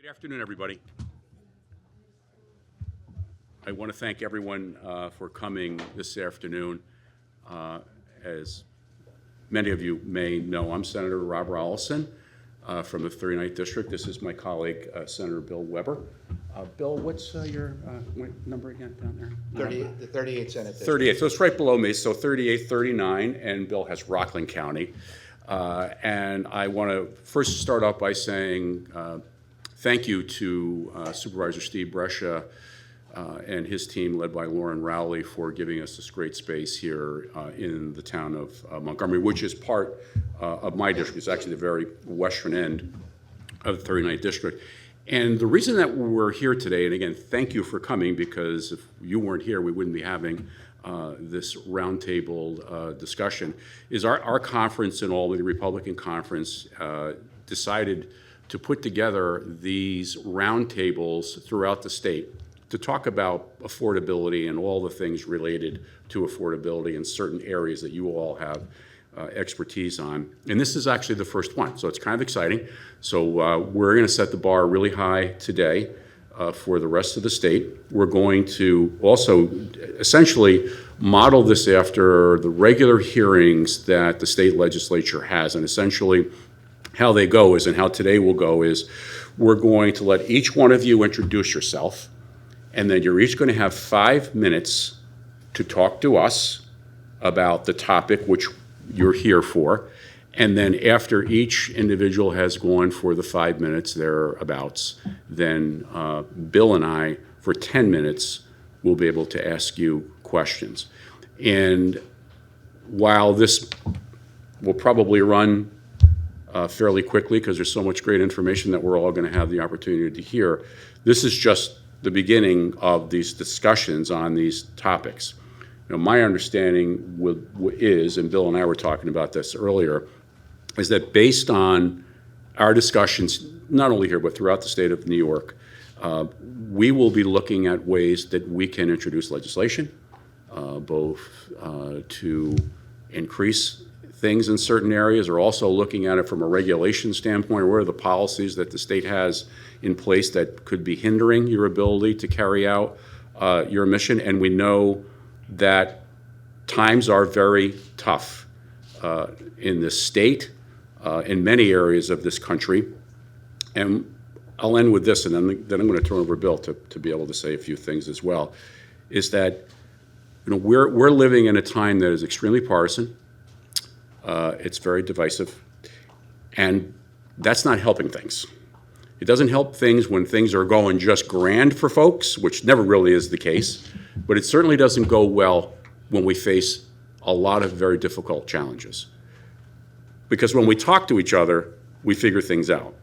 Good afternoon, everybody. I want to thank everyone for coming this afternoon. As many of you may know, I'm Senator Rob Rolison from the 39th District. This is my colleague, Senator Bill Weber. Bill, what's your number again down there? The 38th Senate District. 38th, so it's right below me, so 38, 39, and Bill has Rockland County. And I want to first start off by saying thank you to Supervisor Steve Brescia and his team, led by Lauren Rowley, for giving us this great space here in the town of Montgomery, which is part of my district. It's actually the very western end of the 39th District. And the reason that we're here today, and again, thank you for coming, because if you weren't here, we wouldn't be having this roundtable discussion, is our conference and all the Republican conference decided to put together these roundtables throughout the state to talk about affordability and all the things related to affordability in certain areas that you all have expertise on. And this is actually the first one, so it's kind of exciting. So we're going to set the bar really high today for the rest of the state. We're going to also essentially model this after the regular hearings that the state legislature has, and essentially how they go is, and how today will go is, we're going to let each one of you introduce yourself, and then you're each going to have 5 minutes to talk to us about the topic which you're here for. And then after each individual has gone for the 5 minutes thereabouts, then Bill and I, for 10 minutes, will be able to ask you questions. And while this will probably run fairly quickly, because there's so much great information that we're all going to have the opportunity to hear, this is just the beginning of these discussions on these topics. You know, my understanding is, and Bill and I were talking about this earlier, is that based on our discussions, not only here, but throughout the state of New York, we will be looking at ways that we can introduce legislation, both to increase things in certain areas, or also looking at it from a regulation standpoint. What are the policies that the state has in place that could be hindering your ability to carry out your mission? And we know that times are very tough in this state, in many areas of this country. And I'll end with this, and then I'm going to turn over to Bill to be able to say a few things as well, is that we're living in a time that is extremely partisan. It's very divisive, and that's not helping things. It doesn't help things when things are going just grand for folks, which never really is the case, but it certainly doesn't go well when we face a lot of very difficult challenges. Because when we talk to each other, we figure things out.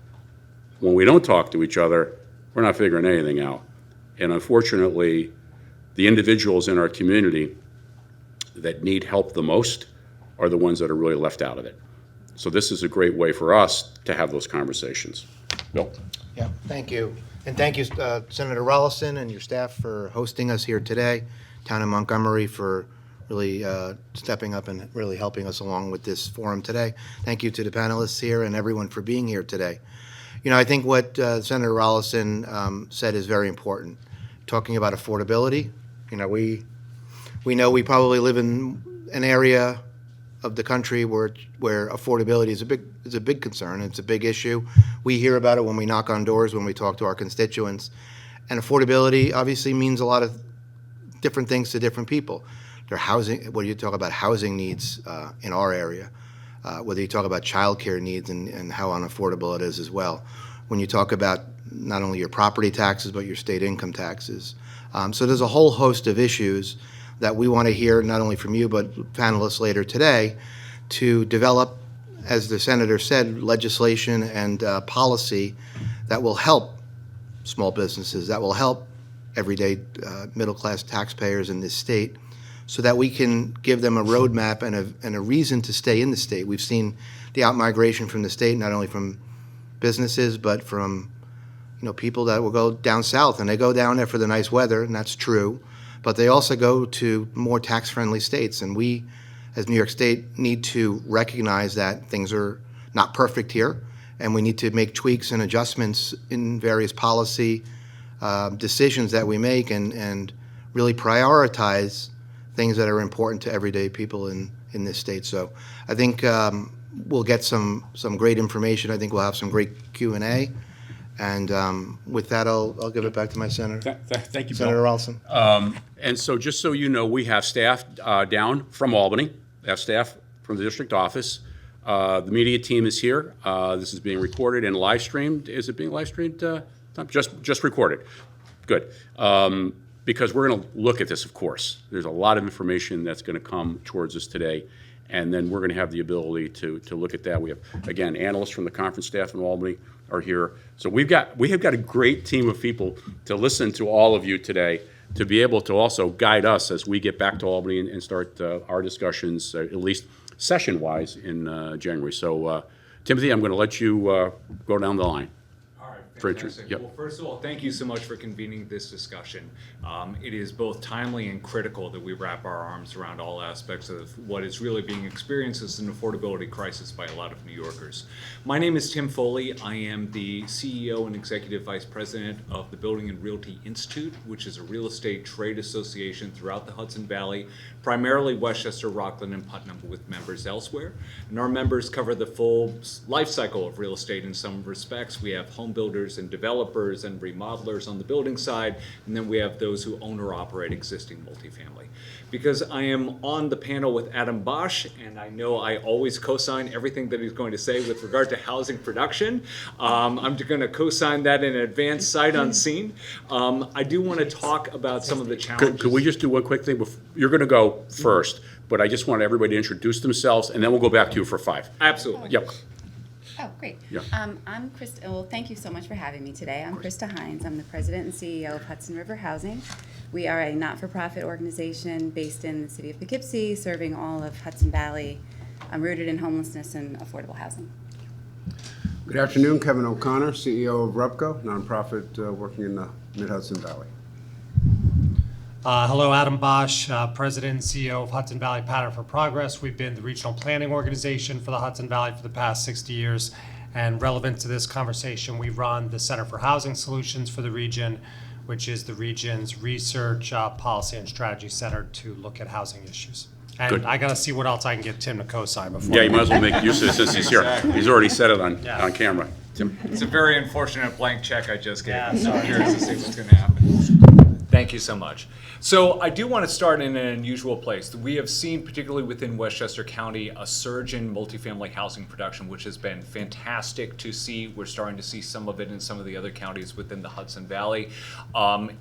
When we don't talk to each other, we're not figuring anything out. And unfortunately, the individuals in our community that need help the most are the ones that are really left out of it. So this is a great way for us to have those conversations. Bill? Yeah, thank you. And thank you, Senator Rollison and your staff, for hosting us here today. Town of Montgomery for really stepping up and really helping us along with this forum today. Thank you to the panelists here and everyone for being here today. You know, I think what Senator Rollison said is very important. Talking about affordability, you know, we know we probably live in an area of the country where affordability is a big concern. It's a big issue. We hear about it when we knock on doors, when we talk to our constituents. And affordability obviously means a lot of different things to different people. Their housing, whether you talk about housing needs in our area, whether you talk about childcare needs and how unaffordable it is as well. When you talk about not only your property taxes, but your state income taxes. So there's a whole host of issues that we want to hear not only from you, but panelists later today, to develop, as the senator said, legislation and policy that will help small businesses, that will help everyday middle-class taxpayers in this state, so that we can give them a roadmap and a reason to stay in the state. We've seen the outmigration from the state, not only from businesses, but from people that will go down south, and they go down there for the nice weather, and that's true. But they also go to more tax-friendly states, and we, as New York State, need to recognize that things are not perfect here, and we need to make tweaks and adjustments in various policy decisions that we make, and really prioritize things that are important to everyday people in this state. So I think we'll get some great information. I think we'll have some great Q&A. And with that, I'll give it back to my senator. Thank you, Senator Bill. Rolson. And so just so you know, we have staff down from Albany. We have staff from the district office. The media team is here. This is being recorded and live streamed. Is it being live streamed? Tom? Just recorded. Good. Because we're going to look at this, of course. There's a lot of information that's going to come towards us today, and then we're going to have the ability to look at that. We have, again, analysts from the conference staff in Albany are here. So we have got a great team of people to listen to all of you today, to be able to also guide us as we get back to Albany and start our discussions, at least session-wise, in January. So, Timothy, I'm going to let you go down the line. Fantastic. Yep. Well, first of all, thank you so much for convening this discussion. It is both timely and critical that we wrap our arms around all aspects of what is really being experienced as an affordability crisis by a lot of New Yorkers. My name is Tim Foley. I am the CEO and Executive Vice President of the Building and Realty Institute, which is a real estate trade association throughout the Hudson Valley, primarily Westchester, Rockland, and Putnam, with members elsewhere. And our members cover the full life cycle of real estate in some respects. We have home builders and developers and remodelers on the building side, and then we have those who own or operate existing multifamily. Because I am on the panel with Adam Bosch, and I know I always co-sign everything that he's going to say with regard to housing production, I'm going to co-sign that in advance, sight unseen. I do want to talk about some of the challenges. Could we just do one quick thing? You're going to go first, but I just want everybody to introduce themselves, and then we'll go back to you for 5. Absolutely. Yep. Oh, great. Yeah. I'm Krista. Well, thank you so much for having me today. I'm Krista Hines. I'm the president and CEO of Hudson River Housing. We are a not-for-profit organization based in the city of Poughkeepsie, serving all of Hudson Valley, rooted in homelessness and affordable housing. Good afternoon, Kevin O'Connor, CEO of RUPCO, nonprofit working in the Mid-Hudson Valley. Hello, Adam Bosch, President and CEO of Hudson Valley Pattern for Progress. We've been the regional planning organization for the Hudson Valley for the past 60 years. And relevant to this conversation, we run the Center for Housing Solutions for the region, which is the region's research, policy, and strategy center to look at housing issues. And Good. I got to see what else I can get Tim to co-sign before. Yeah, you might as well make use of it since he's here. Exactly. He's already said it on Yeah. on camera. Tim? It's a very unfortunate blank check I just gave. Yeah, I'm so sorry. curious to see what's going to happen. Thank you so much. So I do want to start in an unusual place. We have seen, particularly within Westchester County, a surge in multifamily housing production, which has been fantastic to see. We're starting to see some of it in some of the other counties within the Hudson Valley.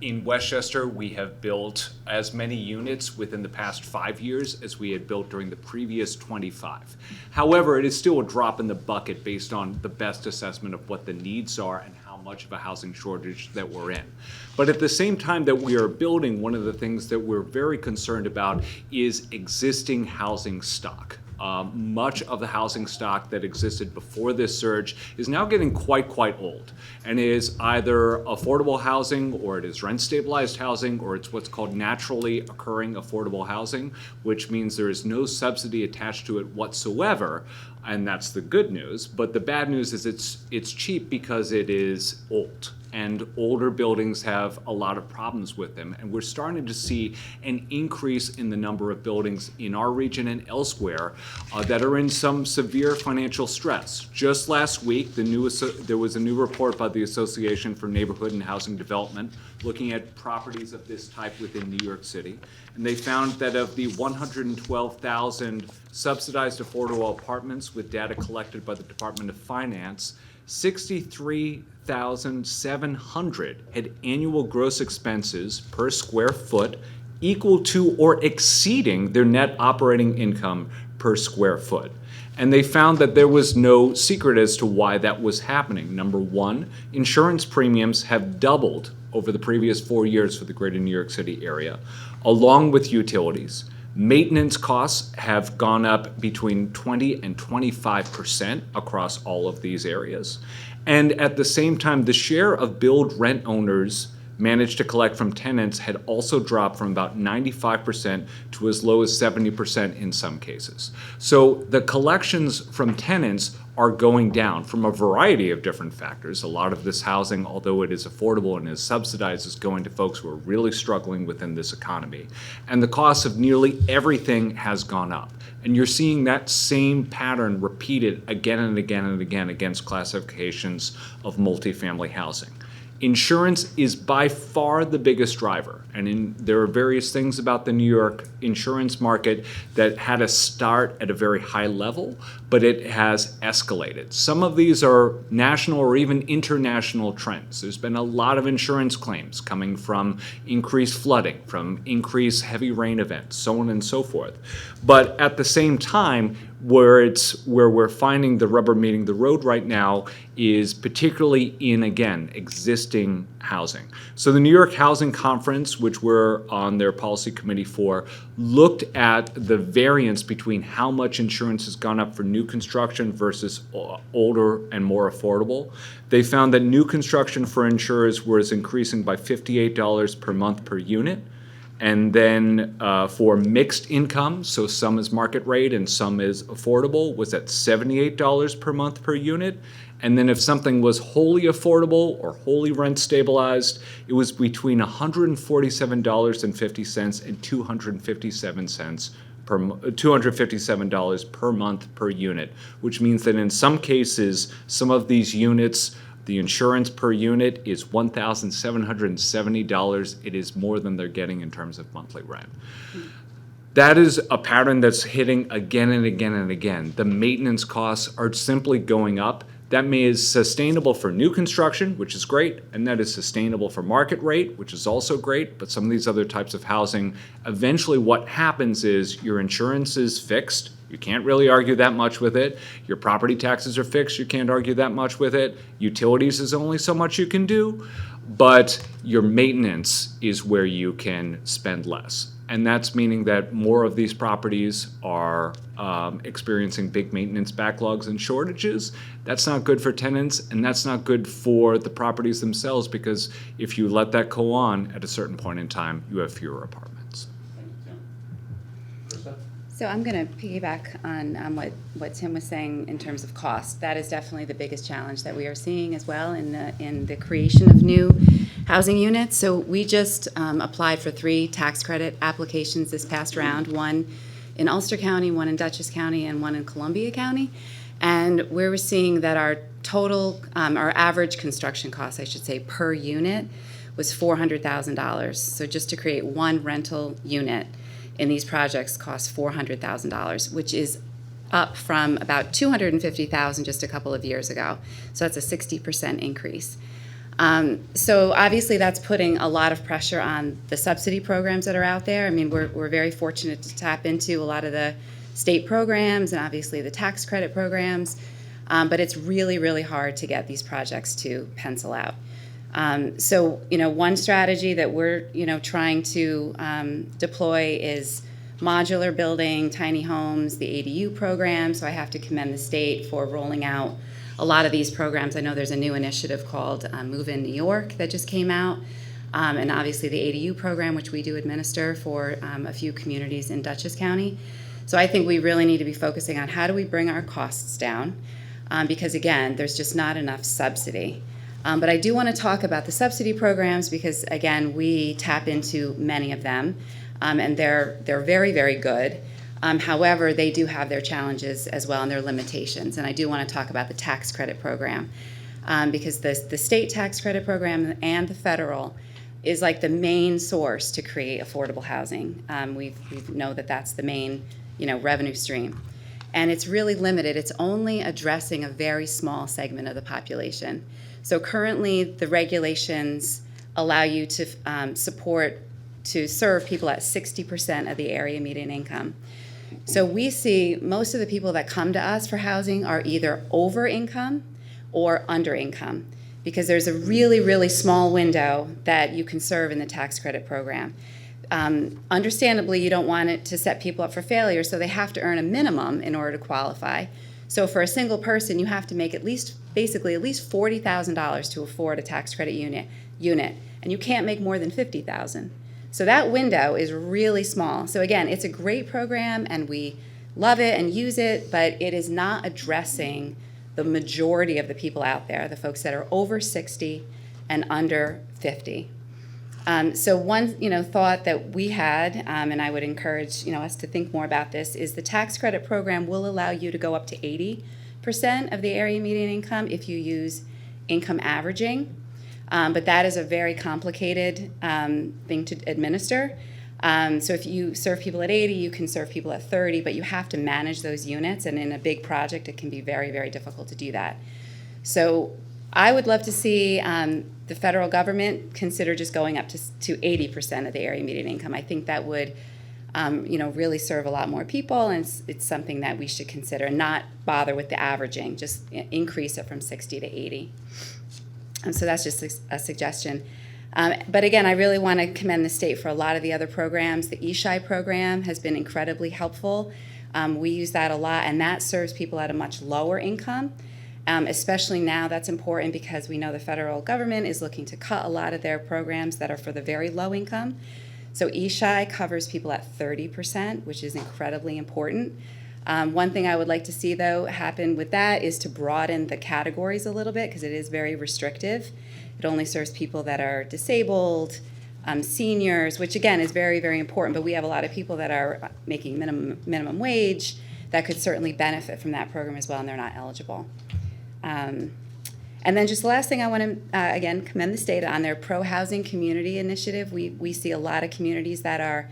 In Westchester, we have built as many units within the past 5 years as we had built during the previous 25. However, it is still a drop in the bucket based on the best assessment of what the needs are and how much of a housing shortage that we're in. But at the same time that we are building, one of the things that we're very concerned about is existing housing stock. Much of the housing stock that existed before this surge is now getting quite old, and is either affordable housing, or it is rent-stabilized housing, or it's what's called naturally occurring affordable housing, which means there is no subsidy attached to it whatsoever, and that's the good news. But the bad news is it's cheap because it is old. And older buildings have a lot of problems with them. And we're starting to see an increase in the number of buildings in our region and elsewhere that are in some severe financial stress. Just last week, there was a new report by the Association for Neighborhood and Housing Development looking at properties of this type within New York City. And they found that of the 112,000 subsidized affordable apartments with data collected by the Department of Finance, 63,700 had annual gross expenses per square foot equal to or exceeding their net operating income per square foot. And they found that there was no secret as to why that was happening. Number one, insurance premiums have doubled over the previous 4 years for the greater New York City area, along with utilities. Maintenance costs have gone up between 20 and 25% across all of these areas. And at the same time, the share of billed rent owners managed to collect from tenants had also dropped from about 95% to as low as 70% in some cases. So the collections from tenants are going down from a variety of different factors. A lot of this housing, although it is affordable and is subsidized, is going to folks who are really struggling within this economy. And the cost of nearly everything has gone up. And you're seeing that same pattern repeated again and again and again against classifications of multifamily housing. Insurance is by far the biggest driver, and there are various things about the New York insurance market that had a start at a very high level, but it has escalated. Some of these are national or even international trends. There's been a lot of insurance claims coming from increased flooding, from increased heavy rain events, so on and so forth. But at the same time, where we're finding the rubber meeting the road right now is particularly in, again, existing housing. So the New York Housing Conference, which we're on their policy committee for, looked at the variance between how much insurance has gone up for new construction versus older and more affordable. They found that new construction for insurers was increasing by $58 per month per unit. And then for mixed income, so some is market rate and some is affordable, was at $78 per month per unit. And then if something was wholly affordable or wholly rent stabilized, it was between $147.50 and $257 per month per unit, which means that in some cases, some of these units, the insurance per unit is $1,770. It is more than they're getting in terms of monthly rent. That is a pattern that's hitting again and again and again. The maintenance costs are simply going up. That is sustainable for new construction, which is great, and that is sustainable for market rate, which is also great, but some of these other types of housing, eventually what happens is your insurance is fixed. You can't really argue that much with it. Your property taxes are fixed. You can't argue that much with it. Utilities is only so much you can do, but your maintenance is where you can spend less. And that's meaning that more of these properties are experiencing big maintenance backlogs and shortages. That's not good for tenants, and that's not good for the properties themselves, because if you let that go on at a certain point in time, you have fewer apartments. So I'm going to piggyback on what Tim was saying in terms of cost. That is definitely the biggest challenge that we are seeing as well in the creation of new housing units. So we just applied for 3 tax credit applications this past round, one in Ulster County, one in Dutchess County, and one in Columbia County. And we're seeing that our total, our average construction cost, I should say, per unit was $400,000. So just to create one rental unit in these projects costs $400,000, which is up from about $250,000 just a couple of years ago. So that's a 60% increase. So obviously that's putting a lot of pressure on the subsidy programs that are out there. I mean, we're very fortunate to tap into a lot of the state programs and obviously the tax credit programs, but it's really, really hard to get these projects to pencil out. So, one strategy that we're, trying to deploy is modular building, tiny homes, the ADU program. So I have to commend the state for rolling out a lot of these programs. I know there's a new initiative called Move in New York that just came out. And obviously the ADU program, which we do administer for a few communities in Dutchess County. So I think we really need to be focusing on how do we bring our costs down, because again, there's just not enough subsidy. But I do want to talk about the subsidy programs because, again, we tap into many of them, and they're very, very good. However, they do have their challenges as well and their limitations. And I do want to talk about the tax credit program because the state tax credit program and the federal is like the main source to create affordable housing. We know that that's the main, revenue stream. And it's really limited. It's only addressing a very small segment of the population. So currently, the regulations allow you to serve people at 60% of the area median income. So we see most of the people that come to us for housing are either over income or under income because there's a really, really small window that you can serve in the tax credit program. Understandably, you don't want it to set people up for failure, so they have to earn a minimum in order to qualify. So for a single person, you have to make at least $40,000 to afford a tax credit unit, and you can't make more than $50,000. So that window is really small. So again, it's a great program, and we love it and use it, but it is not addressing the majority of the people out there, the folks that are over 60 and under 50. So one, thought that we had, and I would encourage, us to think more about this, is the tax credit program will allow you to go up to 80% of the area median income if you use income averaging. But that is a very complicated thing to administer. So if you serve people at 80, you can serve people at 30, but you have to manage those units, and in a big project, it can be very, very difficult to do that. So I would love to see the federal government consider just going up to 80% of the area median income. I think that would, really serve a lot more people, and it's something that we should consider, and not bother with the averaging, just increase it from 60 to 80. So that's just a suggestion. But again, I really want to commend the state for a lot of the other programs. The eShy program has been incredibly helpful. We use that a lot, and that serves people at a much lower income. Especially now, that's important because we know the federal government is looking to cut a lot of their programs that are for the very low income. So eShy covers people at 30%, which is incredibly important. One thing I would like to see, though, happen with that is to broaden the categories a little bit, because it is very restrictive. It only serves people that are disabled, seniors, which again is very, very important, but we have a lot of people that are making minimum wage that could certainly benefit from that program as well, and they're not eligible. And then just the last thing I want to, again, commend the state on their pro-housing community initiative. We see a lot of communities that are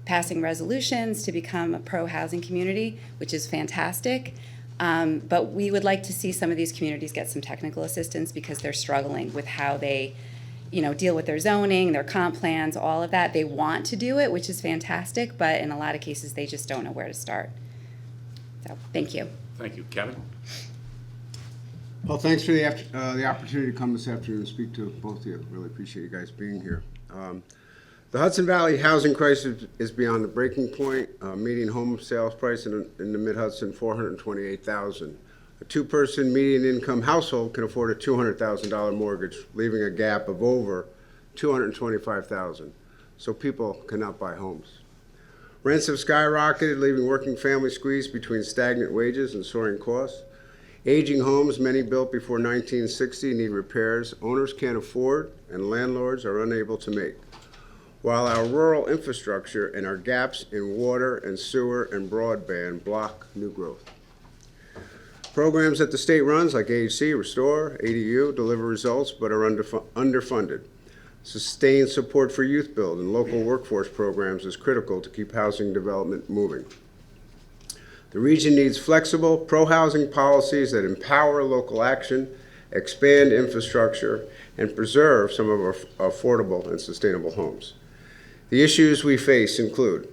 passing resolutions to become a pro-housing community, which is fantastic. But we would like to see some of these communities get some technical assistance because they're struggling with how they, deal with their zoning, their comp plans, all of that. They want to do it, which is fantastic, but in a lot of cases, they just don't know where to start. So, thank you. Thank you. Kevin? Well, thanks for the opportunity to come this afternoon and speak to both of you. Really appreciate you guys being here. The Hudson Valley housing crisis is beyond the breaking point. Median home sales price in the Mid-Hudson, $428,000. A two-person median income household can afford a $200,000 mortgage, leaving a gap of over $225,000. So people cannot buy homes. Rents have skyrocketed, leaving working families squeezed between stagnant wages and soaring costs. Aging homes, many built before 1960, need repairs owners can't afford and landlords are unable to make. While our rural infrastructure and our gaps in water and sewer and broadband block new growth. Programs that the state runs, like AHC, Restore, ADU, deliver results but are underfunded. Sustained support for youth build and local workforce programs is critical to keep housing development moving. The region needs flexible, pro-housing policies that empower local action, expand infrastructure, and preserve some of our affordable and sustainable homes. The issues we face include: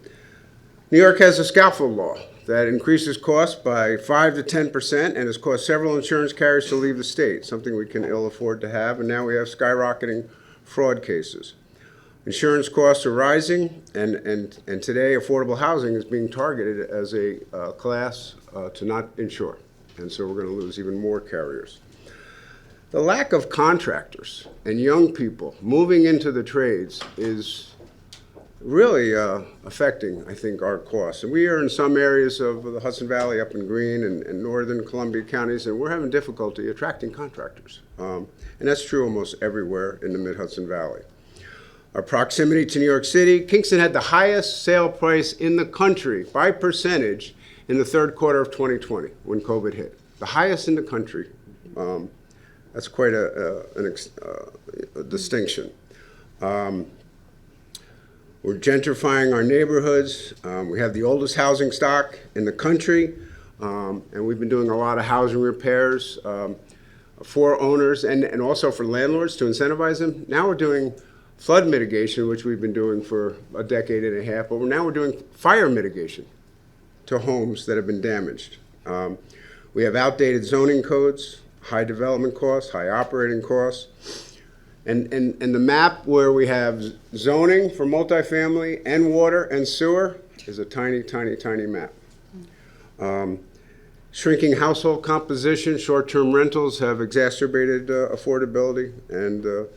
New York has a scaffold law that increases costs by 5 to 10% and has caused several insurance carriers to leave the state, something we can ill afford to have, and now we have skyrocketing fraud cases. Insurance costs are rising, and today affordable housing is being targeted as a class to not insure, and so we're going to lose even more carriers. The lack of contractors and young people moving into the trades is really affecting, I think, our costs. And we are in some areas of the Hudson Valley, up in Greene and northern Columbia counties, and we're having difficulty attracting contractors. And that's true almost everywhere in the Mid-Hudson Valley. Our proximity to New York City, Kingston had the highest sale price in the country by percentage in the third quarter of 2020 when COVID hit. The highest in the country. That's quite a distinction. We're gentrifying our neighborhoods. We have the oldest housing stock in the country, and we've been doing a lot of housing repairs for owners and also for landlords to incentivize them. Now we're doing flood mitigation, which we've been doing for a decade and a half, but now we're doing fire mitigation to homes that have been damaged. We have outdated zoning codes, high development costs, high operating costs. And the map where we have zoning for multifamily and water and sewer is a tiny, tiny, tiny map. Shrinking household composition, short-term rentals have exacerbated affordability, and the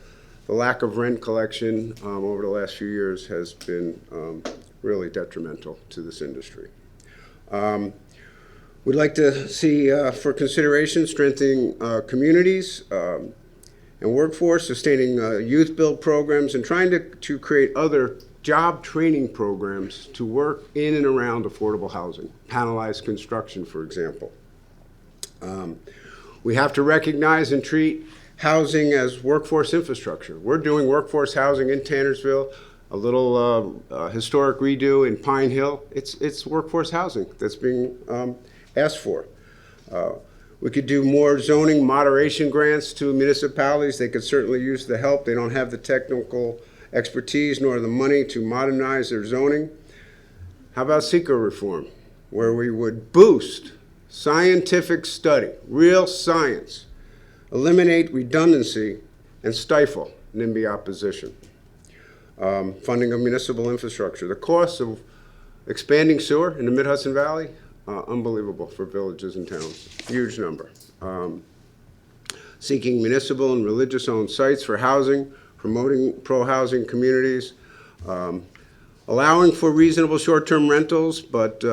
lack of rent collection over the last few years has been really detrimental to this industry. We'd like to see, for consideration, strengthening communities and workforce, sustaining youth build programs, and trying to create other job training programs to work in and around affordable housing, panelized construction, for example. We have to recognize and treat housing as workforce infrastructure. We're doing workforce housing in Tannersville, a little historic redo in Pine Hill. It's workforce housing that's being asked for. We could do more zoning moderation grants to municipalities. They could certainly use the help. They don't have the technical expertise nor the money to modernize their zoning. How about seeker reform, where we would boost scientific study, real science, eliminate redundancy, and stifle NIMBY opposition. Funding of municipal infrastructure. The costs of expanding sewer in the Mid-Hudson Valley, unbelievable for villages and towns, huge number. Seeking municipal and religious-owned sites for housing, promoting pro-housing communities, allowing for reasonable short-term rentals, but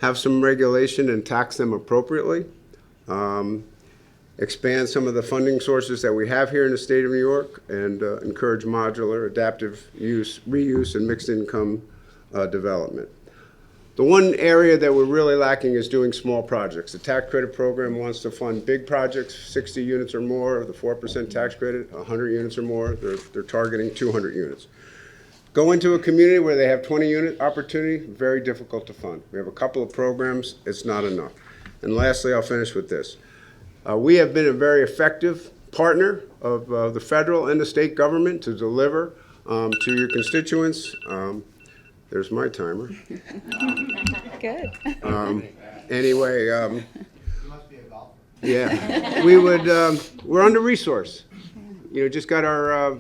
have some regulation and tax them appropriately. Expand some of the funding sources that we have here in the state of New York, and encourage modular, adaptive use, reuse, and mixed income development. The one area that we're really lacking is doing small projects. The tax credit program wants to fund big projects, 60 units or more, the 4% tax credit, 100 units or more. They're targeting 200 units. Go into a community where they have 20 unit opportunity, very difficult to fund. We have a couple of programs, it's not enough. And lastly, I'll finish with this. We have been a very effective partner of the federal and the state government to deliver to your constituents. There's my timer. Good. Anyway, You must be a golfer. yeah, we're under-resourced. Just got our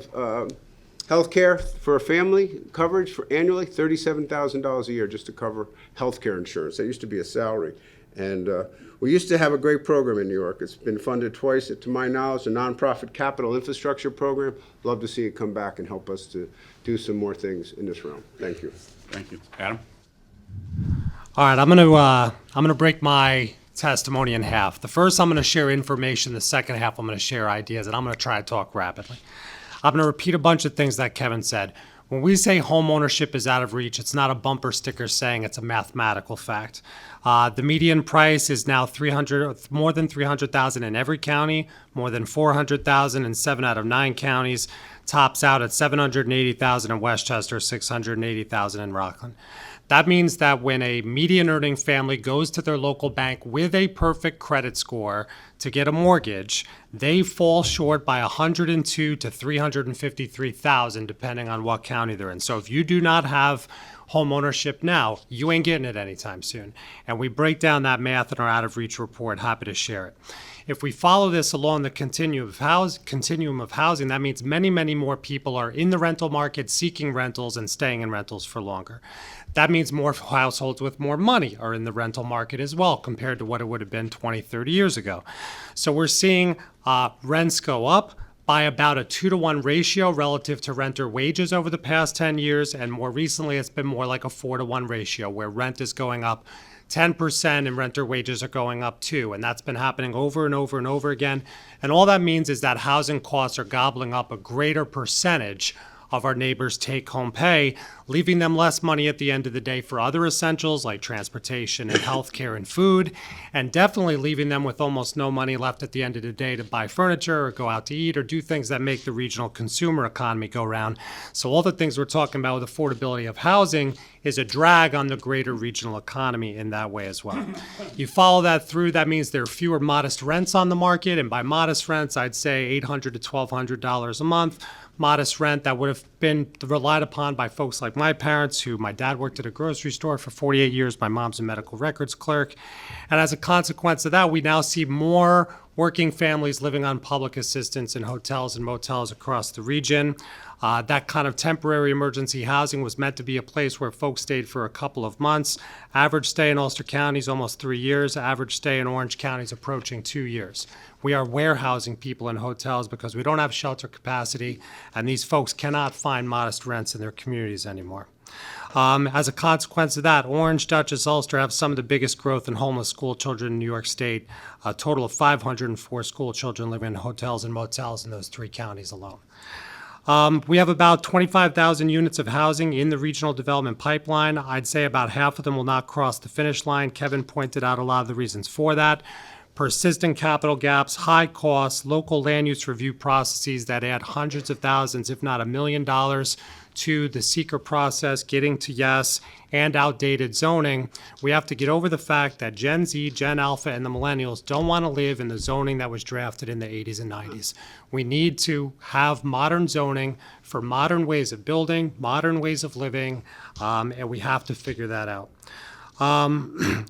health care for a family coverage for annually, $37,000 a year just to cover health care insurance. That used to be a salary. And we used to have a great program in New York. It's been funded twice, to my knowledge, a nonprofit capital infrastructure program. Love to see it come back and help us to do some more things in this realm. Thank you. Thank you. Adam? All right, I'm gonna break my testimony in half. The first, I'm gonna share information. The second half, I'm gonna share ideas, and I'm gonna try to talk rapidly. I'm gonna repeat a bunch of things that Kevin said. When we say home ownership is out of reach, it's not a bumper sticker saying, it's a mathematical fact. The median price is now more than $300,000 in every county, more than $400,000 in 7 out of 9 counties, tops out at $780,000 in Westchester, $680,000 in Rockland. That means that when a median earning family goes to their local bank with a perfect credit score to get a mortgage, they fall short by $102,000 to $353,000, depending on what county they're in. So if you do not have home ownership now, you ain't getting it anytime soon. And we break down that math in our out of reach report. Happy to share it. If we follow this along the continuum of housing, that means many, many more people are in the rental market seeking rentals and staying in rentals for longer. That means more households with more money are in the rental market as well, compared to what it would have been 20, 30 years ago. So we're seeing rents go up by about a 2-to-1 ratio relative to renter wages over the past 10 years. And more recently, it's been more like a 4-to-1 ratio, where rent is going up 10% and renter wages are going up too. And that's been happening over and over and over again. And all that means is that housing costs are gobbling up a greater percentage of our neighbors' take-home pay, leaving them less money at the end of the day for other essentials like transportation and healthcare and food, and definitely leaving them with almost no money left at the end of the day to buy furniture or go out to eat or do things that make the regional consumer economy go round. So all the things we're talking about with affordability of housing is a drag on the greater regional economy in that way as well. You follow that through, that means there are fewer modest rents on the market, and by modest rents, I'd say $800 to $1,200 a month. Modest rent that would have been relied upon by folks like my parents, my dad worked at a grocery store for 48 years, my mom's a medical records clerk. And as a consequence of that, we now see more working families living on public assistance in hotels and motels across the region. That kind of temporary emergency housing was meant to be a place where folks stayed for a couple of months. Average stay in Ulster County is almost 3 years. Average stay in Orange County is approaching 2 years. We are warehousing people in hotels because we don't have shelter capacity, and these folks cannot find modest rents in their communities anymore. As a consequence of that, Orange, Dutchess, Ulster have some of the biggest growth in homeless school children in New York State, a total of 504 school children living in hotels and motels in those 3 counties alone. We have about 25,000 units of housing in the regional development pipeline. I'd say about half of them will not cross the finish line. Kevin pointed out a lot of the reasons for that. Persistent capital gaps, high costs, local land use review processes that add hundreds of thousands, if not $1 million, to the seeker process, getting to yes, and outdated zoning. We have to get over the fact that Gen Z, Gen Alpha, and the millennials don't want to live in the zoning that was drafted in the 80s and 90s. We need to have modern zoning for modern ways of building, modern ways of living, and we have to figure that out.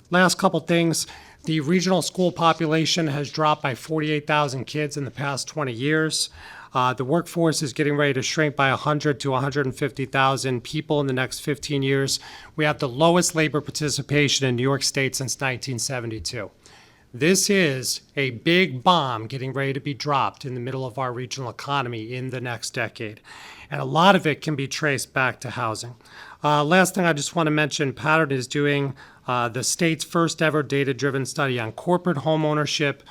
Last couple things. The regional school population has dropped by 48,000 kids in the past 20 years. The workforce is getting ready to shrink by 100 to 150,000 people in the next 15 years. We have the lowest labor participation in New York State since 1972. This is a big bomb getting ready to be dropped in the middle of our regional economy in the next decade. And a lot of it can be traced back to housing. Last thing I just want to mention, Pattern is doing the state's first ever data-driven study on corporate home ownership,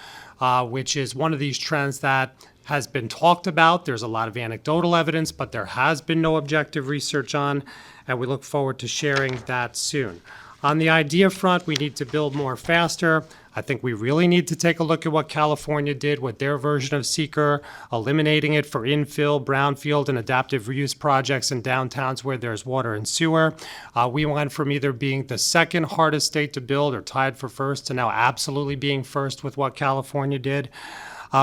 which is one of these trends that has been talked about. There's a lot of anecdotal evidence, but there has been no objective research on, and we look forward to sharing that soon. On the idea front, we need to build more faster. I think we really need to take a look at what California did with their version of seeker, eliminating it for infill, brownfield, and adaptive reuse projects in downtowns where there's water and sewer. We went from either being the second hardest state to build or tied for first to now absolutely being first with what California did.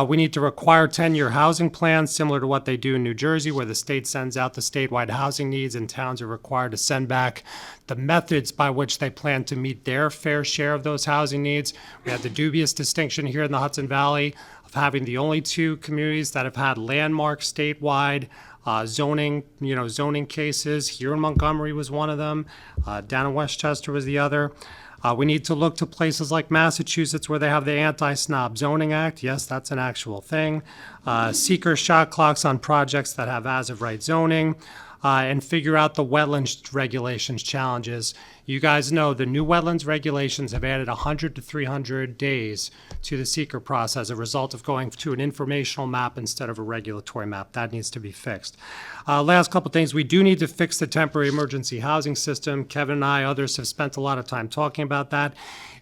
We need to require 10-year housing plans similar to what they do in New Jersey, where the state sends out the statewide housing needs and towns are required to send back the methods by which they plan to meet their fair share of those housing needs. We have the dubious distinction here in the Hudson Valley of having the only 2 communities that have had landmark statewide zoning cases. Here in Montgomery was one of them. Down in Westchester was the other. We need to look to places like Massachusetts where they have the Anti-Snob Zoning Act. Yes, that's an actual thing. Seeker shot clocks on projects that have as-of-right zoning. And figure out the wetlands regulations challenges. You guys know the new wetlands regulations have added 100 to 300 days to the seeker process as a result of going to an informational map instead of a regulatory map. That needs to be fixed. Last couple things, we do need to fix the temporary emergency housing system. Kevin and I, others have spent a lot of time talking about that.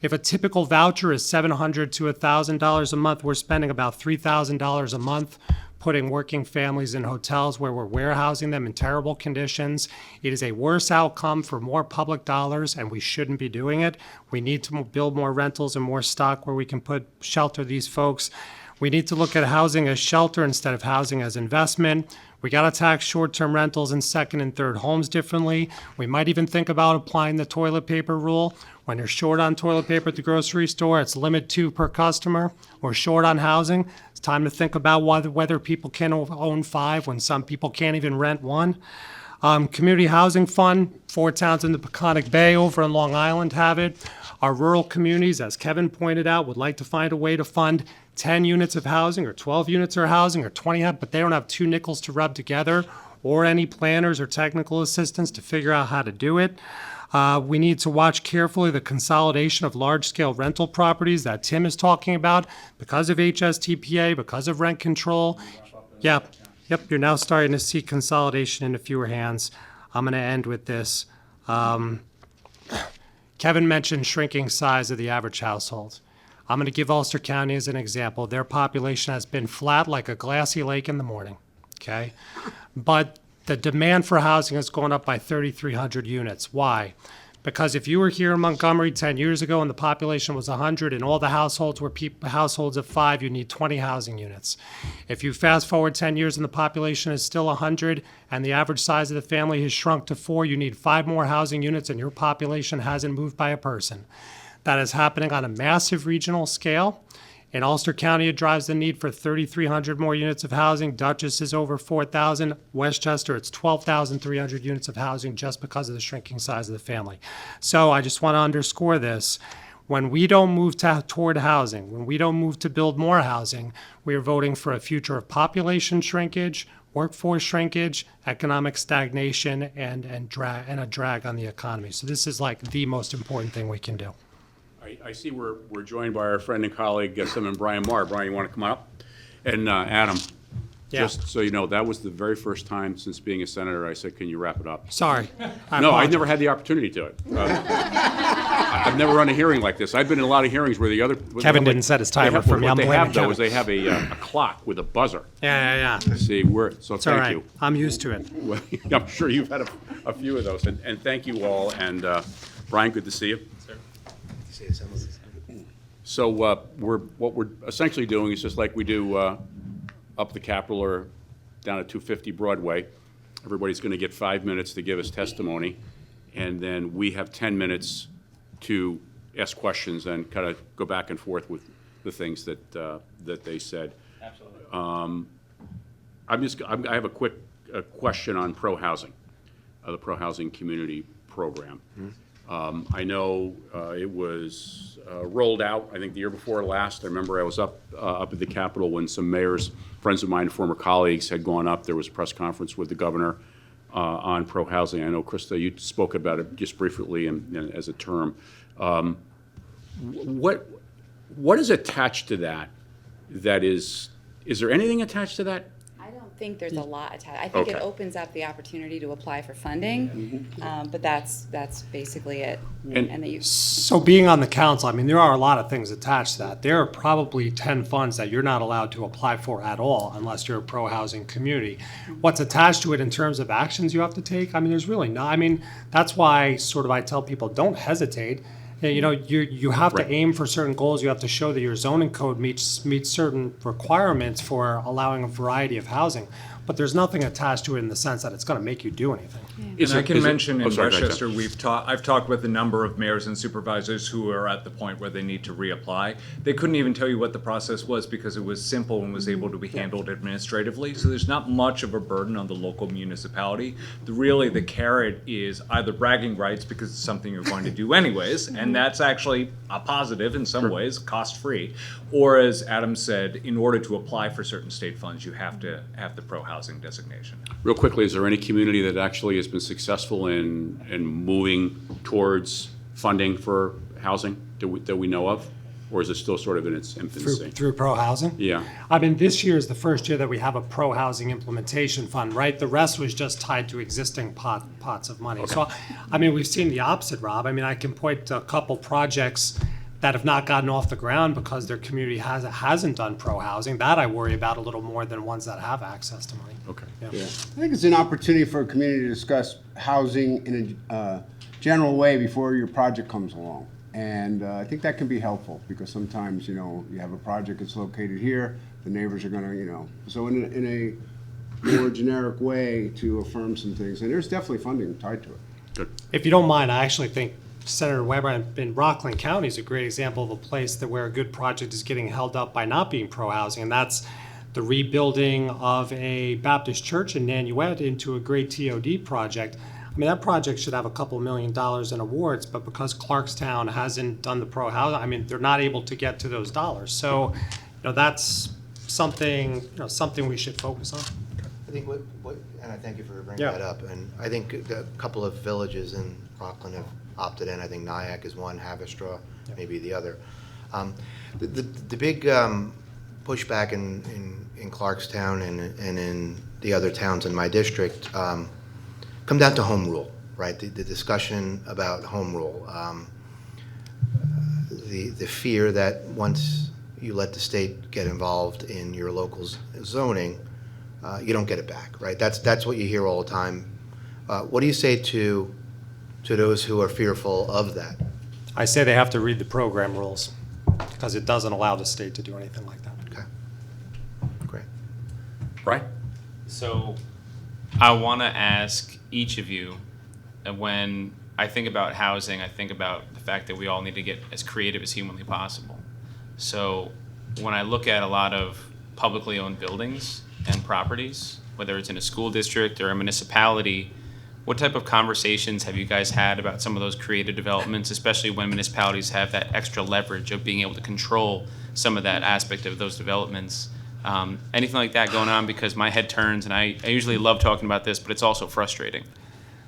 If a typical voucher is $700 to $1,000 a month, we're spending about $3,000 a month putting working families in hotels where we're warehousing them in terrible conditions. It is a worse outcome for more public dollars, and we shouldn't be doing it. We need to build more rentals and more stock where we can shelter these folks. We need to look at housing as shelter instead of housing as investment. We got to tax short-term rentals and second and third homes differently. We might even think about applying the toilet paper rule. When you're short on toilet paper at the grocery store, it's limit 2 per customer. We're short on housing. It's time to think about whether people can own 5 when some people can't even rent 1. Community Housing Fund, 4 towns in the Peconic Bay over in Long Island have it. Our rural communities, as Kevin pointed out, would like to find a way to fund 10 units of housing or 12 units of housing or 20, but they don't have 2 nickels to rub together or any planners or technical assistance to figure out how to do it. We need to watch carefully the consolidation of large-scale rental properties that Tim is talking about because of HSTPA, because of rent control. Yep, you're now starting to see consolidation into fewer hands. I'm going to end with this. Kevin mentioned shrinking size of the average household. I'm going to give Ulster County as an example. Their population has been flat like a glassy lake in the morning, okay? But the demand for housing has gone up by 3,300 units. Why? Because if you were here in Montgomery 10 years ago and the population was 100 and all the households were households of 5, you need 20 housing units. If you fast forward 10 years and the population is still 100 and the average size of the family has shrunk to 4, you need 5 more housing units and your population hasn't moved by a person. That is happening on a massive regional scale. In Ulster County, it drives the need for 3,300 more units of housing. Dutchess is over 4,000. Westchester, it's 12,300 units of housing just because of the shrinking size of the family. So I just want to underscore this. When we don't move toward housing, when we don't move to build more housing, we are voting for a future of population shrinkage workforce shrinkage, economic stagnation, and a drag on the economy. So this is like the most important thing we can do. I see we're joined by our friend and colleague, Senator Brian Marr. Brian, you want to come on up? And Adam, Yeah. just so you know, that was the very first time since being a senator I said, can you wrap it up? Sorry. No, I apologize. never had the opportunity to it. I've never run a hearing like this. I've been in a lot of hearings where the other. Kevin didn't set his timer for me. I'm What they blaming have, though, Kevin. is they have a clock with a buzzer. Yeah. See, so It's all thank right. you. I'm used to it. Well, I'm sure you've had a few of those, and thank you all. And Brian, good to see you. So what we're essentially doing is just like we do up the Capitol or down at 250 Broadway. Everybody's going to get 5 minutes to give us testimony, and then we have 10 minutes to ask questions and kind of go back and forth with the things that they said. Absolutely. I have a quick question on pro-housing, the pro-housing community program. I know it was rolled out, I think, the year before last. I remember I was up at the Capitol when some mayors, friends of mine, former colleagues, had gone up. There was a press conference with the governor on pro-housing. I know, Krista, you spoke about it just briefly and as a term. What is attached to that? Is there anything attached to that? I don't think there's a lot attached. I think it Okay. opens up the opportunity to apply for funding, but that's basically it. And- that you. So being on the council, I mean, there are a lot of things attached to that. There are probably 10 funds that you're not allowed to apply for at all unless you're a pro-housing community. What's attached to it in terms of actions you have to take? I mean, there's really not. I mean, that's why sort of I tell people, don't hesitate. You know, you have Right. to aim for certain goals. You have to show that your zoning code meets certain requirements for allowing a variety of housing. But there's nothing attached to it in the sense that it's going to make you do anything. Is And I it- can is it- mention oh, in sorry, go ahead, Westchester, Tom. I've talked with a number of mayors and supervisors who are at the point where they need to reapply. They couldn't even tell you what the process was because it was simple and was able to be handled administratively. So there's not much of a burden on the local municipality. Really, the carrot is either bragging rights because it's something you're going to do anyways, and that's actually a positive in some ways, cost-free. Or as Adam said, in order to apply for certain state funds, you have to have the pro-housing designation. Real quickly, is there any community that actually has been successful in moving towards funding for housing that we know of? Or is it still sort of in its infancy? Through pro-housing? Yeah. I mean, this year is the first year that we have a pro-housing implementation fund, right? The rest was just tied to existing pots of money. So, I mean, we've seen the opposite, Rob. I mean, I can point to a couple projects that have not gotten off the ground because their community hasn't done pro-housing. That I worry about a little more than ones that have access to money. Okay. Yeah, I think it's an opportunity for a community to discuss housing in a general way before your project comes along. And I think that can be helpful because sometimes, you know, you have a project that's located here, the neighbors are gonna, you know, so in a more generic way to affirm some things. And there's definitely funding tied to it. Good. If you don't mind, I actually think Senator Weber in Rockland County is a great example of a place where a good project is getting held up by not being pro-housing, and that's the rebuilding of a Baptist church in Nanuet into a great TOD project. I mean, that project should have a couple $1 million in awards, but because Clarkstown hasn't done the pro-housing, I mean, they're not able to get to those dollars. So, you know, that's something we should focus on. I think and I thank you for bringing Yeah. that up. And I think a couple of villages in Rockland have opted in. I think Nyack is one, Haverstraw, maybe the other. The big pushback in Clarkstown and in the other towns in my district come down to home rule, right? The discussion about home rule. The fear that once you let the state get involved in your local zoning, you don't get it back, right? That's what you hear all the time. What do you say to those who are fearful of that? I say they have to read the program rules because it doesn't allow the state to do anything like that. Okay, great. Right? So I want to ask each of you, when I think about housing, I think about the fact that we all need to get as creative as humanly possible. So when I look at a lot of publicly owned buildings and properties, whether it's in a school district or a municipality, what type of conversations have you guys had about some of those creative developments, especially when municipalities have that extra leverage of being able to control some of that aspect of those developments Anything like that going on, because my head turns, and I usually love talking about this, but it's also frustrating.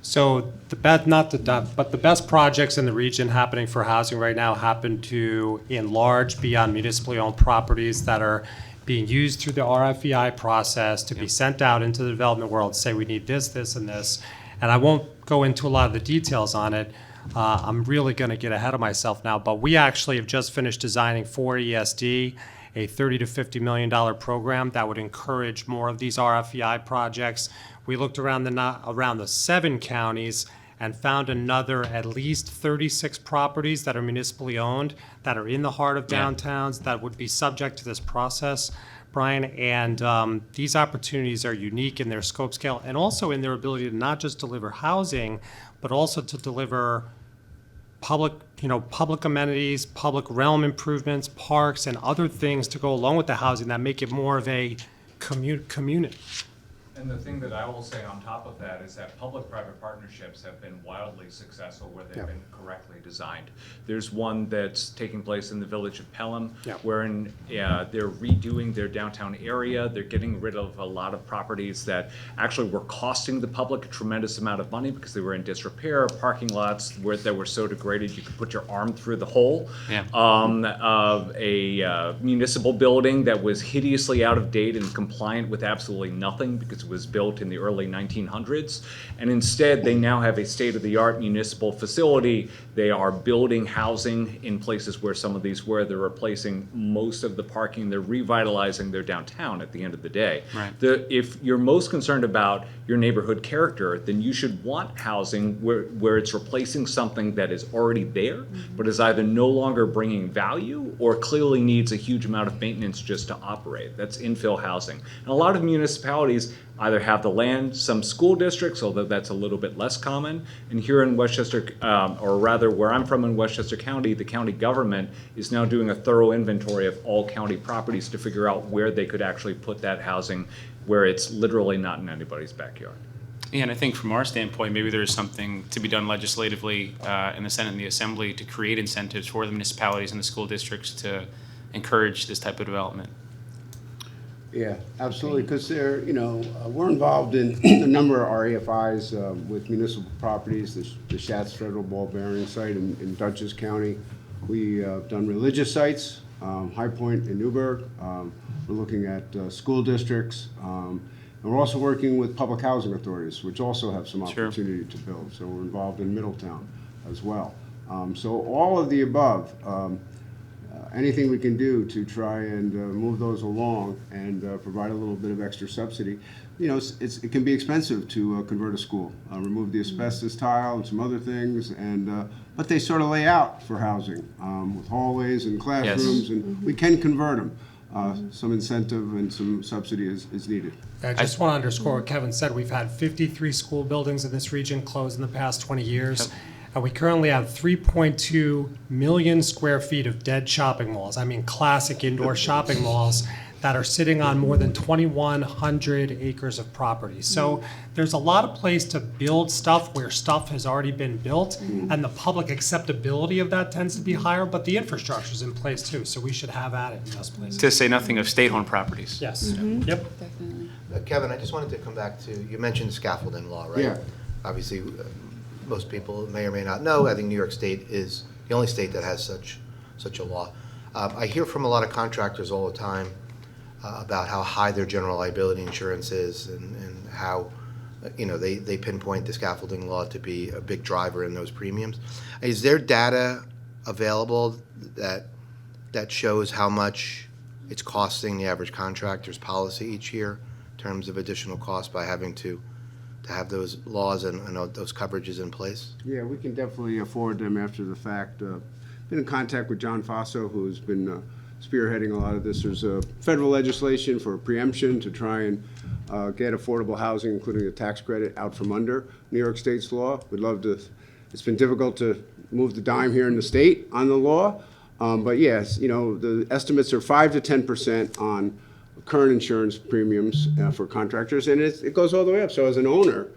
So the best projects in the region happening for housing right now happen to enlarge beyond municipally owned properties that are being used through the RFEI process to be sent out into the development world, say we need this, this, and this. And I won't go into a lot of the details on it. I'm really going to get ahead of myself now, but we actually have just finished designing for ESD a $30 to $50 million program that would encourage more of these RFEI projects. We looked around the 7 counties and found another at least 36 properties that are municipally owned, that are in the heart of downtowns, that would be subject to this process, Brian. And these opportunities are unique in their scope, scale, and also in their ability to not just deliver housing, but also to deliver public amenities, public realm improvements, parks, and other things to go along with the housing that make it more of a community. And the thing that I will say on top of that is that public-private partnerships have been wildly successful where they've been correctly designed. There's one that's taking place in the village of Pelham, wherein they're redoing their downtown area. They're getting rid of a lot of properties that actually were costing the public a tremendous amount of money because they were in disrepair, parking lots that were so degraded you could put your arm through the hole. A municipal building that was hideously out of date and compliant with absolutely nothing because it was built in the early 1900s, and instead they now have a state-of-the-art municipal facility. They are building housing in places where some of these were. They're replacing most of the parking. They're revitalizing their downtown at the end of the day. Right. If you're most concerned about your neighborhood character, then you should want housing where it's replacing something that is already there, but is either no longer bringing value or clearly needs a huge amount of maintenance just to operate. That's infill housing. And a lot of municipalities either have the land, some school districts, although that's a little bit less common. And here in Westchester, or rather where I'm from in Westchester County, the county government is now doing a thorough inventory of all county properties to figure out where they could actually put that housing where it's literally not in anybody's backyard. Yeah, and I think from our standpoint, maybe there's something to be done legislatively in the Senate and the Assembly to create incentives for the municipalities and the school districts to encourage this type of development. Yeah, absolutely, because we're involved in a number of REFIs with municipal properties, the Schatz Federal Ball Bearing site in Dutchess County. We've done religious sites, High Point in Newburgh. We're looking at school districts. And we're also working with public housing authorities, which also have some opportunity to build. So we're involved in Middletown as well. So all of the above. Anything we can do to try and move those along and provide a little bit of extra subsidy. It can be expensive to convert a school, remove the asbestos tile and some other things, and but they sort of lay out for housing with hallways and classrooms, and we can convert them. Some incentive and some subsidy is needed. I just want to underscore what Kevin said. We've had 53 school buildings in this region closed in the past 20 years. And we currently have 3.2 million square feet of dead shopping malls. I mean, classic indoor shopping malls that are sitting on more than 2,100 acres of property. So there's a lot of place to build stuff where stuff has already been built, and the public acceptability of that tends to be higher, but the infrastructure is in place too, so we should have at it in those places. To say nothing of state-owned properties. Yes. Yep. Definitely. Kevin, I just wanted to come back to, you mentioned scaffolding law, right? Yeah. Obviously, most people may or may not know, I think New York State is the only state that has such a law. I hear from a lot of contractors all the time about how high their general liability insurance is and how, they pinpoint the scaffolding law to be a big driver in those premiums. Is there data available that shows how much it's costing the average contractor's policy each year in terms of additional cost by having to have those laws and those coverages in place? Yeah, we can definitely afford them after the fact. Been in contact with John Faso, who's been spearheading a lot of this. There's a federal legislation for preemption to try and get affordable housing, including a tax credit, out from under New York State's law. We'd love to. It's been difficult to move the dime here in the state on the law, but yes, the estimates are 5 to 10% on current insurance premiums for contractors, and it goes all the way up. So as an owner,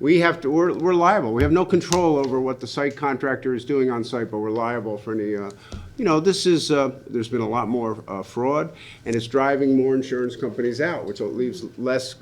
we're liable. We have no control over what the site contractor is doing on site, but we're liable for any, there's been a lot more fraud, and it's driving more insurance companies out, which leaves less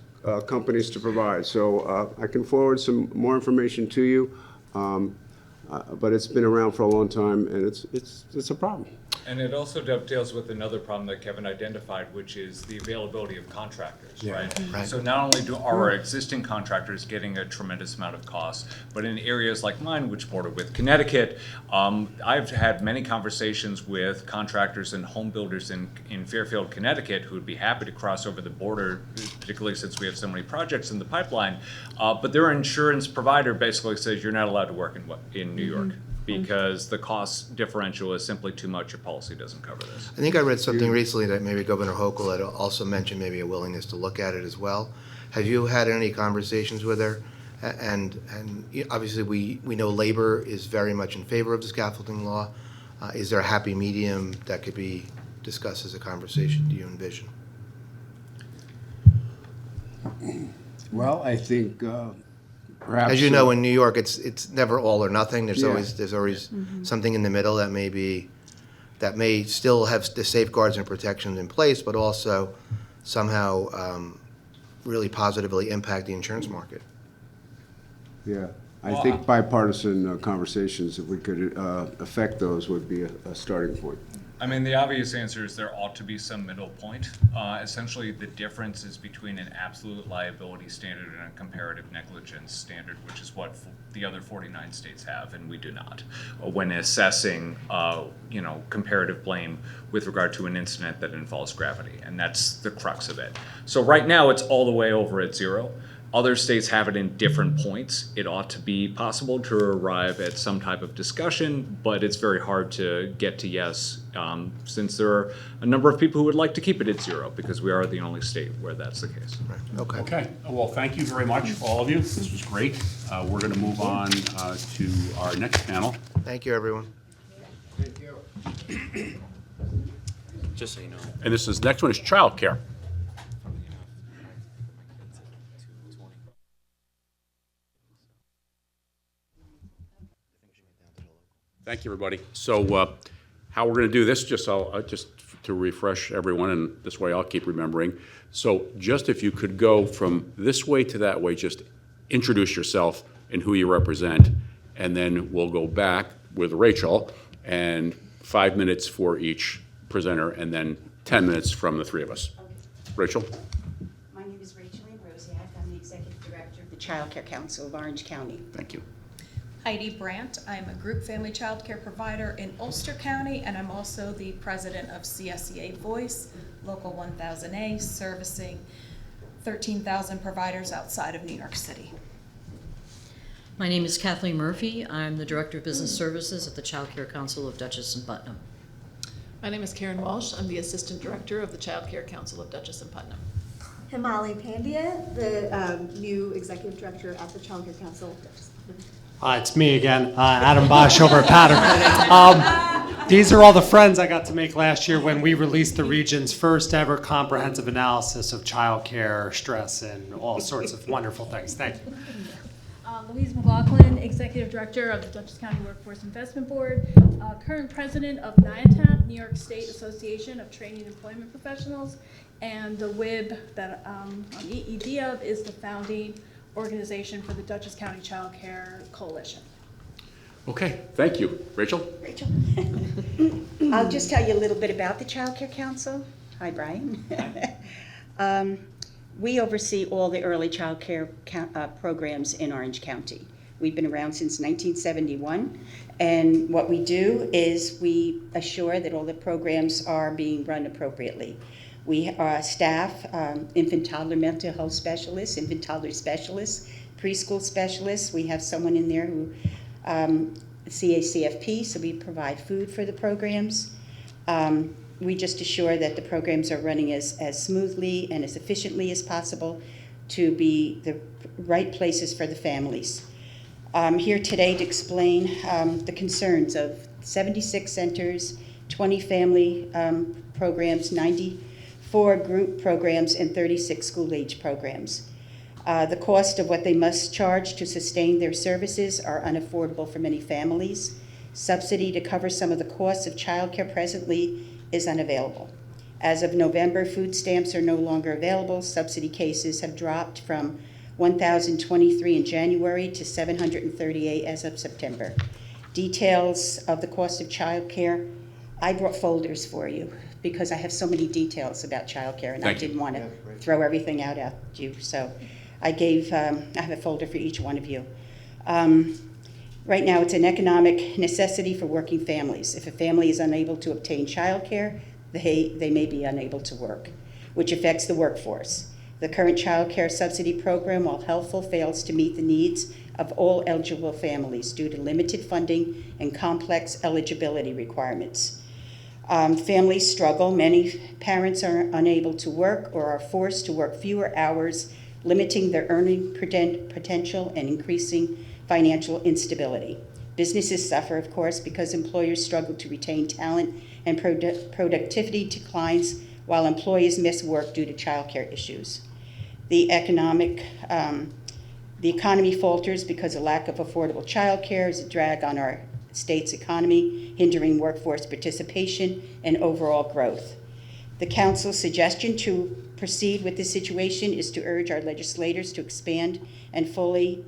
companies to provide. So I can forward some more information to you, but it's been around for a long time, and it's a problem. And it also dovetails with another problem that Kevin identified, which is the availability of contractors, right? Right. So not only are our existing contractors getting a tremendous amount of cost, but in areas like mine, which border with Connecticut, I've had many conversations with contractors and home builders in Fairfield, Connecticut, who would be happy to cross over the border, particularly since we have so many projects in the pipeline. But their insurance provider basically says you're not allowed to work in New York, because the cost differential is simply too much. Your policy doesn't cover this. I think I read something recently that maybe Governor Hochul had also mentioned maybe a willingness to look at it as well. Have you had any conversations with her? And obviously, we know labor is very much in favor of the scaffolding law. Is there a happy medium that could be discussed as a conversation, do you envision? Well, I think perhaps. As you know, in New York, it's never all or nothing. There's Yeah. always something in the middle that may still have the safeguards and protections in place, but also somehow really positively impact the insurance market. Yeah, I think bipartisan conversations, if we could affect those, would be a starting point. I mean, the obvious answer is there ought to be some middle point. Essentially, the difference is between an absolute liability standard and a comparative negligence standard, which is what the other 49 states have, and we do not, when assessing, comparative blame with regard to an incident that involves gravity, and that's the crux of it. So right now, it's all the way over at 0. Other states have it in different points. It ought to be possible to arrive at some type of discussion, but it's very hard to get to yes, since there are a number of people who would like to keep it at 0, because we are the only state where that's the case. Okay. Okay, well, thank you very much, all of you. This was great. We're going to move on to our next panel. Thank you, everyone. Just so you know. And next one is childcare. Thank you, everybody. So how we're going to do this, just to refresh everyone, and this way I'll keep remembering. So just if you could go from this way to that way, just introduce yourself and who you represent, and then we'll go back with Rachel, and 5 minutes for each presenter, and then 10 minutes from the three of us. Rachel? My name is Rachel Ambrosiak. I'm the Executive Director of the Child Care Council of Orange County. Thank you. Heidi Brandt. I'm a group family child care provider in Ulster County, and I'm also the president of CSEA Voice, Local 1000A, servicing 13,000 providers outside of New York City. My name is Kathleen Murphy. I'm the Director of Business Services at the Child Care Council of Dutchess and Putnam. My name is Karen Walsh. I'm the Assistant Director of the Child Care Council of Dutchess and Putnam. Himali Pandya, the new Executive Director at the Child Care Council of Dutchess and Putnam. It's me again, Adam Bosch over at Pattern. These are all the friends I got to make last year when we released the region's first ever comprehensive analysis of childcare, stress, and all sorts of wonderful things. Thank you. Louise McLaughlin, Executive Director of the Dutchess County Workforce Investment Board, current President of NIATAP, New York State Association of Training and Employment Professionals, and the WIB that I'm EED of is the founding organization for the Dutchess County Child Care Coalition. Okay, thank you. Rachel? Rachel. I'll just tell you a little bit about the Child Care Council. Hi, Brian. We oversee all the early child care programs in Orange County. We've been around since 1971, and what we do is we assure that all the programs are being run appropriately. We staff infant toddler mental health specialists, infant toddler specialists, preschool specialists. We have someone in there who CACFP, so we provide food for the programs. We just assure that the programs are running as smoothly and as efficiently as possible to be the right places for the families. I'm here today to explain the concerns of 76 centers, 20 family programs, 94 group programs, and 36 school-age programs. The cost of what they must charge to sustain their services are unaffordable for many families. Subsidy to cover some of the costs of childcare presently is unavailable. As of November, food stamps are no longer available. Subsidy cases have dropped from 1,023 in January to 738 as of September. Details of the cost of childcare, I brought folders for you because I have so many details about childcare, and Thank I you. didn't want to throw everything out at you. So I have a folder for each one of you. Right now, it's an economic necessity for working families. If a family is unable to obtain childcare, they may be unable to work, which affects the workforce. The current child care subsidy program, while helpful, fails to meet the needs of all eligible families due to limited funding and complex eligibility requirements. Families struggle. Many parents are unable to work or are forced to work fewer hours, limiting their earning potential and increasing financial instability. Businesses suffer, of course, because employers struggle to retain talent and productivity declines while employees miss work due to childcare issues. The economy falters because a lack of affordable childcare is a drag on our state's economy, hindering workforce participation and overall growth. The council's suggestion to proceed with this situation is to urge our legislators to expand and fully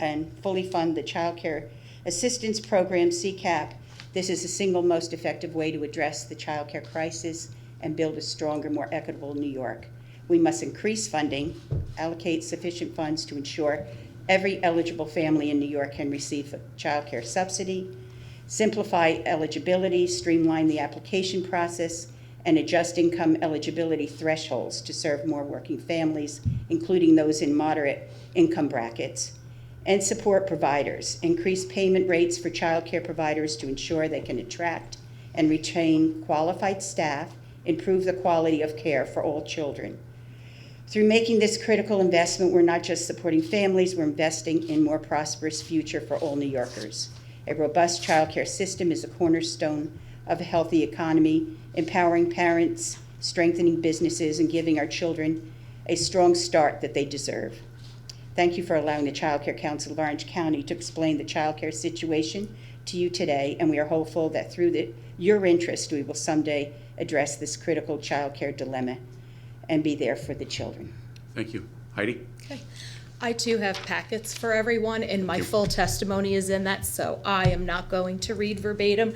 fund the Child Care Assistance Program, CCAP. This is the single most effective way to address the child care crisis and build a stronger, more equitable New York. We must increase funding, allocate sufficient funds to ensure every eligible family in New York can receive a child care subsidy, simplify eligibility, streamline the application process, and adjust income eligibility thresholds to serve more working families, including those in moderate income brackets, and support providers. Increase payment rates for child care providers to ensure they can attract and retain qualified staff, improve the quality of care for all children. Through making this critical investment, we're not just supporting families, we're investing in a more prosperous future for all New Yorkers. A robust child care system is a cornerstone of a healthy economy, empowering parents, strengthening businesses, and giving our children a strong start that they deserve. Thank you for allowing the Child Care Council of Orange County to explain the child care situation to you today, and we are hopeful that through your interest, we will someday address this critical child care dilemma and be there for the children. Thank you. Heidi? Okay. I too have packets for everyone, and my full testimony is in that, so I am not going to read verbatim.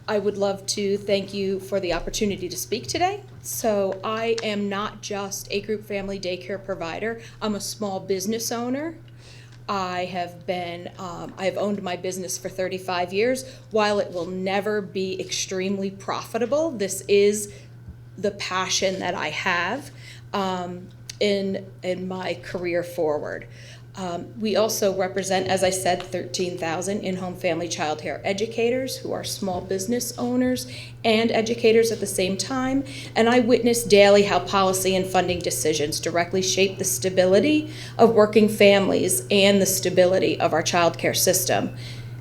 I would love to thank you for the opportunity to speak today. So I am not just a group family daycare provider. I'm a small business owner. I have owned my business for 35 years. While it will never be extremely profitable, this is the passion that I have in my career forward. We also represent, as I said, 13,000 in-home family child care educators who are small business owners and educators at the same time. And I witness daily how policy and funding decisions directly shape the stability of working families and the stability of our child care system.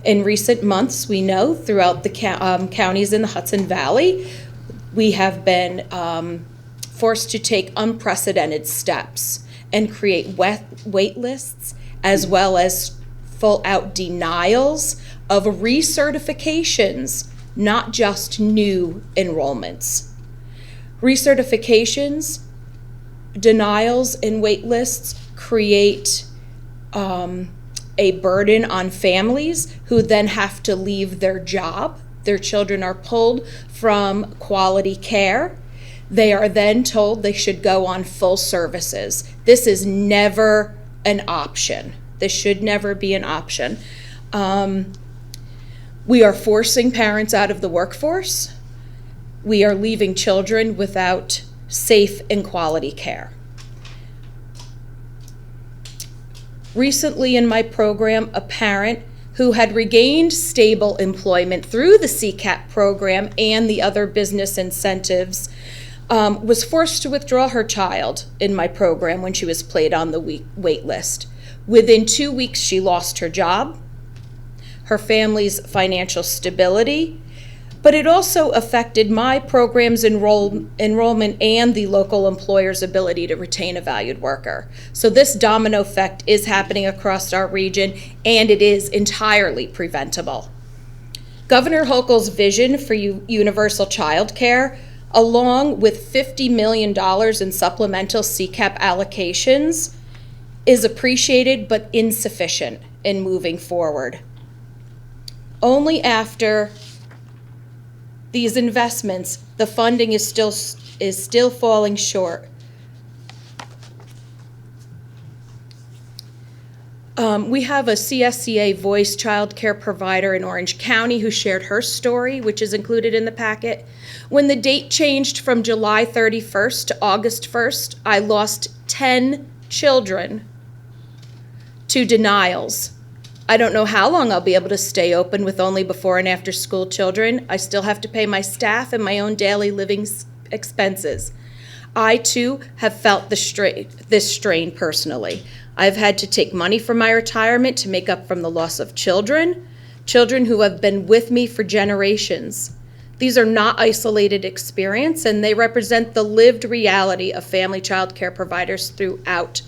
In recent months, we know throughout the counties in the Hudson Valley, we have been forced to take unprecedented steps and create wait lists, as well as full-out denials of recertifications, not just new enrollments. Recertifications, denials, and wait lists create a burden on families who then have to leave their job. Their children are pulled from quality care. They are then told they should go on full services. This is never an option. This should never be an option. We are forcing parents out of the workforce. We are leaving children without safe and quality care. Recently in my program, a parent who had regained stable employment through the CCAP program and the other business incentives was forced to withdraw her child in my program when she was placed on the wait list. Within 2 weeks, she lost her job, her family's financial stability, but it also affected my program's enrollment and the local employer's ability to retain a valued worker. So this domino effect is happening across our region, and it is entirely preventable. Governor Hochul's vision for universal child care, along with $50 million in supplemental CCAP allocations, is appreciated but insufficient in moving forward. Only after these investments, the funding is still falling short. We have a CSCA Voice child care provider in Orange County who shared her story, which is included in the packet. When the date changed from July 31st to August 1st, I lost 10 children to denials. I don't know how long I'll be able to stay open with only before and after school children. I still have to pay my staff and my own daily living expenses. I too have felt this strain personally. I've had to take money from my retirement to make up from the loss of children who have been with me for generations. These are not isolated experiences, and they represent the lived reality of family child care providers throughout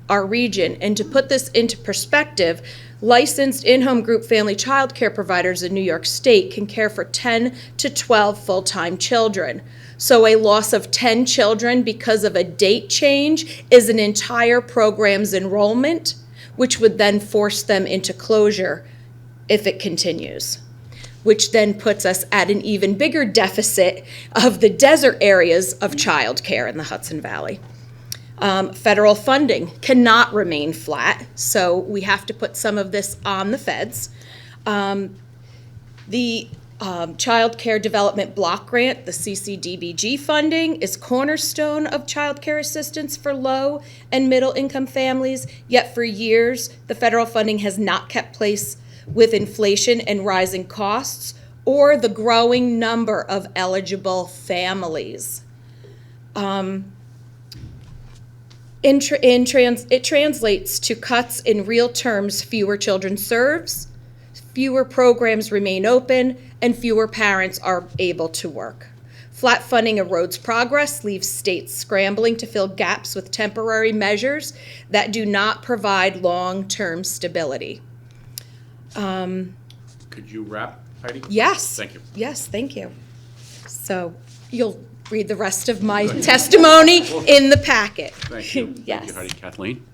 our region. And to put this into perspective, licensed in-home group family child care providers in New York State can care for 10 to 12 full-time children. So a loss of 10 children because of a date change is an entire program's enrollment, which would then force them into closure if it continues, which then puts us at an even bigger deficit of the desert areas of child care in the Hudson Valley. Federal funding cannot remain flat, so we have to put some of this on the feds. The Child Care Development Block Grant, the CCDBG funding, is cornerstone of child care assistance for low and middle income families, yet for years, the federal funding has not kept pace with inflation and rising costs or the growing number of eligible families. It translates to cuts in real terms: fewer children served, fewer programs remain open, and fewer parents are able to work. Flat funding erodes progress, leaves states scrambling to fill gaps with temporary measures that do not provide long-term stability. Could you wrap, Heidi? Yes. Thank you. Yes, thank you. So you'll read the rest of my testimony in the packet. Thank you. Yes. Thank you, Heidi. Kathleen?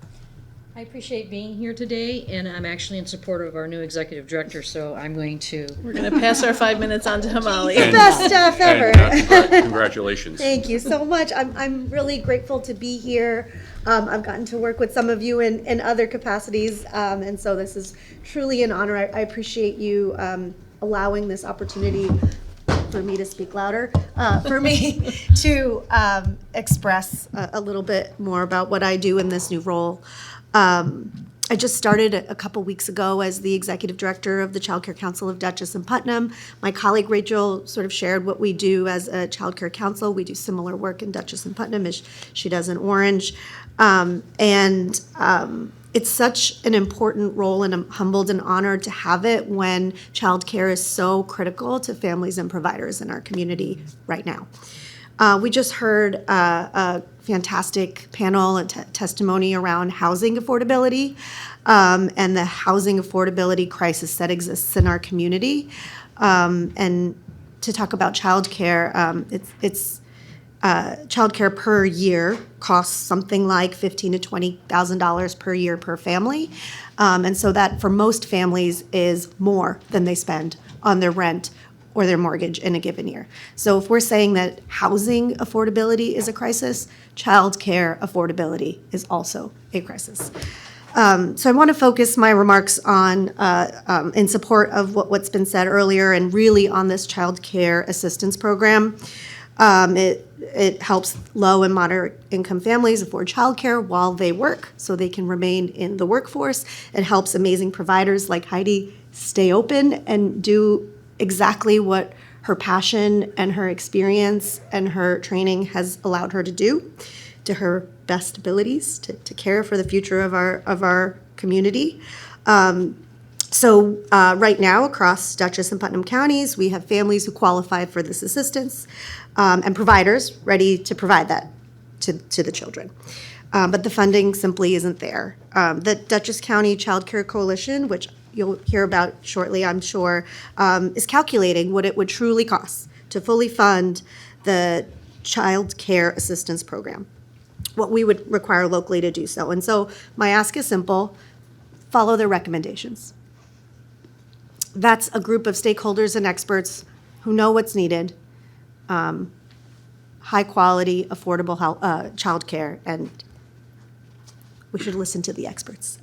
I appreciate being here today, and I'm actually in support of our new executive director, so I'm going to. We're going to pass our 5 minutes on to Hamali. And- Best staff ever. Congratulations. Thank you so much. I'm really grateful to be here. I've gotten to work with some of you in other capacities, and so this is truly an honor. I appreciate you allowing this opportunity for me to speak louder, for me to express a little bit more about what I do in this new role. I just started a couple weeks ago as the executive director of the Child Care Council of Dutchess and Putnam. My colleague Rachel sort of shared what we do as a Child Care Council. We do similar work in Dutchess and Putnam as she does in Orange. It's such an important role, and I'm humbled and honored to have it when child care is so critical to families and providers in our community right now. We just heard a fantastic panel and testimony around housing affordability and the housing affordability crisis that exists in our community. And to talk about childcare, childcare per year costs something like $15,000 to $20,000 per year per family. And so that for most families is more than they spend on their rent or their mortgage in a given year. So if we're saying that housing affordability is a crisis, childcare affordability is also a crisis. So I want to focus my remarks on in support of what's been said earlier, and really on this child care assistance program. It helps low and moderate income families afford childcare while they work so they can remain in the workforce. It helps amazing providers like Heidi stay open and do exactly what her passion and her experience and her training has allowed her to do to her best abilities to care for the future of our community. So right now, across Dutchess and Putnam counties, we have families who qualify for this assistance and providers ready to provide that to the children. But the funding simply isn't there. The Dutchess County Child Care Coalition, which you'll hear about shortly, I'm sure, is calculating what it would truly cost to fully fund the Child Care Assistance Program, what we would require locally to do so. And so my ask is simple: follow their recommendations. That's a group of stakeholders and experts who know what's needed, high-quality, affordable childcare, and we should listen to the experts.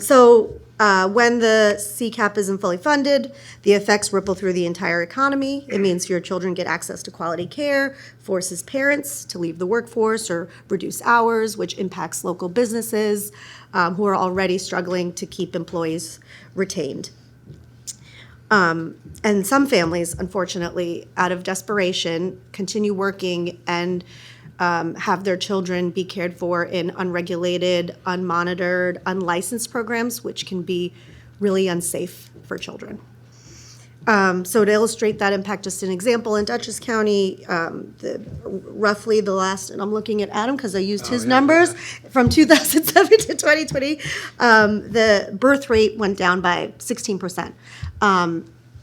So when the CCAP isn't fully funded, the effects ripple through the entire economy. It means fewer children get access to quality care, forces parents to leave the workforce or reduce hours, which impacts local businesses who are already struggling to keep employees retained. And some families, unfortunately, out of desperation, continue working and have their children be cared for in unregulated, unmonitored, unlicensed programs, which can be really unsafe for children. So to illustrate that impact, just an example, in Dutchess County, roughly the last, and I'm looking at Adam because I used his numbers, from 2007 to 2020, the birth rate went down by 16%.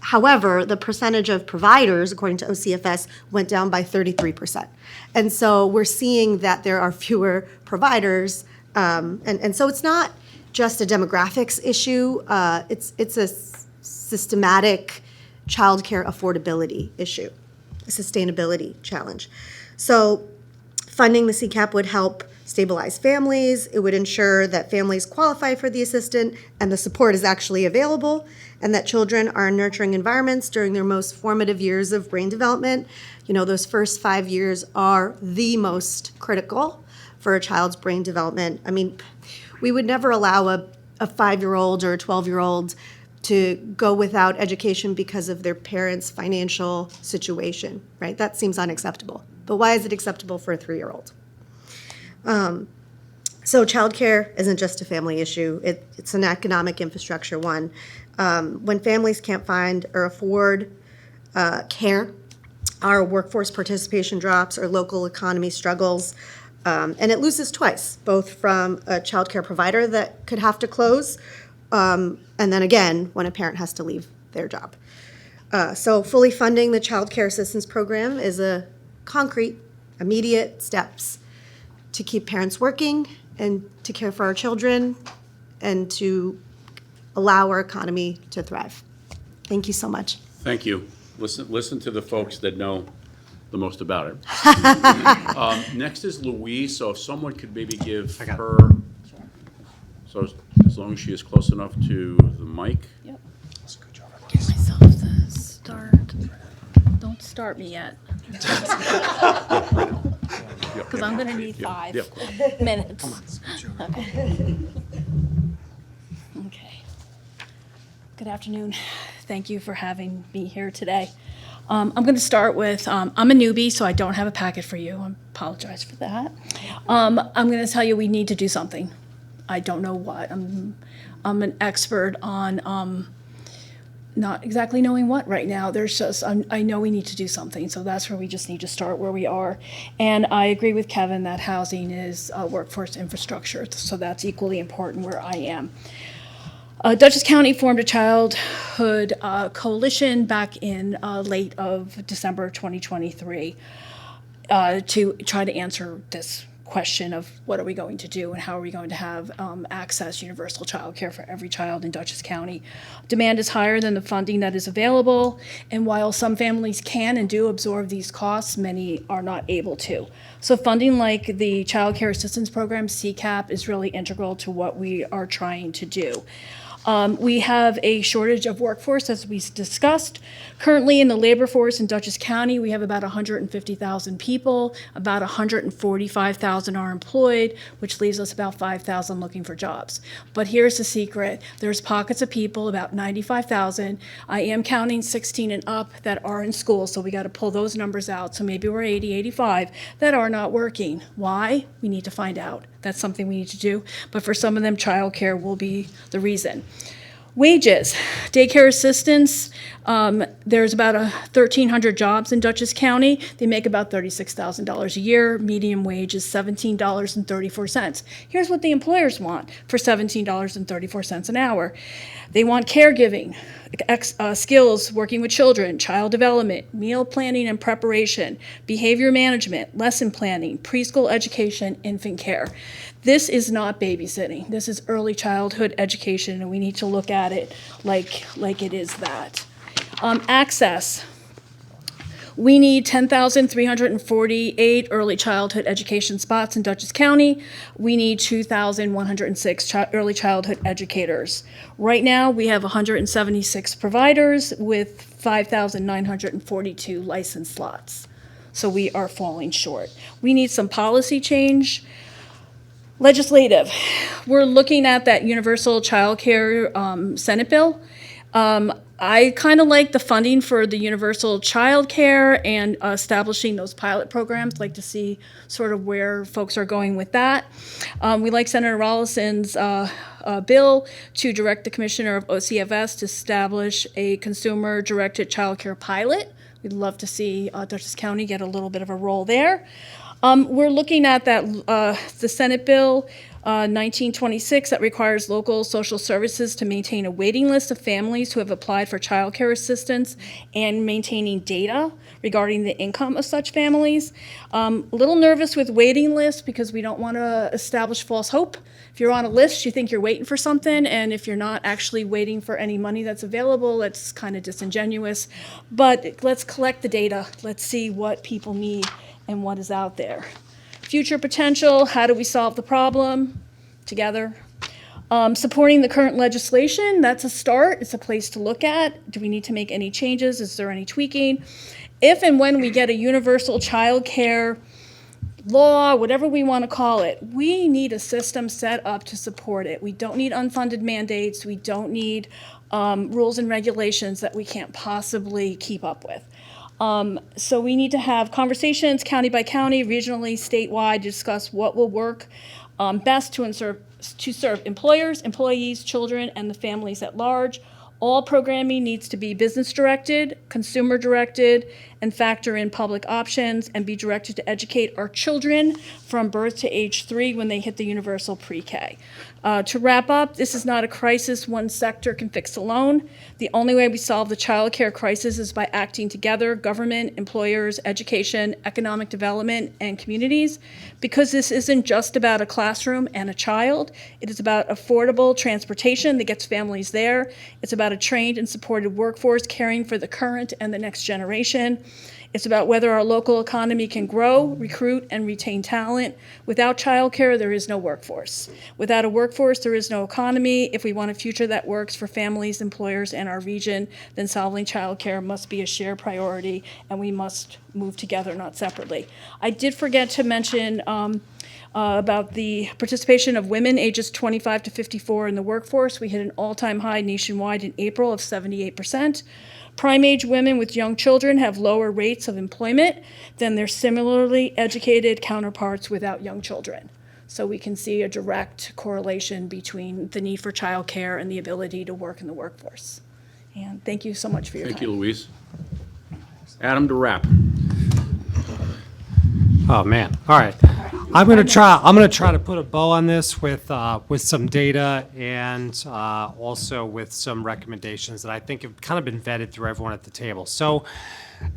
However, the percentage of providers, according to OCFS, went down by 33%. And so we're seeing that there are fewer providers. And so it's not just a demographics issue. It's a systematic childcare affordability issue, a sustainability challenge. So funding the CCAP would help stabilize families. It would ensure that families qualify for the assistance and the support is actually available, and that children are in nurturing environments during their most formative years of brain development. You know, those first 5 years are the most critical for a child's brain development. I mean, we would never allow a 5-year-old or a 12-year-old to go without education because of their parents' financial situation, right? That seems unacceptable. But why is it acceptable for a 3-year-old? So childcare isn't just a family issue. It's an economic infrastructure one. When families can't find or afford care, our workforce participation drops, our local economy struggles, and it loses twice, both from a childcare provider that could have to close, and then again, when a parent has to leave their job. So fully funding the Child Care Assistance Program is a concrete, immediate steps to keep parents working and to care for our children and to allow our economy to thrive. Thank you so much. Thank you. Listen to the folks that know the most about it. Next is Louise, so if someone could maybe give her, so as long as she is close enough to the mic. Yep. Give myself the start. Don't start me yet. Because I'm going to need 5 minutes. Okay. Okay. Good afternoon. Thank you for having me here today. I'm going to start with, I'm a newbie, so I don't have a packet for you. I apologize for that. I'm going to tell you we need to do something. I don't know what. I'm an expert on not exactly knowing what right now. There's just, I know we need to do something, so that's where we just need to start where we are. And I agree with Kevin that housing is workforce infrastructure, so that's equally important where I am. Dutchess County formed a childhood coalition back in late of December 2023 to try to answer this question of what are we going to do and how are we going to have access universal child care for every child in Dutchess County. Demand is higher than the funding that is available, and while some families can and do absorb these costs, many are not able to. So funding like the Child Care Assistance Program, CCAP, is really integral to what we are trying to do. We have a shortage of workforce, as we discussed. Currently in the labor force in Dutchess County, we have about 150,000 people. About 145,000 are employed, which leaves us about 5,000 looking for jobs. But here's the secret. There's pockets of people, about 95,000. I am counting 16 and up that are in school, so we got to pull those numbers out. So maybe we're 80, 85 that are not working. Why? We need to find out. That's something we need to do. But for some of them, childcare will be the reason. Wages, daycare assistants, there's about 1,300 jobs in Dutchess County. They make about $36,000 a year. Median wage is $17.34. Here's what the employers want for $17.34 an hour. They want caregiving, skills working with children, child development, meal planning and preparation, behavior management, lesson planning, preschool education, infant care. This is not babysitting. This is early childhood education, and we need to look at it like it is that. Access. We need 10,348 early childhood education spots in Dutchess County. We need 2,106 early childhood educators. Right now, we have 176 providers with 5,942 licensed slots. So we are falling short. We need some policy change. Legislative, we're looking at that universal child care Senate bill. I kind of like the funding for the universal child care and establishing those pilot programs. Like to see sort of where folks are going with that. We like Senator Rollison's bill to direct the Commissioner of OCFS to establish a consumer-directed child care pilot. We'd love to see Dutchess County get a little bit of a role there. We're looking at that the Senate bill 1926 that requires local social services to maintain a waiting list of families who have applied for child care assistance and maintaining data regarding the income of such families. A little nervous with waiting lists because we don't want to establish false hope. If you're on a list, you think you're waiting for something, and if you're not actually waiting for any money that's available, that's kind of disingenuous. But let's collect the data. Let's see what people need and what is out there. Future potential, how do we solve the problem together? Supporting the current legislation, that's a start. It's a place to look at. Do we need to make any changes? Is there any tweaking? If and when we get a universal child care law, whatever we want to call it, we need a system set up to support it. We don't need unfunded mandates. We don't need rules and regulations that we can't possibly keep up with. So we need to have conversations county by county, regionally, statewide, to discuss what will work best to serve employers, employees, children, and the families at large. All programming needs to be business-directed, consumer-directed, and factor in public options and be directed to educate our children from birth to age 3 when they hit the universal pre-K. To wrap up, this is not a crisis one sector can fix alone. The only way we solve the child care crisis is by acting together, government, employers, education, economic development, and communities. Because this isn't just about a classroom and a child, it is about affordable transportation that gets families there. It's about a trained and supported workforce caring for the current and the next generation. It's about whether our local economy can grow, recruit, and retain talent. Without childcare, there is no workforce. Without a workforce, there is no economy. If we want a future that works for families, employers, and our region, then solving childcare must be a shared priority, and we must move together, not separately. I did forget to mention about the participation of women ages 25 to 54 in the workforce. We hit an all-time high nationwide in April of 78%. Prime-age women with young children have lower rates of employment than their similarly educated counterparts without young children. So we can see a direct correlation between the need for childcare and the ability to work in the workforce. And thank you so much for your time. Thank you, Louise. Adam, to wrap. Oh, man. All right. I'm going to try to put a bow on this with some data and also with some recommendations that I think have kind of been vetted through everyone at the table. So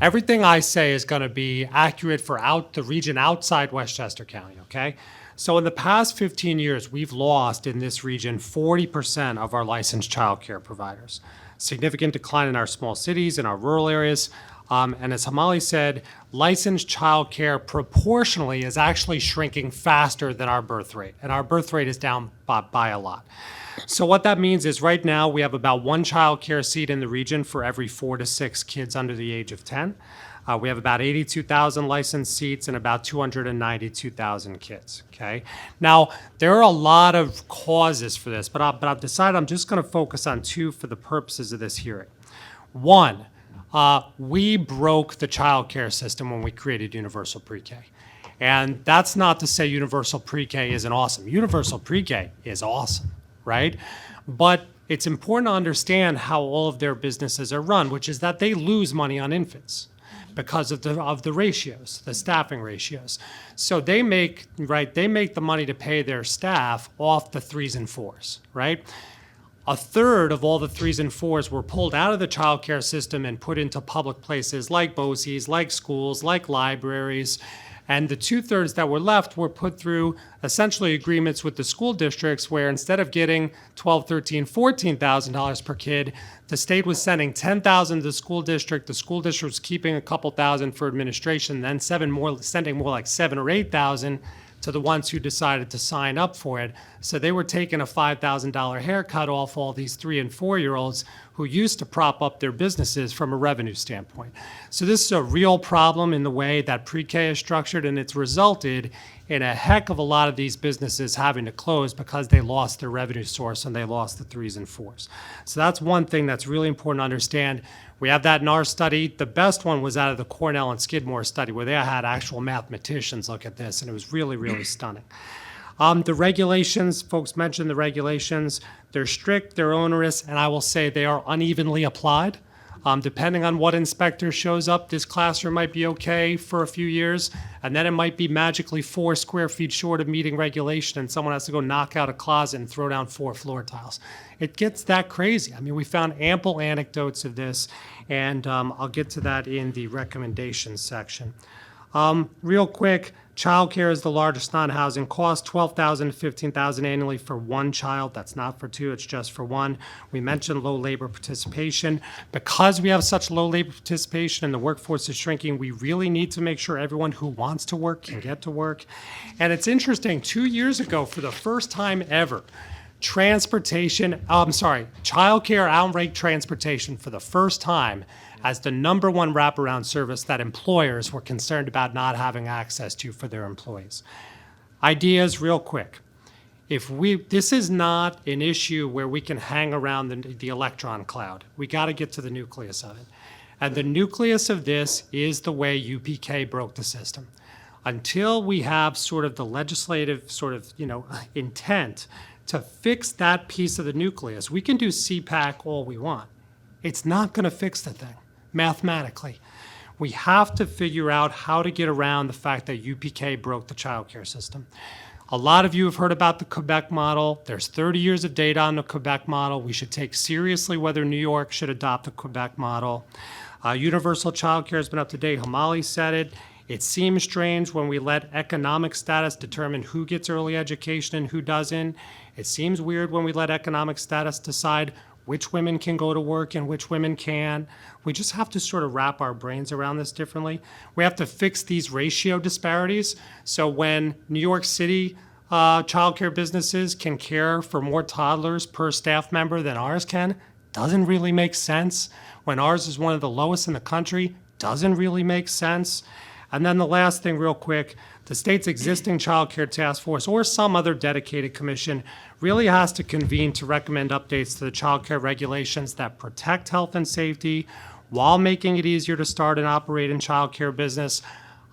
everything I say is going to be accurate for the region outside Westchester County, okay? So in the past 15 years, we've lost in this region 40% of our licensed child care providers. Significant decline in our small cities, in our rural areas. And as Hamali said, licensed child care proportionally is actually shrinking faster than our birth rate. And our birth rate is down by a lot. So what that means is right now we have about 1 child care seat in the region for every 4 to 6 kids under the age of 10. We have about 82,000 licensed seats and about 292,000 kids, okay? Now, there are a lot of causes for this, but I've decided I'm just going to focus on 2 for the purposes of this hearing. 1, we broke the child care system when we created universal pre-K. And that's not to say universal pre-K isn't awesome. Universal pre-K is awesome, right? But it's important to understand how all of their businesses are run, which is that they lose money on infants because of the ratios, the staffing ratios. So they make the money to pay their staff off the 3s and 4s, right? A third of all the 3s and 4s were pulled out of the childcare system and put into public places like BOCES, like schools, like libraries. And the 2/3 that were left were put through essentially agreements with the school districts where instead of getting $12,000, $13,000, $14,000 per kid, the state was sending $10,000 to the school district was keeping a couple thousand for administration, then sending more like $7,000 or $8,000 to the ones who decided to sign up for it. So they were taking a $5,000 haircut off all these 3 and 4-year-olds who used to prop up their businesses from a revenue standpoint. So this is a real problem in the way that pre-K is structured, and it's resulted in a heck of a lot of these businesses having to close because they lost their revenue source and they lost the 3s and 4s. So that's one thing that's really important to understand. We have that in our study. The best one was out of the Cornell and Skidmore study where they had actual mathematicians look at this, and it was really, really stunning. The regulations, folks mentioned the regulations. They're strict, they're onerous, and I will say they are unevenly applied. Depending on what inspector shows up, this classroom might be okay for a few years, and then it might be magically 4 square feet short of meeting regulation, and someone has to go knock out a closet and throw down 4 floor tiles. It gets that crazy. I mean, we found ample anecdotes of this, and I'll get to that in the recommendations section. Real quick, childcare is the largest non-housing cost, $12,000 to $15,000 annually for one child. That's not for 2, it's just for 1. We mentioned low labor participation. Because we have such low labor participation and the workforce is shrinking, we really need to make sure everyone who wants to work can get to work. And it's interesting, 2 years ago, for the first time ever, childcare outranked transportation for the first time as the #1 wraparound service that employers were concerned about not having access to for their employees. Ideas real quick. This is not an issue where we can hang around the electron cloud. We got to get to the nucleus of it. And the nucleus of this is the way UPK broke the system. Until we have sort of the legislative intent to fix that piece of the nucleus, we can do CPAC all we want. It's not going to fix the thing, mathematically. We have to figure out how to get around the fact that UPK broke the childcare system. A lot of you have heard about the Quebec model. There's 30 years of data on the Quebec model. We should take seriously whether New York should adopt the Quebec model. Universal childcare has been up to date. Hamali said it. It seems strange when we let economic status determine who gets early education and who doesn't. It seems weird when we let economic status decide which women can go to work and which women can. We just have to sort of wrap our brains around this differently. We have to fix these ratio disparities. So when New York City childcare businesses can care for more toddlers per staff member than ours can, doesn't really make sense. When ours is one of the lowest in the country, doesn't really make sense. And then the last thing real quick, the state's existing child care task force or some other dedicated commission really has to convene to recommend updates to the child care regulations that protect health and safety while making it easier to start and operate in child care business.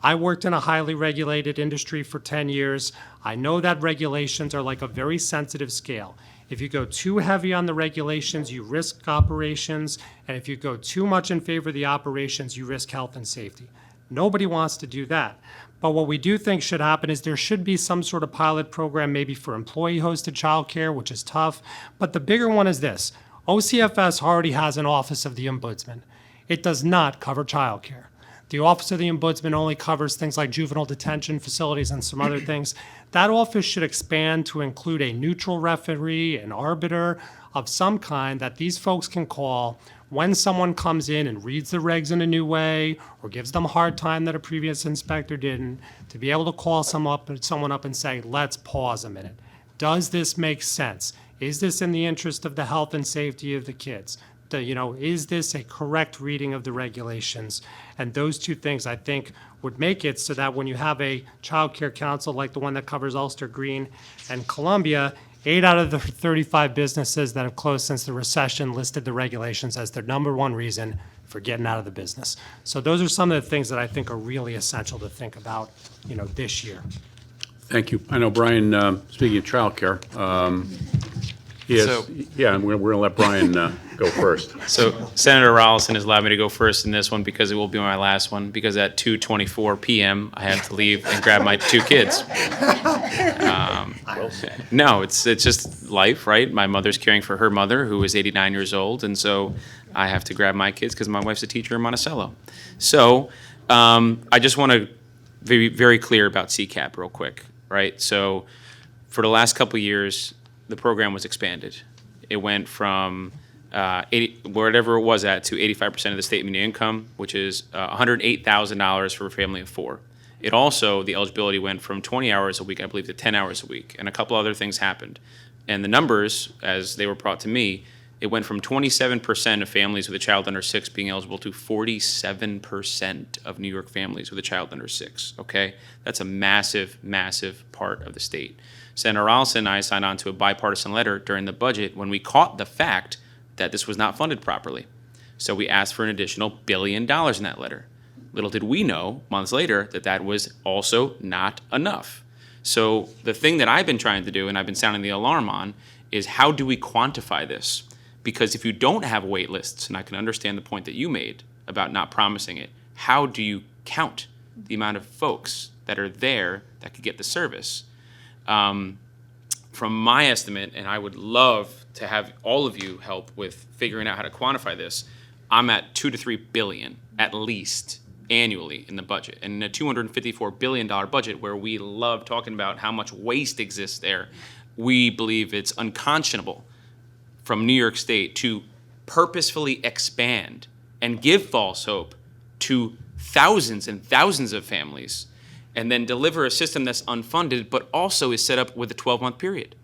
I worked in a highly regulated industry for 10 years. I know that regulations are like a very sensitive scale. If you go too heavy on the regulations, you risk operations, and if you go too much in favor of the operations, you risk health and safety. Nobody wants to do that. But what we do think should happen is there should be some sort of pilot program maybe for employee-hosted childcare, which is tough. But the bigger one is this. OCFS already has an Office of the Ombudsman. It does not cover childcare. The Office of the Ombudsman only covers things like juvenile detention facilities and some other things. That office should expand to include a neutral referee, an arbiter of some kind that these folks can call when someone comes in and reads the regs in a new way or gives them a hard time that a previous inspector didn't, to be able to call someone up and say, let's pause a minute. Does this make sense? Is this in the interest of the health and safety of the kids? Is this a correct reading of the regulations? And those two things, I think, would make it so that when you have a child care council like the one that covers Ulster, Green, and Columbia, 8 out of the 35 businesses that have closed since the recession listed the regulations as their number one reason for getting out of the business. So those are some of the things that I think are really essential to think about, this year. Thank you. I know, Brian, speaking of childcare, he has, So- yeah, and we're going to let Brian go first. So Senator Rollison has allowed me to go first in this one because it will be my last one, because at 2:24 p.m. I have to leave and grab my 2 kids. No, it's just life, right? My mother's caring for her mother, who is 89 years old, and so I have to grab my kids because my wife's a teacher in Monticello. So I just want to be very clear about CCAP real quick, right? So for the last couple of years, the program was expanded. It went from whatever it was at to 85% of the state median income, which is $108,000 for a family of 4. It also, the eligibility went from 20 hours a week, I believe, to 10 hours a week, and a couple other things happened. And the numbers, as they were brought to me, it went from 27% of families with a child under 6 being eligible to 47% of New York families with a child under 6, okay? That's a massive, massive part of the state. Senator Rollison and I signed on to a bipartisan letter during the budget when we caught the fact that this was not funded properly. So we asked for an additional $1 billion in that letter. Little did we know, months later, that that was also not enough. So the thing that I've been trying to do, and I've been sounding the alarm on, is how do we quantify this? Because if you don't have wait lists, and I can understand the point that you made about not promising it, how do you count the amount of folks that are there that could get the service? From my estimate, and I would love to have all of you help with figuring out how to quantify this, I'm at 2 to 3 billion at least annually in the budget. And in a $254 billion budget where we love talking about how much waste exists there, we believe it's unconscionable from New York State to purposefully expand and give false hope to thousands and thousands of families and then deliver a system that's unfunded but also is set up with a 12-month period.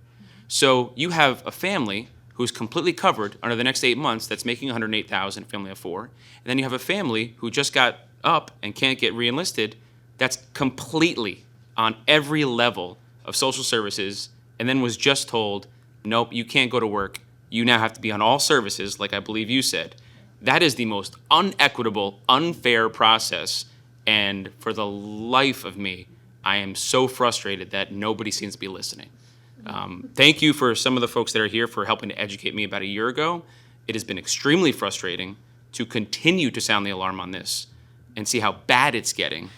So you have a family who's completely covered under the next 8 months that's making $108,000, a family of 4, and then you have a family who just got up and can't get re-enlisted that's completely on every level of social services and then was just told, nope, you can't go to work. You now have to be on all services, like I believe you said. That is the most unequitable, unfair process. And for the life of me, I am so frustrated that nobody seems to be listening. Thank you for some of the folks that are here for helping to educate me about a year ago. It has been extremely frustrating to continue to sound the alarm on this and see how bad it's getting.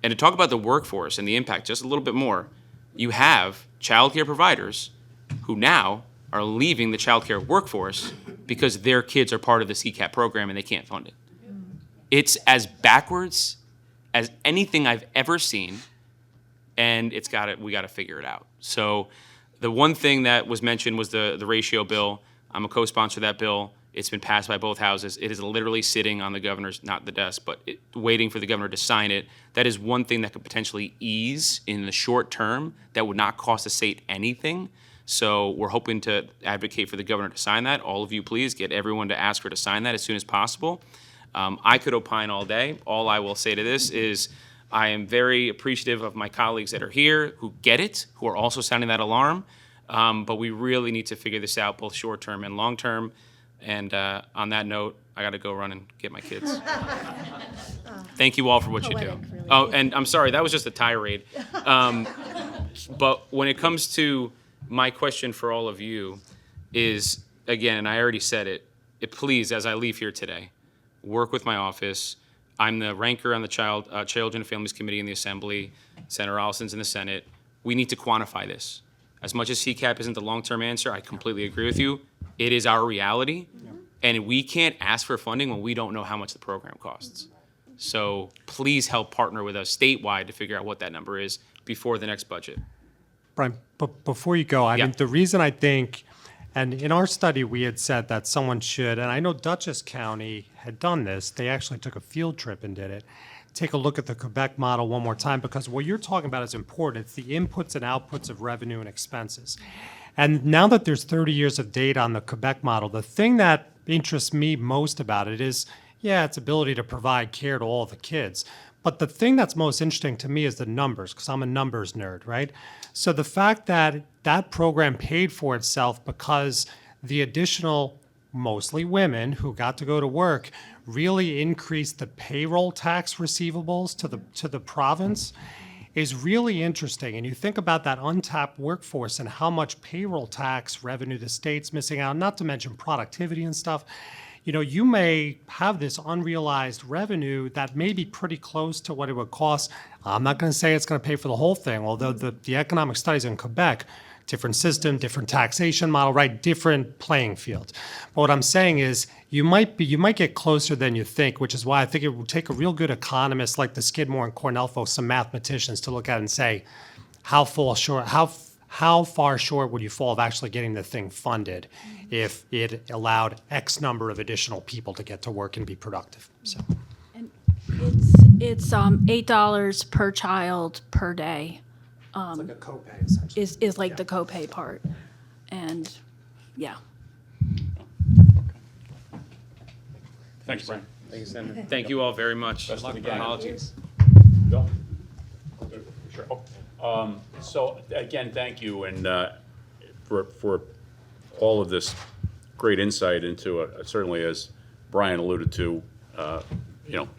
And to talk about the workforce and the impact just a little bit more, you have childcare providers who now are leaving the childcare workforce because their kids are part of the CCAP program and they can't fund it. It's as backwards as anything I've ever seen, and we got to figure it out. So the one thing that was mentioned was the ratio bill. I'm a co-sponsor of that bill. It's been passed by both houses. It is literally sitting on the governor's, not the desk, but waiting for the governor to sign it. That is one thing that could potentially ease in the short term that would not cost the state anything. So we're hoping to advocate for the governor to sign that. All of you, please get everyone to ask her to sign that as soon as possible. I could opine all day. All I will say to this is I am very appreciative of my colleagues that are here who get it, who are also sounding that alarm. But we really need to figure this out both short term and long term. And on that note, I got to go run and get my kids. Thank you all for what you do. Really. Oh, and I'm sorry, that was just a tirade. But when it comes to my question for all of you is, again, and I already said it, please, as I leave here today, work with my office. I'm the ranker on the Children and Families Committee in the Assembly. Senator Allison's in the Senate. We need to quantify this. As much as CCAP isn't the long-term answer, I completely agree with you. It is our reality, and we can't ask for funding when we don't know how much the program costs. So please help partner with us statewide to figure out what that number is before the next budget. Brian, but before you go, I Yeah. mean, the reason I think, and in our study, we had said that someone should, and I know Dutchess County had done this, they actually took a field trip and did it. Take a look at the Quebec model one more time, because what you're talking about is important. It's the inputs and outputs of revenue and expenses. And now that there's 30 years of data on the Quebec model, the thing that interests me most about it is, yeah, its ability to provide care to all the kids. But the thing that's most interesting to me is the numbers, because I'm a numbers nerd, right? So the fact that that program paid for itself because the additional, mostly women who got to go to work, really increased the payroll tax receivables to the province is really interesting. And you think about that untapped workforce and how much payroll tax revenue the state's missing out, not to mention productivity and stuff. You know, you may have this unrealized revenue that may be pretty close to what it would cost. I'm not going to say it's going to pay for the whole thing, although the economic studies in Quebec, different system, different taxation model, right? Different playing field. But what I'm saying is you might get closer than you think, which is why I think it would take a real good economist like the Skidmore and Cornell folks, some mathematicians, to look at it and say, how far short would you fall of actually getting the thing funded if it allowed X number of additional people to get to work and be productive? So. And it's $8 per child per day. It's like a copay, essentially. Is like the copay part, and yeah. Thanks, Brian. Thank you, Senator. Thank you all very much. Best of the gang. Apologies. Bill? Sure. So again, thank you, and for all of this great insight into certainly, as Brian alluded to, a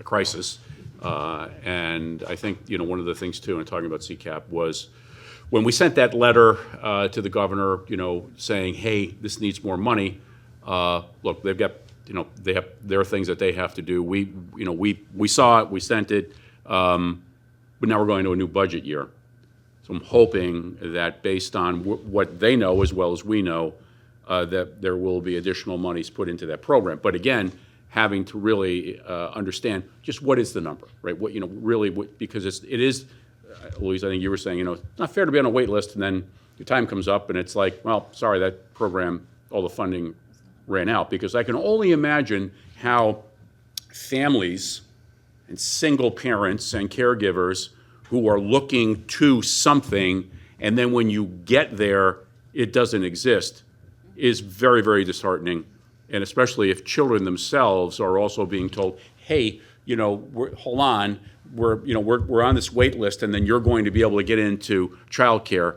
crisis. And I think one of the things too, in talking about CCAP, was when we sent that letter to the governor, saying, "Hey, this needs more money." Look, they've got there are things that they have to do. We saw it, we sent it, but now we're going to a new budget year. So I'm hoping that based on what they know as well as we know, that there will be additional monies put into that program. But again, having to really understand just what is the number, right? What really, because it is, Louise, I think you were saying, it's not fair to be on a wait list and then your time comes up and it's like, well, sorry, that program, all the funding ran out. Because I can only imagine how families and single parents and caregivers who are looking to something, and then when you get there, it doesn't exist, is very, very disheartening. And especially if children themselves are also being told, hey, hold on, we're on this wait list, and then you're going to be able to get into childcare,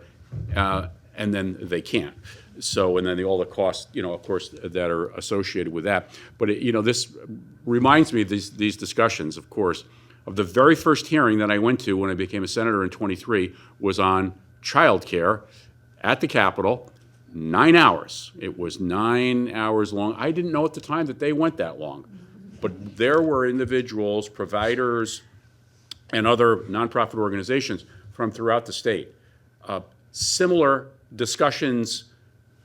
and then they can't. So, and then all the costs, of course, that are associated with that. But this reminds me of these discussions, of course, of the very first hearing that I went to when I became a senator in '23 was on childcare at the Capitol. 9 hours. It was 9 hours long. I didn't know at the time that they went that long. But there were individuals, providers, and other nonprofit organizations from throughout the state. Similar discussions,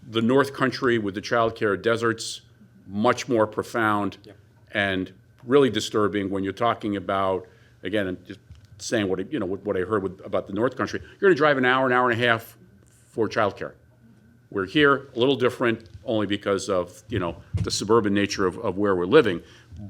the North Country with the child care deserts, much more profound and really disturbing when you're talking about, again, and just saying what I heard about the North Country. You're going to drive an hour and a half for child care. We're here, a little different, only because of the suburban nature of where we're living,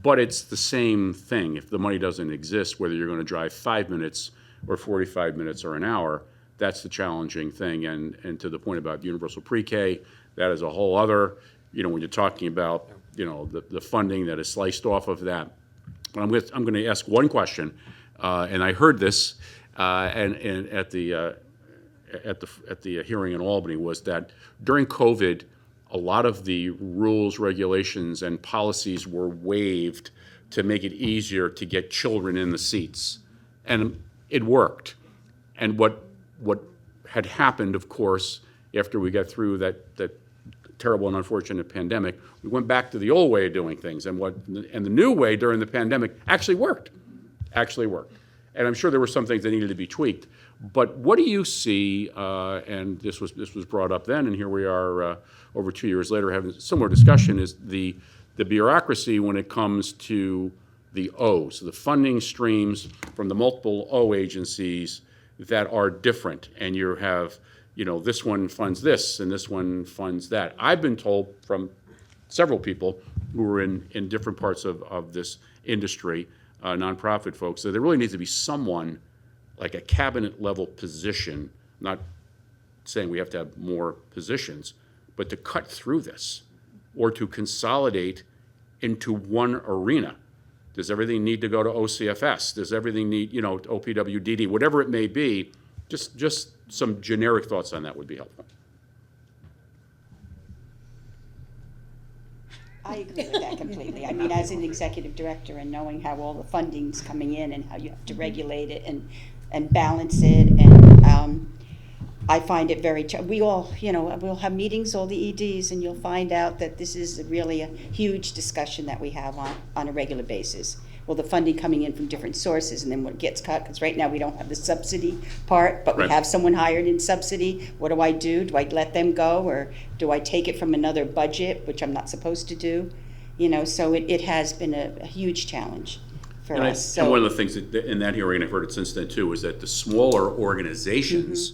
but it's the same thing. If the money doesn't exist, whether you're going to drive 5 minutes or 45 minutes or an hour, that's the challenging thing. And to the point about universal pre-K, that is a whole other, when you're talking about the funding that is sliced off of that. But I'm going to ask one question, and I heard this and at the hearing in Albany, was that during COVID, a lot of the rules, regulations, and policies were waived to make it easier to get children in the seats. And it worked. And what had happened, of course, after we got through that terrible and unfortunate pandemic, we went back to the old way of doing things. And the new way during the pandemic actually worked. And I'm sure there were some things that needed to be tweaked. But what do you see, and this was brought up then, and here we are over 2 years later having a similar discussion, is the bureaucracy when it comes to the O's, the funding streams from the multiple O agencies that are different. And you have, this one funds this and this one funds that. I've been told from several people who are in different parts of this industry, nonprofit folks, that there really needs to be someone like a cabinet level position, not saying we have to have more positions, but to cut through this or to consolidate into one arena. Does everything need to go to OCFS? Does everything need, OPWDD, whatever it may be? Just some generic thoughts on that would be helpful. I agree with that completely. I mean, as an executive director and knowing how all the funding's coming in and how you have to regulate it and balance it, and I find it very, we all, we'll have meetings, all the EDs, and you'll find out that this is really a huge discussion that we have on a regular basis. Well, the funding coming in from different sources, and then what gets cut, because right now we don't have the subsidy part, but we Right. have someone hired in subsidy. What do I do? Do I let them go, or do I take it from another budget, which I'm not supposed to do? So it has been a huge challenge for us. And one of the things that, in that hearing, I've heard it since then too, is that the smaller organizations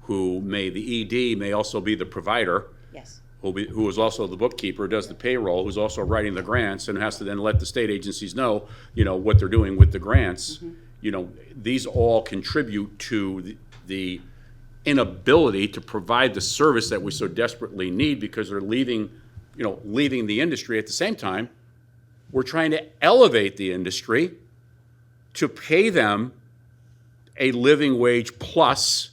who the ED may also be the provider, Yes. who is also the bookkeeper, does the payroll, who's also writing the grants, and has to then let the state agencies know, what they're doing with the grants. These all contribute to the inability to provide the service that we so desperately need because they're leaving the industry. At the same time, we're trying to elevate the industry to pay them a living wage plus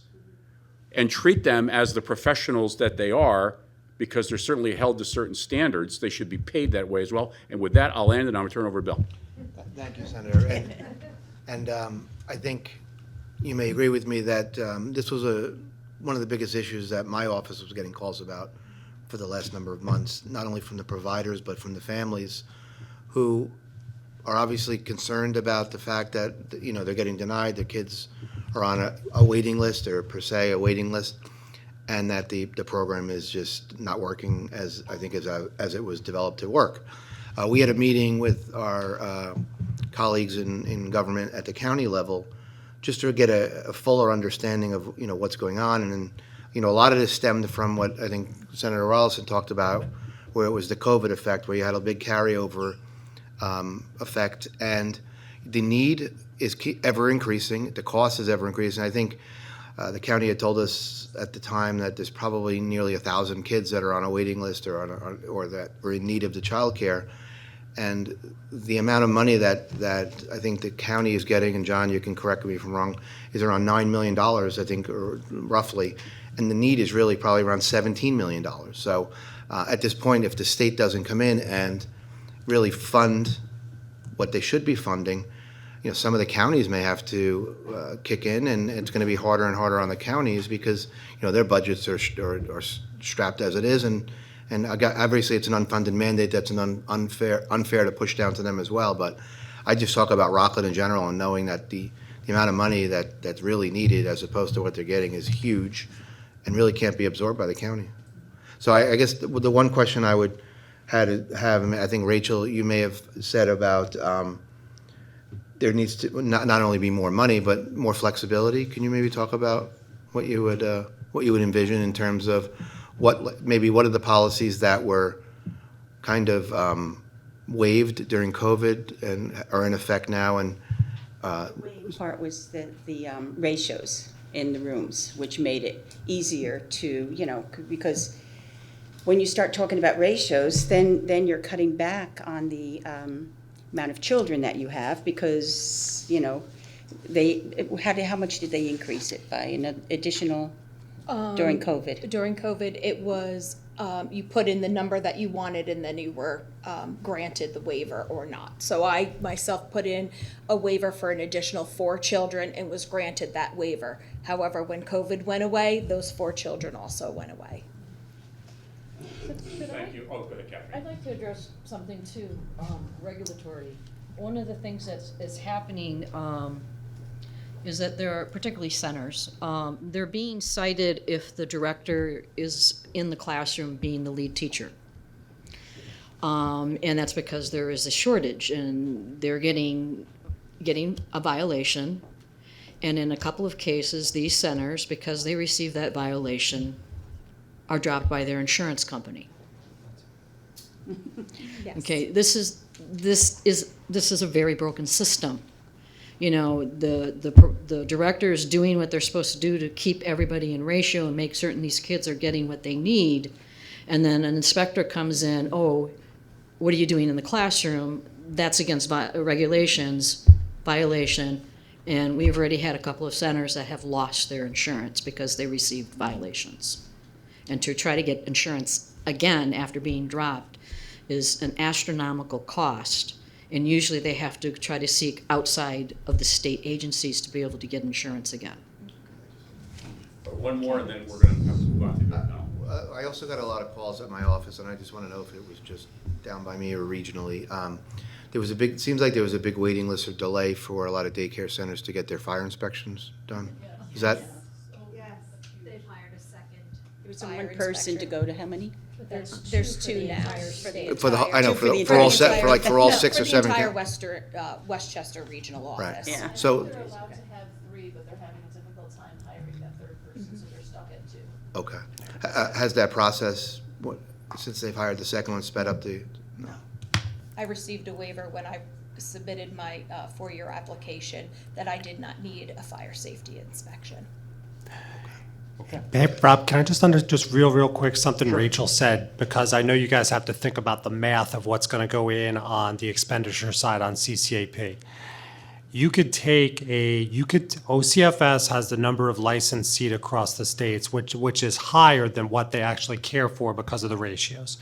and treat them as the professionals that they are, because they're certainly held to certain standards. They should be paid that way as well. And with that, I'll end, and I'm going to turn over to Bill. Thank you, Senator. And I think you may agree with me that this was one of the biggest issues that my office was getting calls about for the last number of months, not only from the providers, but from the families who are obviously concerned about the fact that, they're getting denied, their kids are on a waiting list, or per se a waiting list, and that the program is just not working as it was developed to work. We had a meeting with our colleagues in government at the county level just to get a fuller understanding of what's going on, and a lot of this stemmed from what I think Senator Rollison talked about, where it was the COVID effect, where you had a big carryover effect, and the need is ever increasing, the cost is ever increasing. I think the county had told us at the time that there's probably nearly 1,000 kids that are on a waiting list or that are in need of the child care. And the amount of money that I think the county is getting, and John, you can correct me if I'm wrong, is around $9 million, I think, or roughly. And the need is really probably around $17 million. So at this point, if the state doesn't come in and really fund what they should be funding, some of the counties may have to kick in, and it's going to be harder and harder on the counties because their budgets are strapped as it is, and obviously it's an unfunded mandate that's unfair to push down to them as well. But I just talk about Rockland in general, and knowing that the amount of money that's really needed as opposed to what they're getting is huge, and really can't be absorbed by the county. So I guess the one question I would have, I think Rachel, you may have said about. There needs to not only be more money, but more flexibility. Can you maybe talk about what you would envision in terms of what are the policies that were kind of waived during COVID and are in effect now? And part was the ratios in the rooms, which made it easier to, because when you start talking about ratios, then you're cutting back on the amount of children that you have, because how much did they increase it by? An additional during COVID? During COVID, it was you put in the number that you wanted, and then you were granted the waiver or not. So I myself put in a waiver for an additional 4 children and was granted that waiver. However, when COVID went away, those 4 children also went away. Thank you. Oh, go ahead, Catherine. I'd like to address something too, regulatory. One of the things that's happening is that there are, particularly centers, they're being cited if the director is in the classroom being the lead teacher. And that's because there is a shortage, and they're getting a violation. And in a couple of cases, these centers, because they receive that violation, are dropped by their insurance company. Yes. Okay, this is a very broken system. The director is doing what they're supposed to do to keep everybody in ratio and make certain these kids are getting what they need, and then an inspector comes in. Oh, what are you doing in the classroom? that's against regulations, violation, and we've already had a couple of centers that have lost their insurance because they received violations. And to try to get insurance again after being dropped is an astronomical cost, and usually they have to try to seek outside of the state agencies to be able to get insurance again. One more, and then we're going to have to move on to that now. I also got a lot of calls at my office, and I just want to know if it was just down by me or regionally. There was it seems like there was a big waiting list or delay for a lot of daycare centers to get their fire inspections done. Is that? Yes, they've hired a second. There was fire one person to inspector. go to how many? There's two now for the For the entire. I know Two for all set for all No, 6 for or the 7 entire counties. Westchester regional Right. office. Yeah. So They're allowed to have 3, but they're having a difficult time hiring that third person, so they're stuck at 2. okay, has that process since they've hired the second one sped up the? No. I received a waiver when I submitted my 4-year application that I did not need a fire safety inspection. Hey, Rob, can I just real quick, something Rachel said, because I know you guys have to think about the math of what's going to go in on the expenditure side on CCAP. OCFS has the number of licensed seats across the states, which is higher than what they actually care for because of the ratios.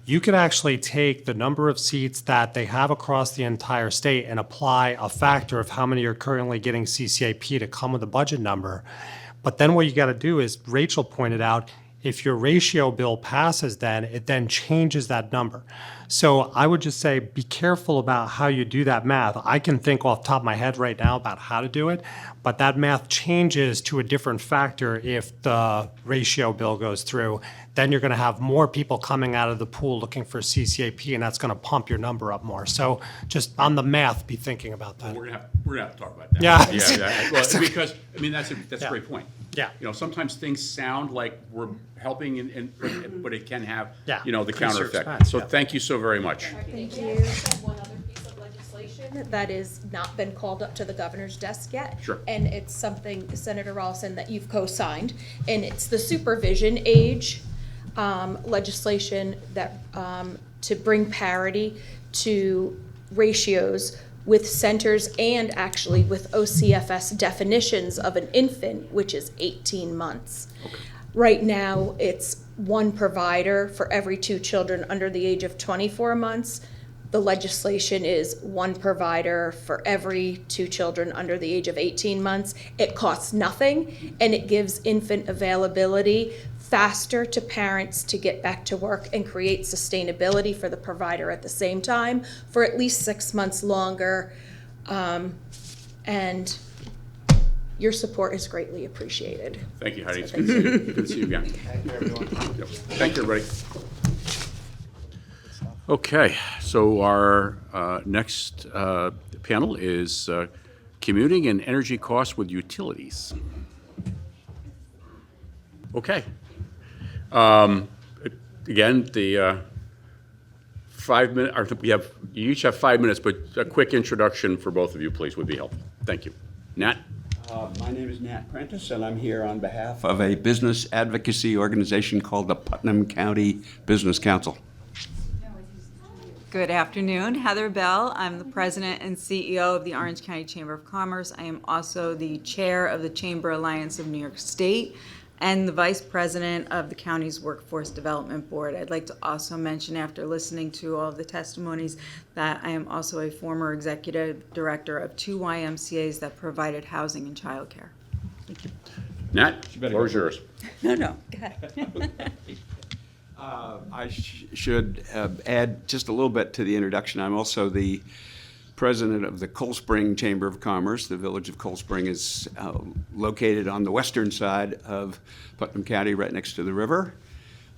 You could actually take the number of seats that they have across the entire state and apply a factor of how many are currently getting CCAP to come with a budget number. But then what you got to do is, Rachel pointed out, if your ratio bill passes, then it then changes that number. So I would just say be careful about how you do that math. I can think off the top of my head right now about how to do it, but that math changes to a different factor if the ratio bill goes through. Then you're going to have more people coming out of the pool looking for CCAP, and that's going to pump your number up more. So just on the math, be thinking about that. We're gonna have to talk about that. Yeah. Well, because I mean that's a great point. Yeah. You know, sometimes things sound like we're helping, but it can have Yeah. the Increase counter your effect. expense, So yeah. thank you so very much. Thank you. One other piece of legislation that has not been called up to the governor's desk yet. Sure. And it's something, Senator Ralston, that you've co-signed, and it's the supervision age legislation that to bring parity to ratios with centers and actually with OCFS definitions of an infant, which is 18 months. Right now, it's one provider for every 2 children under the age of 24 months. The legislation is one provider for every 2 children under the age of 18 months. It costs nothing, and it gives infant availability faster to parents to get back to work and create sustainability for the provider at the same time for at least 6 months longer. And your support is greatly appreciated. Thank you, Heidi. It's good to see you. Good to see you again. Thank you, everyone. Yep. Thank you, everybody. Okay, so our next panel is commuting and energy costs with utilities. Okay. Again, the 5 minute, or you each have 5 minutes, but a quick introduction for both of you, please, would be helpful. Thank you. Nat? My name is Nat Prentice, and I'm here on behalf of a business advocacy organization called the Putnam County Business Council. Good afternoon, Heather Bell. I'm the president and CEO of the Orange County Chamber of Commerce. I am also the chair of the Chamber Alliance of New York State and the vice president of the county's Workforce Development Board. I'd like to also mention, after listening to all of the testimonies, that I am also a former executive director of 2 YMCAs that provided housing and childcare. Thank you. Nat, the floor is yours. No, go ahead. I should add just a little bit to the introduction. I'm also the president of the Cold Spring Chamber of Commerce. The village of Cold Spring is located on the western side of Putnam County, right next to the river.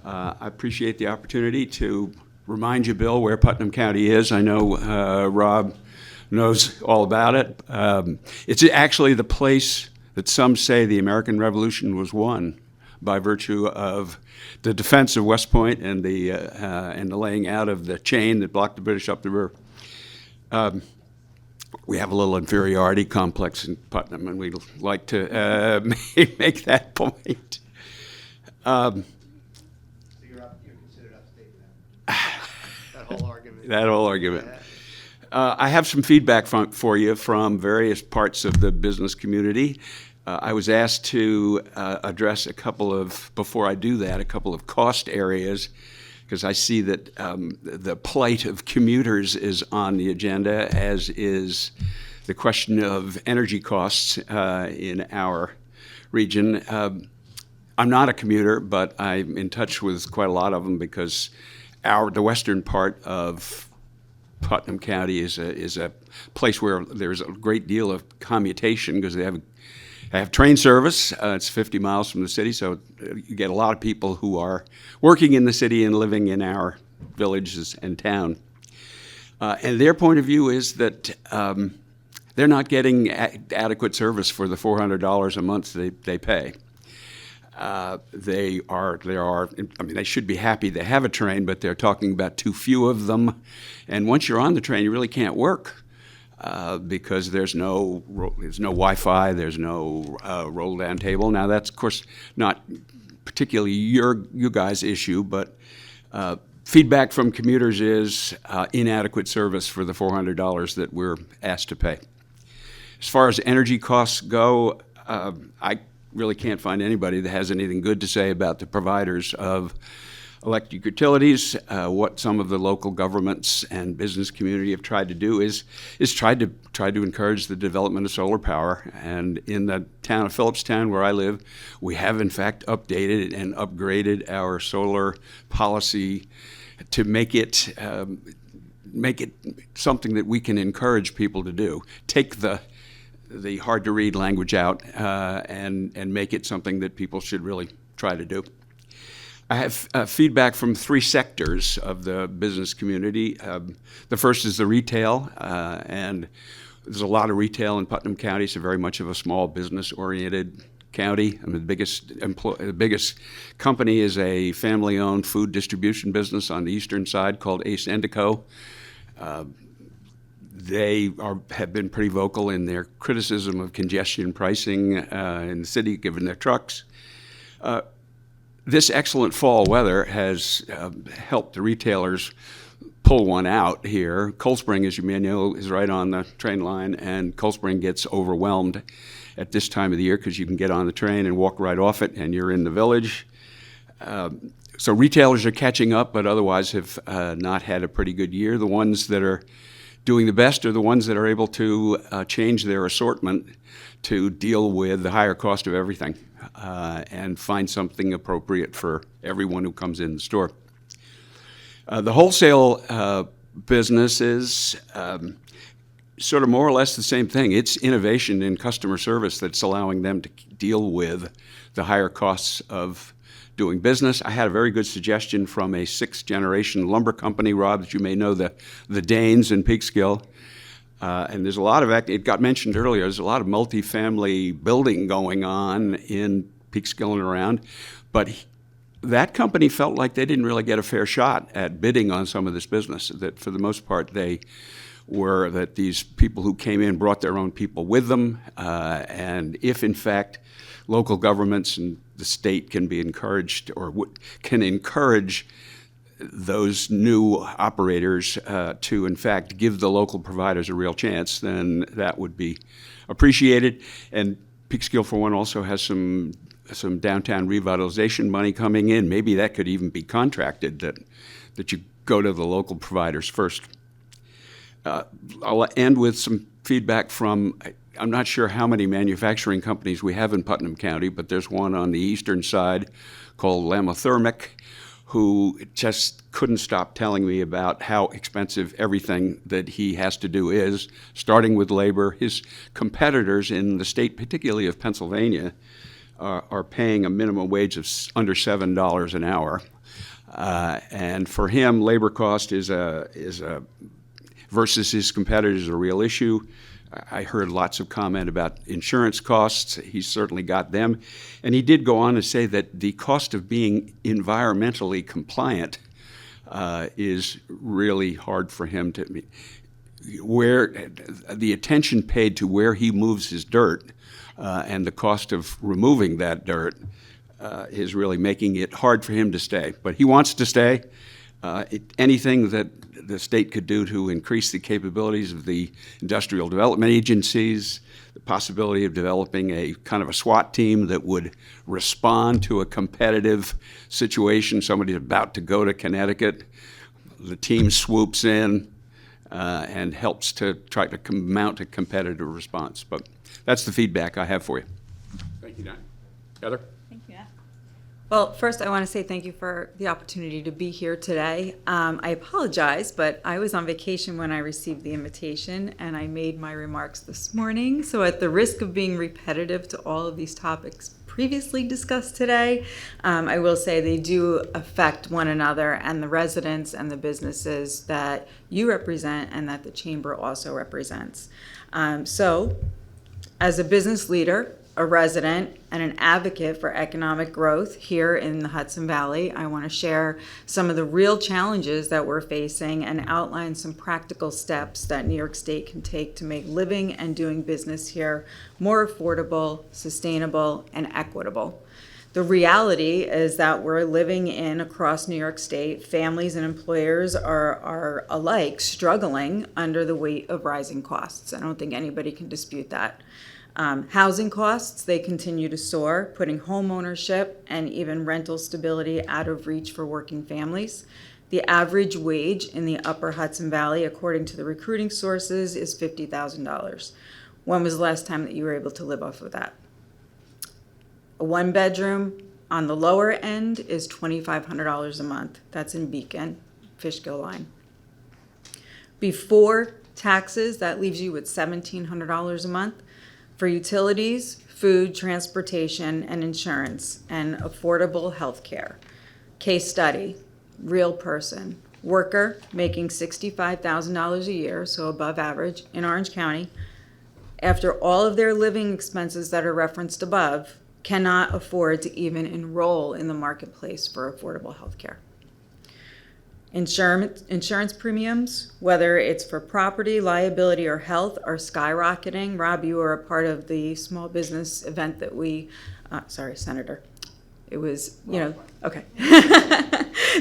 I appreciate the opportunity to remind you, Bill, where Putnam County is. I know Rob knows all about it. It's actually the place that some say the American Revolution was won by virtue of the defense of West Point and the laying out of the chain that blocked the British up the river. We have a little inferiority complex in Putnam, and we'd like to make that point. So you're considered upstate then? That whole argument. That whole argument. I have some feedback for you from various parts of the business community. I was asked to address before I do that, a couple of cost areas, because I see that the plight of commuters is on the agenda, as is the question of energy costs in our region. I'm not a commuter, but I'm in touch with quite a lot of them because the western part of Putnam County is a place where there's a great deal of commutation because they have train service. It's 50 miles from the city, so you get a lot of people who are working in the city and living in our villages and town. And their point of view is that they're not getting adequate service for the $400 a month they pay. They should be happy they have a train, but they're talking about too few of them. And once you're on the train, you really can't work because there's no Wi-Fi, there's no roll-down table. Now, that's, of course, not particularly you guys' issue, but feedback from commuters is inadequate service for the $400 that we're asked to pay. As far as energy costs go, I really can't find anybody that has anything good to say about the providers of electric utilities. What some of the local governments and business community have tried to do is try to encourage the development of solar power. And in the town of Phillipstown, where I live, we have in fact updated and upgraded our solar policy to make it something that we can encourage people to do. Take the hard-to-read language out and make it something that people should really try to do. I have feedback from three sectors of the business community. The first is the retail, and there's a lot of retail in Putnam County. It's very much of a small business-oriented county. I mean, the biggest company is a family-owned food distribution business on the eastern side called Ace Endico. They have been pretty vocal in their criticism of congestion pricing in the city, given their trucks. This excellent fall weather has helped the retailers pull one out here. Cold Spring, as you may know, is right on the train line, and Cold Spring gets overwhelmed at this time of the year because you can get on the train and walk right off it, and you're in the village. So retailers are catching up, but otherwise have not had a pretty good year. The ones that are doing the best are the ones that are able to change their assortment to deal with the higher cost of everything and find something appropriate for everyone who comes in the store. The wholesale business is sort of more or less the same thing. It's innovation in customer service that's allowing them to deal with the higher costs of doing business. I had a very good suggestion from a sixth-generation lumber company, Rob, that you may know, the Danes in Peekskill. And there's a lot of, it got mentioned earlier, there's a lot of multifamily building going on in Peekskill and around. But that company felt like they didn't really get a fair shot at bidding on some of this business, that for the most part that these people who came in brought their own people with them. And if, in fact, local governments and the state can be encouraged or can encourage those new operators to, in fact, give the local providers a real chance, then that would be appreciated. And Peekskill, for one, also has some downtown revitalization money coming in. Maybe that could even be contracted, that you go to the local providers first. I'll end with some feedback from, I'm not sure how many manufacturing companies we have in Putnam County, but there's one on the eastern side called Lamothermic, who just couldn't stop telling me about how expensive everything that he has to do is, starting with labor. His competitors in the state, particularly of Pennsylvania, are paying a minimum wage of under $7 an hour. And for him, labor cost is versus his competitors a real issue. I heard lots of comment about insurance costs. He's certainly got them. And he did go on to say that the cost of being environmentally compliant is really hard for him to, where the attention paid to where he moves his dirt and the cost of removing that dirt is really making it hard for him to stay. But he wants to stay. anything that the state could do to increase the capabilities of the industrial development agencies, the possibility of developing a kind of a SWAT team that would respond to a competitive situation. Somebody's about to go to Connecticut, the team swoops in and helps to try to mount a competitive response. But that's the feedback I have for you. Thank you, Don. Heather? Thank you. Well, first, I want to say thank you for the opportunity to be here today. I apologize, but I was on vacation when I received the invitation, and I made my remarks this morning. So at the risk of being repetitive to all of these topics previously discussed today, I will say they do affect one another and the residents and the businesses that you represent and that the Chamber also represents. So, as a business leader, a resident, and an advocate for economic growth here in the Hudson Valley, I want to share some of the real challenges that we're facing and outline some practical steps that New York State can take to make living and doing business here more affordable, sustainable, and equitable. The reality is that we're living in, across New York State, families and employers are alike struggling under the weight of rising costs. I don't think anybody can dispute that. Housing costs, they continue to soar, putting home ownership and even rental stability out of reach for working families. The average wage in the upper Hudson Valley, according to the recruiting sources, is $50,000. When was the last time that you were able to live off of that? A one-bedroom on the lower end is $2,500 a month. That's in Beacon, Fishkill line. Before taxes, that leaves you with $1,700 a month. For utilities, food, transportation, and insurance, and affordable health care. Case study, real person, worker making $65,000 a year, so above average, in Orange County, after all of their living expenses that are referenced above, cannot afford to even enroll in the marketplace for affordable health care. Insurance premiums, whether it's for property, liability, or health, are skyrocketing. Rob, you were a part of the small business event that we, Senator, it was, okay,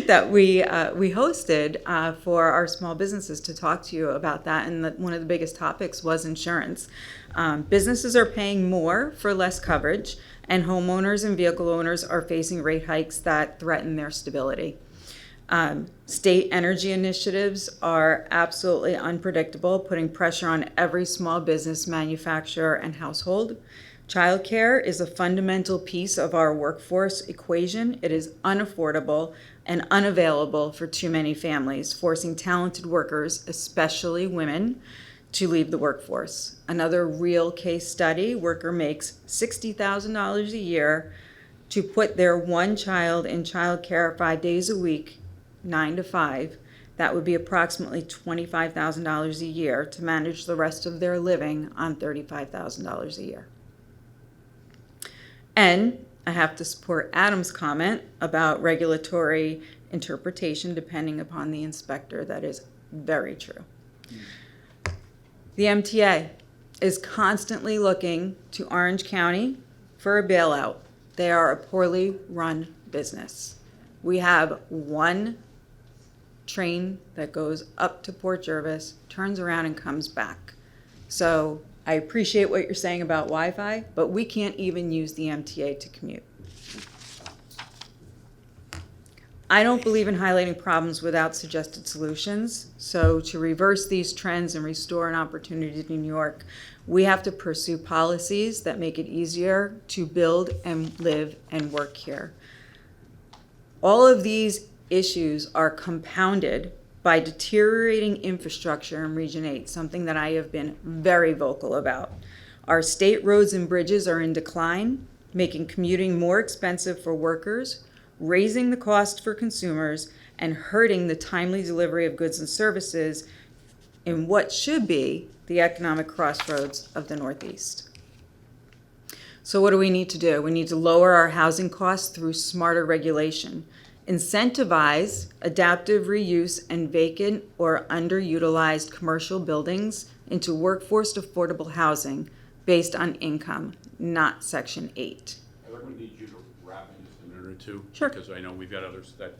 that we hosted for our small businesses to talk to you about that. And one of the biggest topics was insurance. Businesses are paying more for less coverage, and homeowners and vehicle owners are facing rate hikes that threaten their stability. State energy initiatives are absolutely unpredictable, putting pressure on every small business, manufacturer, and household. Childcare is a fundamental piece of our workforce equation. It is unaffordable and unavailable for too many families, forcing talented workers, especially women, to leave the workforce. Another real case study, worker makes $60,000 a year to put their one child in childcare 5 days a week, 9 to 5, that would be approximately $25,000 a year to manage the rest of their living on $35,000 a year. And I have to support Adam's comment about regulatory interpretation depending upon the inspector. That is very true. The MTA is constantly looking to Orange County for a bailout. They are a poorly run business. We have one train that goes up to Port Jervis, turns around and comes back. So I appreciate what you're saying about Wi-Fi, but we can't even use the MTA to commute. I don't believe in highlighting problems without suggested solutions. So to reverse these trends and restore an opportunity to New York, we have to pursue policies that make it easier to build and live and work here. All of these issues are compounded by deteriorating infrastructure in Region 8, something that I have been very vocal about. Our state roads and bridges are in decline, making commuting more expensive for workers, raising the cost for consumers, and hurting the timely delivery of goods and services in what should be the economic crossroads of the Northeast. So what do we need to do? We need to lower our housing costs through smarter regulation, incentivize adaptive reuse and vacant or underutilized commercial buildings into workforce affordable housing based on income, not Section 8. I'm going to need you to wrap in just a minute or two. Sure. Because I know we've got others that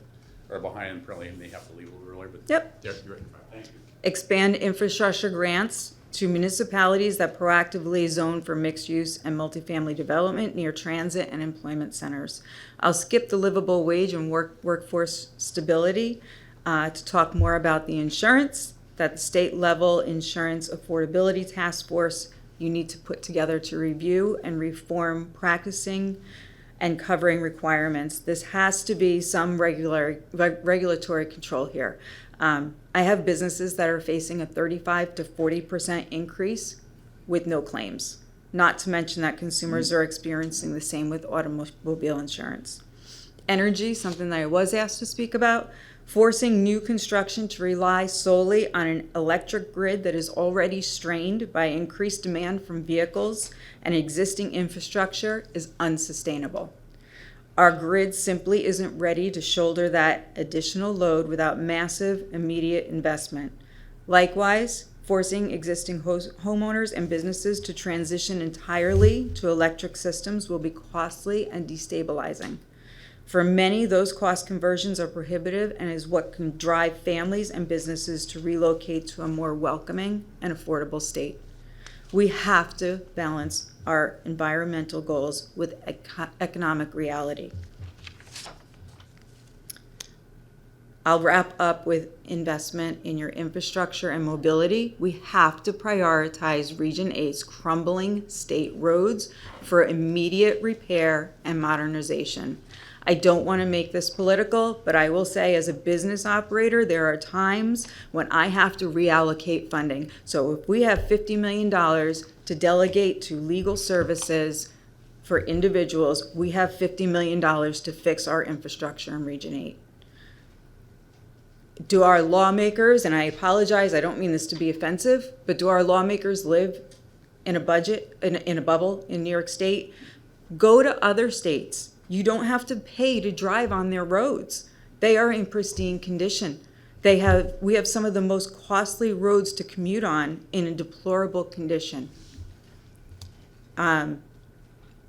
are behind and probably may have to leave a little early, but. Yep. You're right. Thank you. Expand infrastructure grants to municipalities that proactively zone for mixed use and multifamily development near transit and employment centers. I'll skip the livable wage and workforce stability to talk more about the insurance that the state level insurance affordability task force you need to put together to review and reform practicing and covering requirements. This has to be some regulatory control here. I have businesses that are facing a 35 to 40% increase with no claims, not to mention that consumers are experiencing the same with automobile insurance. Energy, something that I was asked to speak about, forcing new construction to rely solely on an electric grid that is already strained by increased demand from vehicles and existing infrastructure is unsustainable. Our grid simply isn't ready to shoulder that additional load without massive immediate investment. Likewise, forcing existing homeowners and businesses to transition entirely to electric systems will be costly and destabilizing. For many, those cost conversions are prohibitive and is what can drive families and businesses to relocate to a more welcoming and affordable state. We have to balance our environmental goals with economic reality. I'll wrap up with investment in your infrastructure and mobility. We have to prioritize Region 8's crumbling state roads for immediate repair and modernization. I don't want to make this political, but I will say as a business operator, there are times when I have to reallocate funding. So if we have $50 million to delegate to legal services for individuals, we have $50 million to fix our infrastructure in Region 8. Do our lawmakers, and I apologize, I don't mean this to be offensive, but do our lawmakers live in a budget, in a bubble in New York State? Go to other states. You don't have to pay to drive on their roads. They are in pristine condition. We have some of the most costly roads to commute on in a deplorable condition. I'll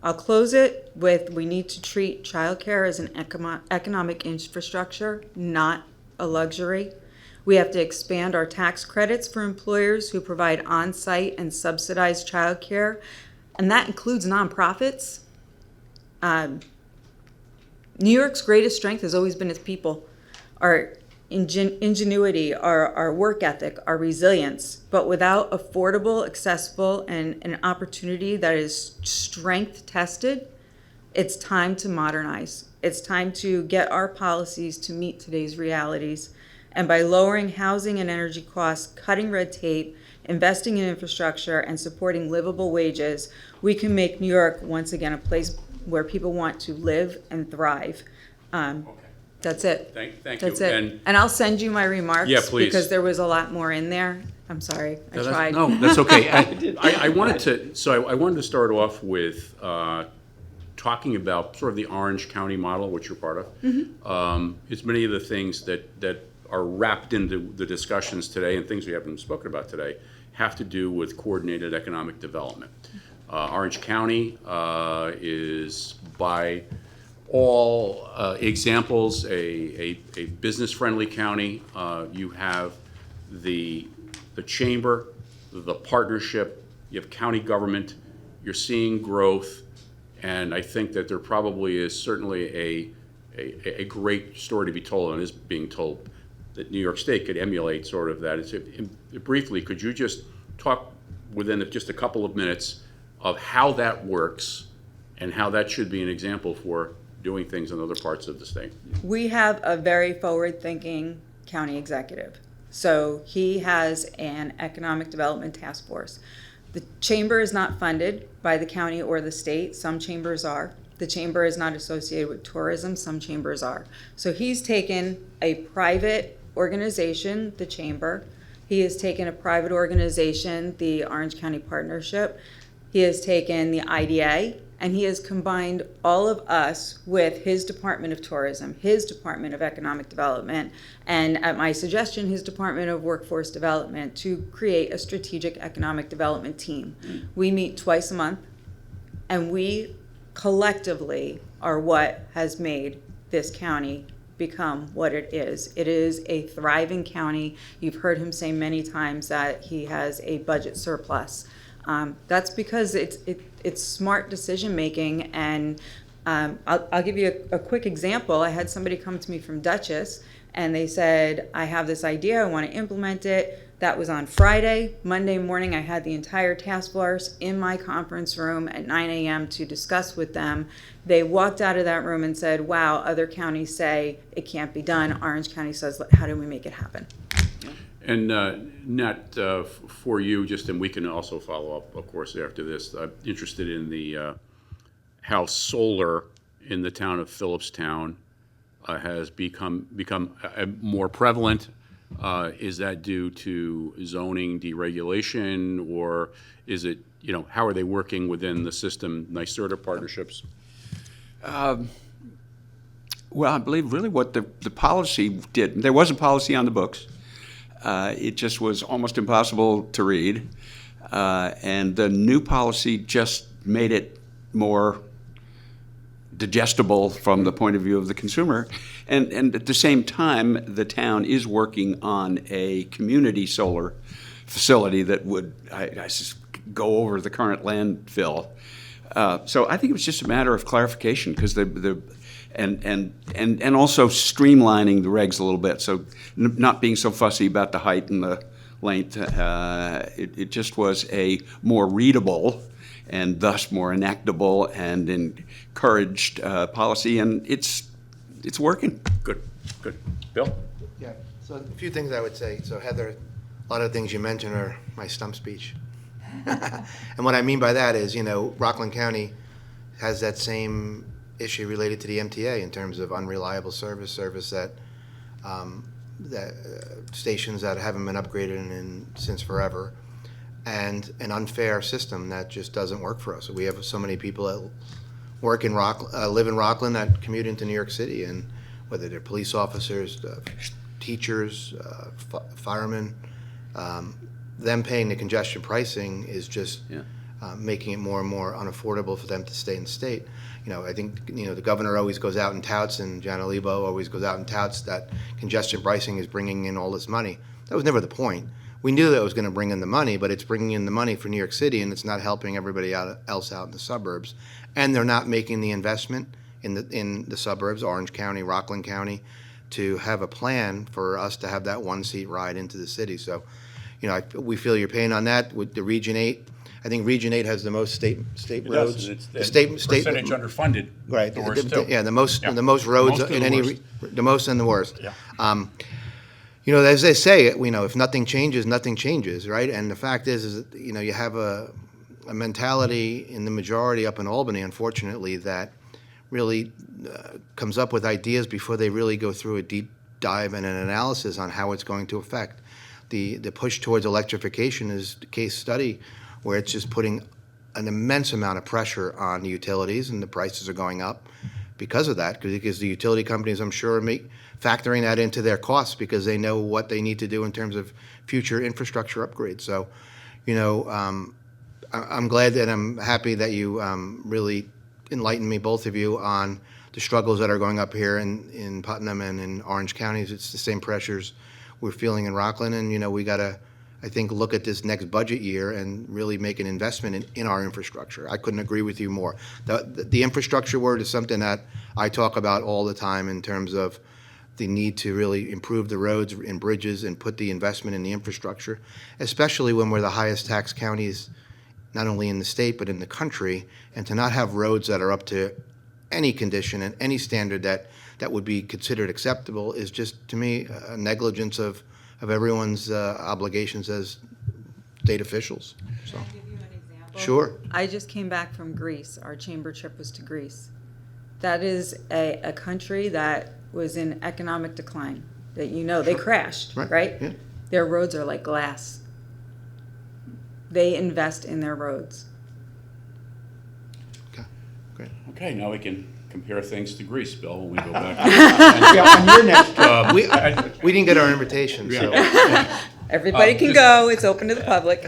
close it with we need to treat childcare as an economic infrastructure, not a luxury. We have to expand our tax credits for employers who provide on-site and subsidized childcare, and that includes nonprofits. New York's greatest strength has always been its people, our ingenuity, our work ethic, our resilience. But without affordable, accessible, and an opportunity that is strength tested, it's time to modernize. It's time to get our policies to meet today's realities. And by lowering housing and energy costs, cutting red tape, investing in infrastructure, and supporting livable wages, we can make New York once again a place where people want to live and thrive. That's it. Thank That's you. it. And I'll send you my remarks. Yeah, please. Because there was a lot more in there. I'm sorry, I tried. No, that's okay. I wanted to start off with talking about sort of the Orange County model, which you're part of. Mm-hmm. It's many of the things that are wrapped into the discussions today and things we haven't spoken about today have to do with coordinated economic development. Orange County is, by all examples, a business-friendly county. You have the chamber, the partnership, you have county government, you're seeing growth, and I think that there probably is certainly a great story to be told, and is being told, that New York State could emulate sort of that. Briefly, could you just talk within just a couple of minutes of how that works and how that should be an example for doing things in other parts of the state? We have a very forward-thinking county executive. So he has an economic development task force. The chamber is not funded by the county or the state. Some chambers are. The chamber is not associated with tourism. Some chambers are. So he's taken a private organization, the chamber. He has taken a private organization, the Orange County Partnership. He has taken the IDA, and he has combined all of us with his Department of Tourism, his Department of Economic Development, and at my suggestion, his Department of Workforce Development to create a strategic economic development team. We meet twice a month, and we collectively are what has made this county become what it is. It is a thriving county. You've heard him say many times that he has a budget surplus. That's because it's smart decision making, and I'll give you a quick example. I had somebody come to me from Dutchess, and they said, I have this idea, I want to implement it. That was on Friday. Monday morning, I had the entire task force in my conference room at 9 a.m. to discuss with them. They walked out of that room and said, wow, other counties say it can't be done. Orange County says, how do we make it happen? And Nat, for you, just, and we can also follow up, of course, after this. I'm interested in the how solar in the town of Phillipstown has become more prevalent. Is that due to zoning deregulation, or is it, how are they working within the system, NYSERDA partnerships? Well, I believe really what the policy did, there was a policy on the books. It just was almost impossible to read. And the new policy just made it more digestible from the point of view of the consumer. And at the same time, the town is working on a community solar facility that would go over the current landfill. So I think it was just a matter of clarification, because and also streamlining the regs a little bit, so not being so fussy about the height and the length. It just was a more readable and thus more enactable and encouraged policy, and it's working. Good. Bill? Yeah, so a few things I would say. So Heather, a lot of things you mentioned are my stump speech. And what I mean by that is, Rockland County has that same issue related to the MTA in terms of unreliable service that stations that haven't been upgraded since forever, and an unfair system that just doesn't work for us. We have so many people that work in live in Rockland that commute into New York City, and whether they're police officers, teachers, firemen, them paying the congestion pricing is just making it more and more unaffordable for them to stay in state. I think the governor always goes out and touts, and John Alibo always goes out and touts that congestion pricing is bringing in all this money. That was never the point. We knew that it was going to bring in the money, but it's bringing in the money for New York City, and it's not helping everybody else out in the suburbs. And they're not making the investment in the suburbs, Orange County, Rockland County, to have a plan for us to have that one-seat ride into the city. So, we feel your pain on that. With the Region 8, I think Region 8 has the most state roads. It's the state percentage underfunded. Right. The worst too. Yeah, the most roads Most in and the any worst. the most and the worst. Yeah. As they say, if nothing changes, nothing changes, right? And the fact is that, you have a mentality in the majority up in Albany, unfortunately, that really comes up with ideas before they really go through a deep dive and an analysis on how it's going to affect. The push towards electrification is the case study where it's just putting an immense amount of pressure on the utilities, and the prices are going up because of that, because the utility companies, I'm sure, are factoring that into their costs because they know what they need to do in terms of future infrastructure upgrades. So, I'm glad and I'm happy that you really enlightened me, both of you, on the struggles that are going up here in Putnam and in Orange counties. It's the same pressures we're feeling in Rockland, and we got to, I think, look at this next budget year and really make an investment in our infrastructure. I couldn't agree with you more. The infrastructure word is something that I talk about all the time in terms of the need to really improve the roads and bridges and put the investment in the infrastructure, especially when we're the highest tax counties, not only in the state but in the country, and to not have roads that are up to any condition and any standard that would be considered acceptable is just, to me, a negligence of everyone's obligations as state officials. So. Can I give you an example? Sure. I just came back from Greece. Our chamber trip was to Greece. That is a country that was in economic decline. That they crashed, right? Yeah. Their roads are like glass. They invest in their roads. Okay, great. Okay, now we can compare things to Greece, Bill, when we go back. On your next trip. We didn't get our invitation, so. Everybody can go. It's open to the public.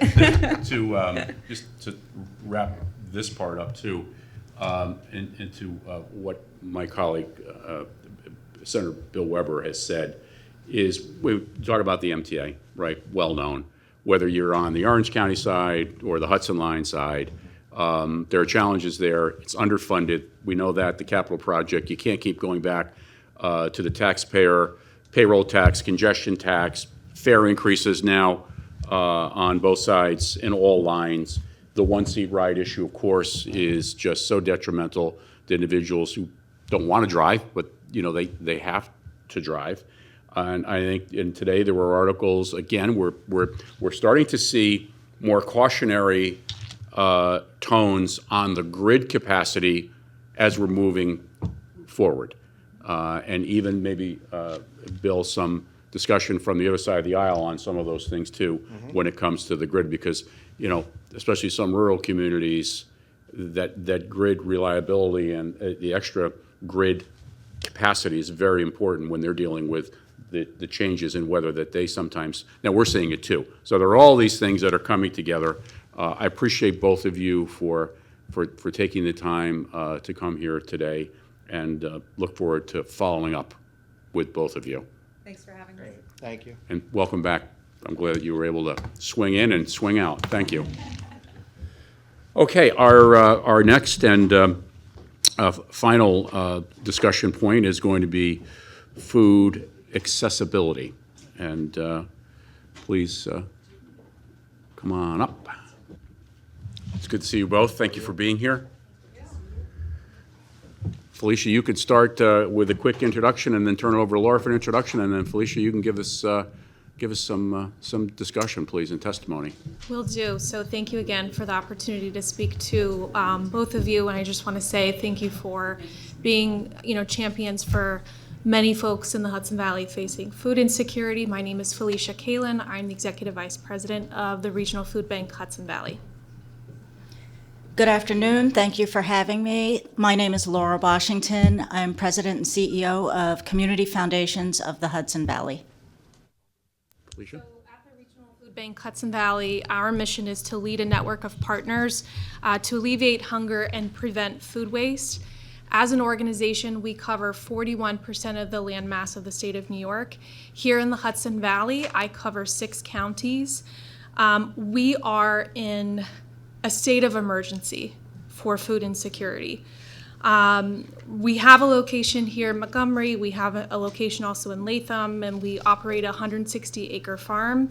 Just to wrap this part up too, into what my colleague Senator Bill Weber has said is, we talk about the MTA, right, well-known. Whether you're on the Orange County side or the Hudson Line side, there are challenges there. It's underfunded. We know that, the capital project. You can't keep going back to the taxpayer, payroll tax, congestion tax, fare increases now on both sides in all lines. The one-seat ride issue, of course, is just so detrimental to individuals who don't want to drive, but they have to drive. And I think, and today there were articles, again, we're starting to see more cautionary tones on the grid capacity as we're moving forward. And even maybe, Bill, some discussion from the other side of the aisle on some of those things too, when it comes to the grid, because, especially some rural communities, that grid reliability and the extra grid capacity is very important when they're dealing with the changes in weather that they sometimes, now we're seeing it too. So there are all these things that are coming together. I appreciate both of you for taking the time to come here today, and look forward to following up with both of you. Thanks for having me. Thank you. And welcome back. I'm glad that you were able to swing in and swing out. Thank you. Okay, our next and final discussion point is going to be food accessibility. And please come on up. It's good to see you both. Thank you for being here. Felicia, you could start with a quick introduction and then turn it over to Laura for an introduction, and then Felicia, you can give us some discussion, please, and testimony. Will do. So thank you again for the opportunity to speak to both of you, and I just want to say thank you for being, champions for many folks in the Hudson Valley facing food insecurity. My name is Felicia Kalin. I'm the Executive Vice President of the Regional Food Bank Hudson Valley. Good afternoon. Thank you for having me. My name is Laura Washington. I'm President and CEO of Community Foundations of the Hudson Valley. Felicia? Food Bank Hudson Valley, our mission is to lead a network of partners to alleviate hunger and prevent food waste. As an organization, we cover 41% of the landmass of the state of New York. Here in the Hudson Valley, I cover 6 counties. We are in a state of emergency for food insecurity. We have a location here in Montgomery, we have a location also in Latham, and we operate a 160-acre farm.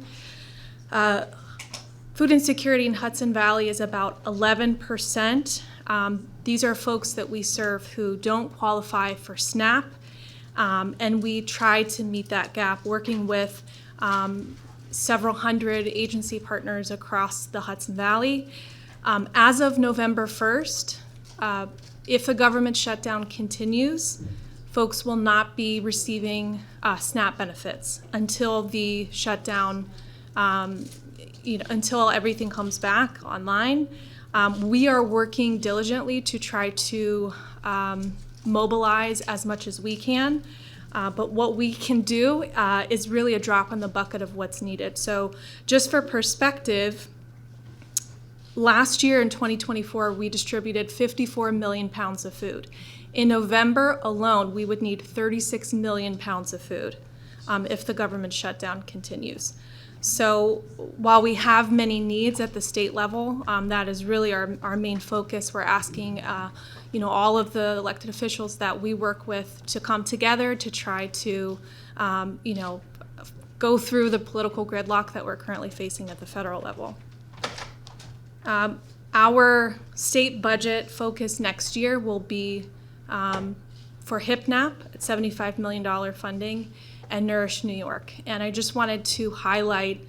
Food insecurity in Hudson Valley is about 11%. These are folks that we serve who don't qualify for SNAP, and we try to meet that gap working with several hundred agency partners across the Hudson Valley. As of November 1st, if the government shutdown continues, folks will not be receiving SNAP benefits until the shutdown, until everything comes back online. We are working diligently to try to mobilize as much as we can, but what we can do is really a drop in the bucket of what's needed. So just for perspective, last year in 2024, we distributed 54 million pounds of food. In November alone, we would need 36 million pounds of food if the government shutdown continues. So while we have many needs at the state level, that is really our main focus. We're asking all of the elected officials that we work with to come together to try to go through the political gridlock that we're currently facing at the federal level. Our state budget focus next year will be for HIPNAP at $75 million funding and Nourish New York. And I just wanted to highlight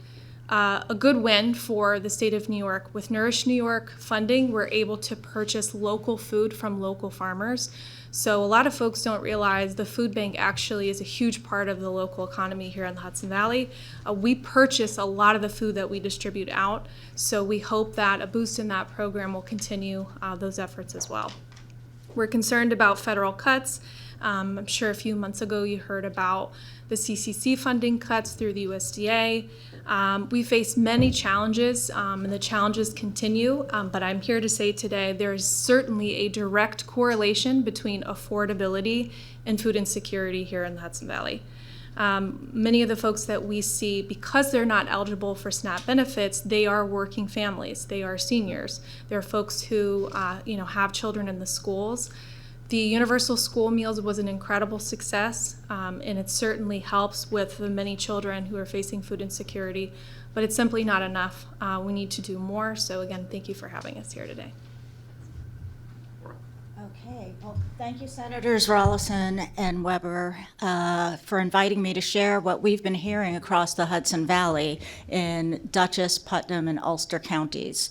a good win for the state of New York. With Nourish New York funding, we're able to purchase local food from local farmers. So a lot of folks don't realize the food bank actually is a huge part of the local economy here in the Hudson Valley. We purchase a lot of the food that we distribute out, so we hope that a boost in that program will continue those efforts as well. We're concerned about federal cuts. I'm sure a few months ago you heard about the CCC funding cuts through the USDA. We face many challenges, and the challenges continue, but I'm here to say today there is certainly a direct correlation between affordability and food insecurity here in the Hudson Valley. Many of the folks that we see, because they're not eligible for SNAP benefits, they are working families, they are seniors. They're folks who have children in the schools. The universal school meals was an incredible success, and it certainly helps with the many children who are facing food insecurity, but it's simply not enough. We need to do more. So again, thank you for having us here today. Okay, well, thank you, Senators Rollison and Weber, for inviting me to share what we've been hearing across the Hudson Valley in Dutchess, Putnam, and Ulster counties.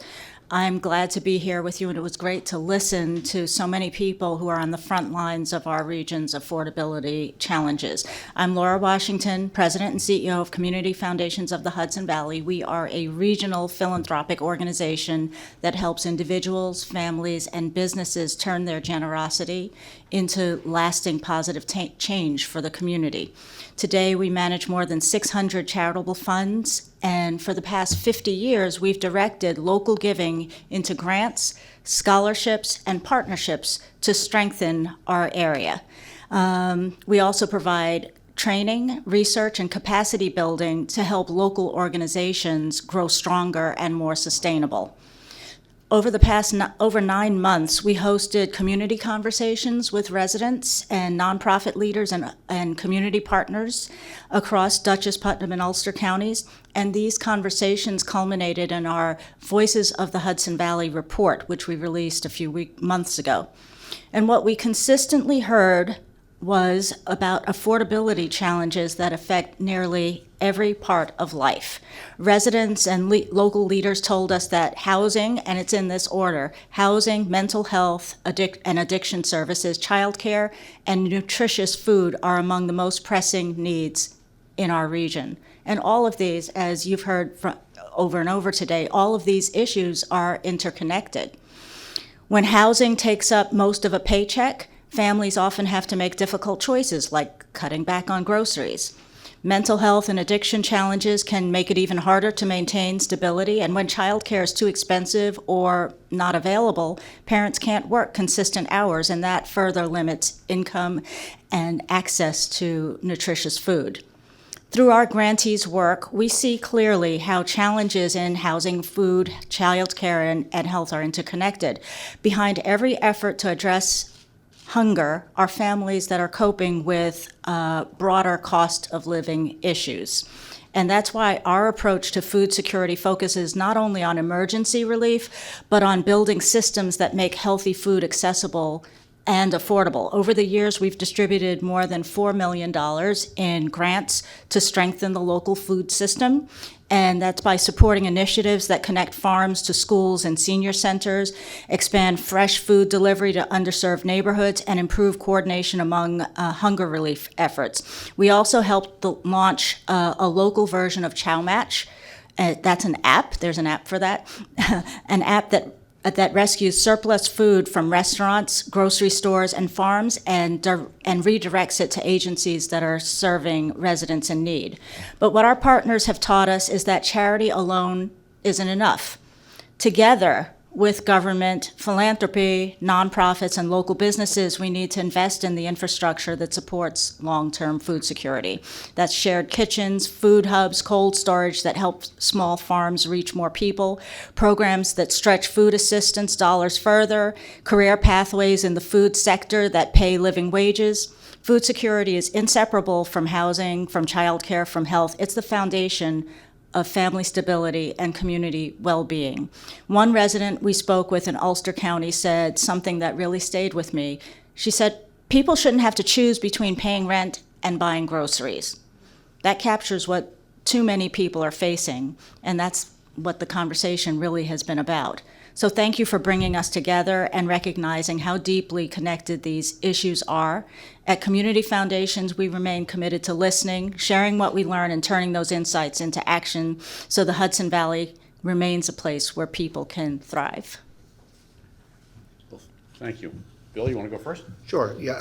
I'm glad to be here with you, and it was great to listen to so many people who are on the front lines of our region's affordability challenges. I'm Laura Washington, President and CEO of Community Foundations of the Hudson Valley. We are a regional philanthropic organization that helps individuals, families, and businesses turn their generosity into lasting positive change for the community. Today, we manage more than 600 charitable funds, and for the past 50 years, we've directed local giving into grants, scholarships, and partnerships to strengthen our area. We also provide training, research, and capacity building to help local organizations grow stronger and more sustainable. Over the past over 9 months, we hosted community conversations with residents and nonprofit leaders and community partners across Dutchess, Putnam, and Ulster counties, and these conversations culminated in our Voices of the Hudson Valley report, which we released a few months ago. And what we consistently heard was about affordability challenges that affect nearly every part of life. Residents and local leaders told us that housing, and it's in this order, housing, mental health, and addiction services, childcare, and nutritious food are among the most pressing needs in our region. And all of these, as you've heard over and over today, all of these issues are interconnected. When housing takes up most of a paycheck, families often have to make difficult choices like cutting back on groceries. Mental health and addiction challenges can make it even harder to maintain stability, and when childcare is too expensive or not available, parents can't work consistent hours, and that further limits income and access to nutritious food. Through our grantees' work, we see clearly how challenges in housing, food, childcare, and health are interconnected. Behind every effort to address hunger are families that are coping with broader cost of living issues. And that's why our approach to food security focuses not only on emergency relief, but on building systems that make healthy food accessible and affordable. Over the years, we've distributed more than $4 million in grants to strengthen the local food system. And that's by supporting initiatives that connect farms to schools and senior centers, expand fresh food delivery to underserved neighborhoods, and improve coordination among hunger relief efforts. We also helped launch a local version of Chow Match. That's an app. There's an app for that. An app that rescues surplus food from restaurants, grocery stores, and farms, and redirects it to agencies that are serving residents in need. But what our partners have taught us is that charity alone isn't enough. Together with government, philanthropy, nonprofits, and local businesses, we need to invest in the infrastructure that supports long-term food security. That's shared kitchens, food hubs, cold storage that help small farms reach more people, programs that stretch food assistance dollars further, career pathways in the food sector that pay living wages. Food security is inseparable from housing, from childcare, from health. It's the foundation of family stability and community well-being. One resident we spoke with in Ulster County said something that really stayed with me. She said, people shouldn't have to choose between paying rent and buying groceries. That captures what too many people are facing, and that's what the conversation really has been about. So thank you for bringing us together and recognizing how deeply connected these issues are. At Community Foundations, we remain committed to listening, sharing what we learn, and turning those insights into action so the Hudson Valley remains a place where people can thrive. Thank you. Bill, you want to go first? Sure. Yeah.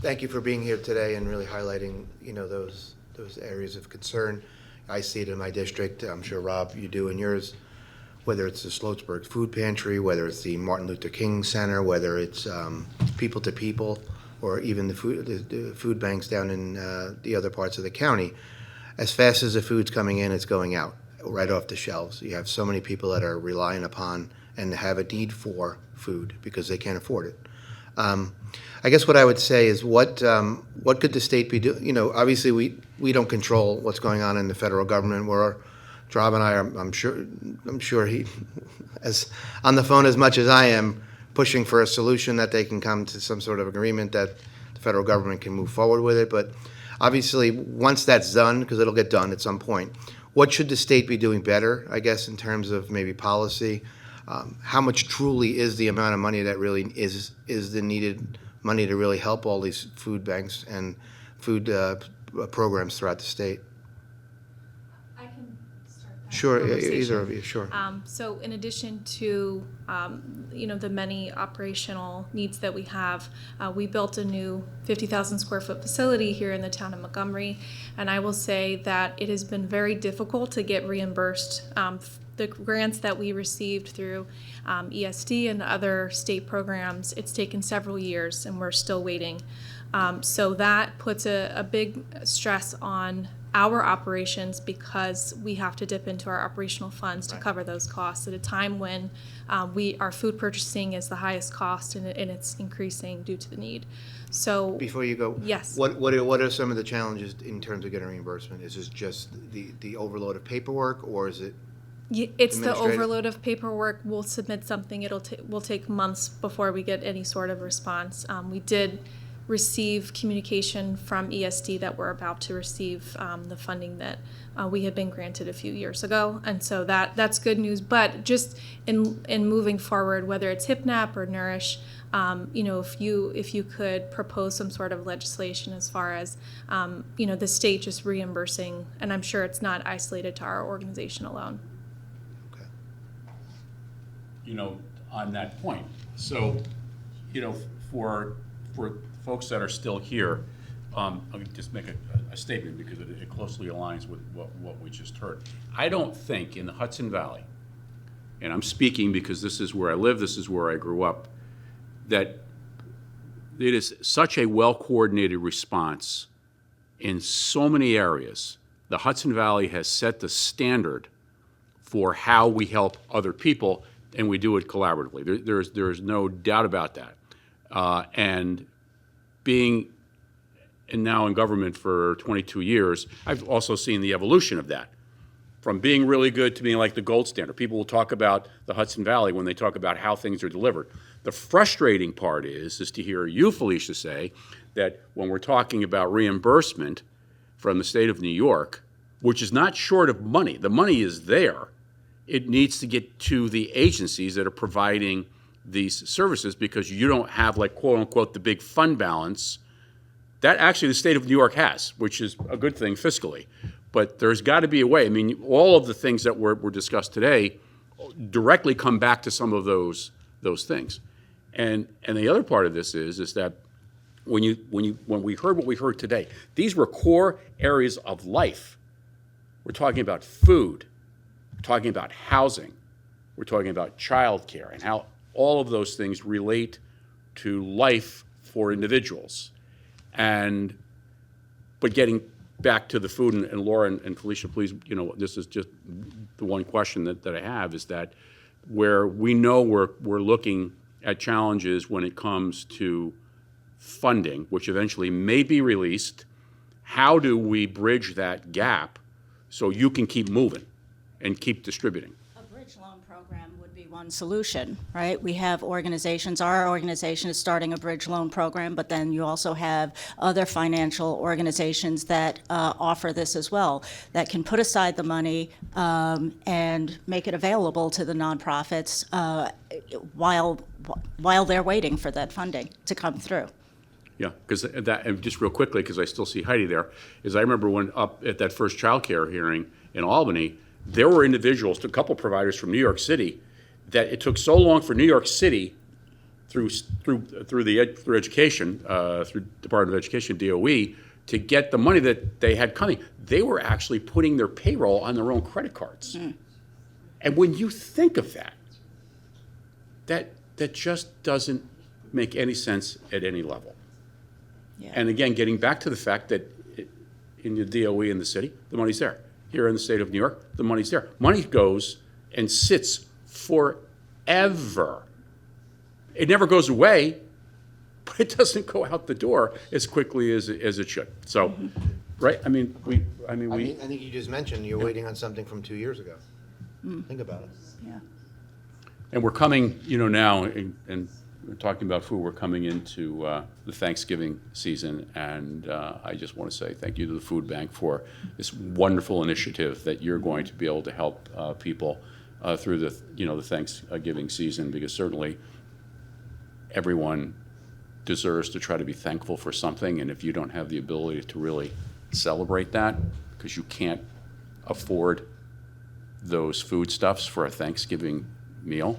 thank you for being here today and really highlighting, those areas of concern. I see it in my district. I'm sure, Rob, you do in yours, whether it's the Sloatsburg Food Pantry, whether it's the Martin Luther King Center, whether it's People to People, or even the food banks down in the other parts of the county. As fast as the food's coming in, it's going out right off the shelves. You have so many people that are relying upon and have a need for food because they can't afford it. I guess what I would say is what could the state be doing? Obviously we don't control what's going on in the federal government. Rob and I are, I'm sure he, as on the phone as much as I am, pushing for a solution that they can come to some sort of agreement that the federal government can move forward with it. But obviously, once that's done, because it'll get done at some point, what should the state be doing better, I guess, in terms of maybe policy? How much truly is the amount of money that really is the needed money to really help all these food banks and food programs throughout the state? I can start that Sure, conversation. either of you, sure. So in addition to, the many operational needs that we have, we built a new 50,000 square foot facility here in the town of Montgomery. And I will say that it has been very difficult to get reimbursed the grants that we received through ESD and other state programs. It's taken several years and we're still waiting. So that puts a big stress on our operations because we have to dip into our operational funds to cover those costs at a time when our food purchasing is the highest cost and it's increasing due to the need. So Before you go, yes. What are some of the challenges in terms of getting reimbursement? Is this just the overload of paperwork, or is it? It's the administrative? overload of paperwork. We'll submit something. Will take months before we get any sort of response. We did receive communication from ESD that we're about to receive the funding that we had been granted a few years ago, and so that's good news. But just in moving forward, whether it's HIPNAP or Nourish, if you could propose some sort of legislation as far as the state just reimbursing, and I'm sure it's not isolated to our organization alone. On that point. So, for folks that are still here, let me just make a statement because it closely aligns with what we just heard. I don't think in the Hudson Valley, and I'm speaking because this is where I live, this is where I grew up, that it is such a well-coordinated response in so many areas. The Hudson Valley has set the standard for how we help other people, and we do it collaboratively. There's no doubt about that. And being now in government for 22 years, I've also seen the evolution of that, from being really good to being like the gold standard. People will talk about the Hudson Valley when they talk about how things are delivered. The frustrating part is to hear you, Felicia, say that when we're talking about reimbursement from the state of New York, which is not short of money, the money is there, it needs to get to the agencies that are providing these services because you don't have, like, quote unquote, the big fund balance that actually the state of New York has, which is a good thing fiscally. But there's got to be a way. I mean, all of the things that were discussed today directly come back to some of those things. And the other part of this is that when we heard what we heard today, these were core areas of life. We're talking about food. We're talking about housing. We're talking about childcare and how all of those things relate to life for individuals. But getting back to the food, and Laura and Felicia, please, this is just the one question that I have, is that where we know we're looking at challenges when it comes to funding, which eventually may be released, how do we bridge that gap so you can keep moving and keep distributing? A bridge loan program would be one solution, right? We have organizations, our organization is starting a bridge loan program, but then you also have other financial organizations that offer this as well, that can put aside the money and make it available to the nonprofits while they're waiting for that funding to come through. Yeah, because that, and just real quickly, because I still see Heidi there, is I remember when up at that first child care hearing in Albany, there were individuals, a couple providers from New York City, that it took so long for New York City through education, through Department of Education, DOE, to get the money that they had coming. They were actually putting their payroll on their own credit cards. And when you think of that, that just doesn't make any sense at any level. And again, getting back to the fact that in the DOE in the city, the money's there. Here in the state of New York, the money's there. Money goes and sits forever. It never goes away, but it doesn't go out the door as quickly as it should. So, right? I think you just mentioned you're waiting on something from 2 years ago. Think about it. Yeah. And we're coming, now, and we're talking about food, we're coming into the Thanksgiving season, and I just want to say thank you to the Food Bank for this wonderful initiative that you're going to be able to help people through the Thanksgiving season, because certainly everyone deserves to try to be thankful for something, and if you don't have the ability to really celebrate that because you can't afford those foodstuffs for a Thanksgiving meal,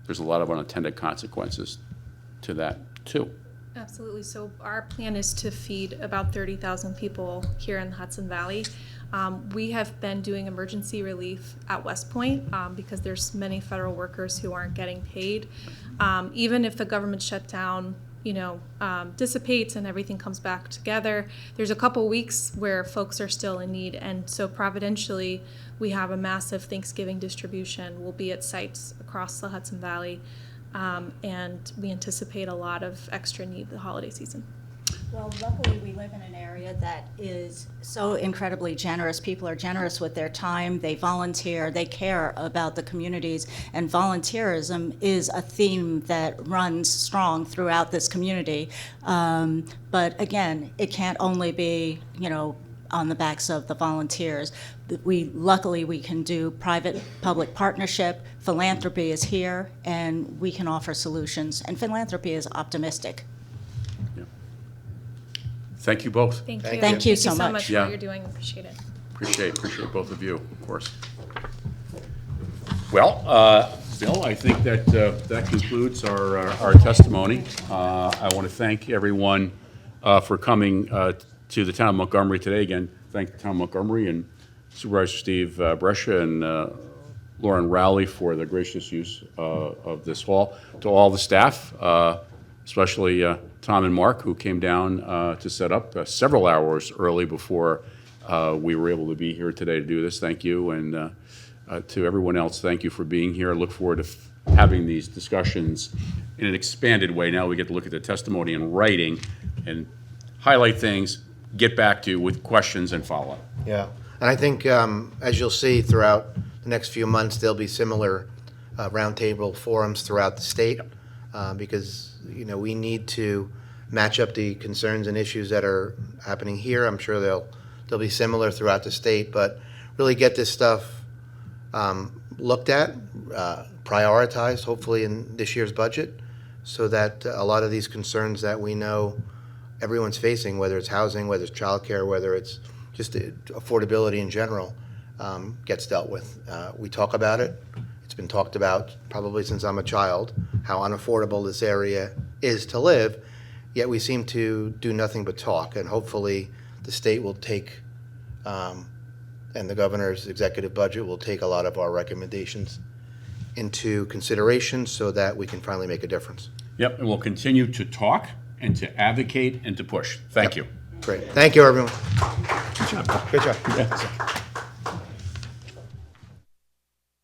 there's a lot of unintended consequences to that too. Absolutely. So our plan is to feed about 30,000 people here in the Hudson Valley. We have been doing emergency relief at West Point because there's many federal workers who aren't getting paid. Even if the government shutdown, dissipates and everything comes back together, there's a couple weeks where folks are still in need. And so providentially, we have a massive Thanksgiving distribution. We'll be at sites across the Hudson Valley, and we anticipate a lot of extra need the holiday season. Well, luckily, we live in an area that is so incredibly generous. People are generous with their time. They volunteer. They care about the communities. And volunteerism is a theme that runs strong throughout this community. But again, it can't only be, on the backs of the volunteers. Luckily, we can do private-public partnership. Philanthropy is here, and we can offer solutions. And philanthropy is optimistic. Thank you both. Thank you. Thank you so much. for what you're doing. Appreciate it. Appreciate both of you, of course. Well, Bill, I think that concludes our testimony. I want to thank everyone for coming to the town of Montgomery today. Again, thank the town of Montgomery and Supervisor Steve Brescia and Lauren Rowley for the gracious use of this hall. To all the staff, especially Tom and Mark, who came down to set up several hours early before we were able to be here today to do this. Thank you. And to everyone else, thank you for being here. I look forward to having these discussions in an expanded way. Now we get to look at the testimony in writing and highlight things, get back to you with questions and follow-up. Yeah, and I think as you'll see throughout the next few months, there'll be similar roundtable forums throughout the state because we need to match up the concerns and issues that are happening here. I'm sure they'll be similar throughout the state, but really get this stuff looked at, prioritized, hopefully in this year's budget, so that a lot of these concerns that we know everyone's facing, whether it's housing, whether it's childcare, whether it's just affordability in general, gets dealt with. We talk about it. It's been talked about probably since I'm a child, how unaffordable this area is to live, yet we seem to do nothing but talk, and hopefully the state will take, and the governor's executive budget will take a lot of our recommendations into consideration so that we can finally make a difference. Yep, and we'll continue to talk and to advocate and to push. Thank you. Great. Thank you, everyone. Good job. Good job. Yeah.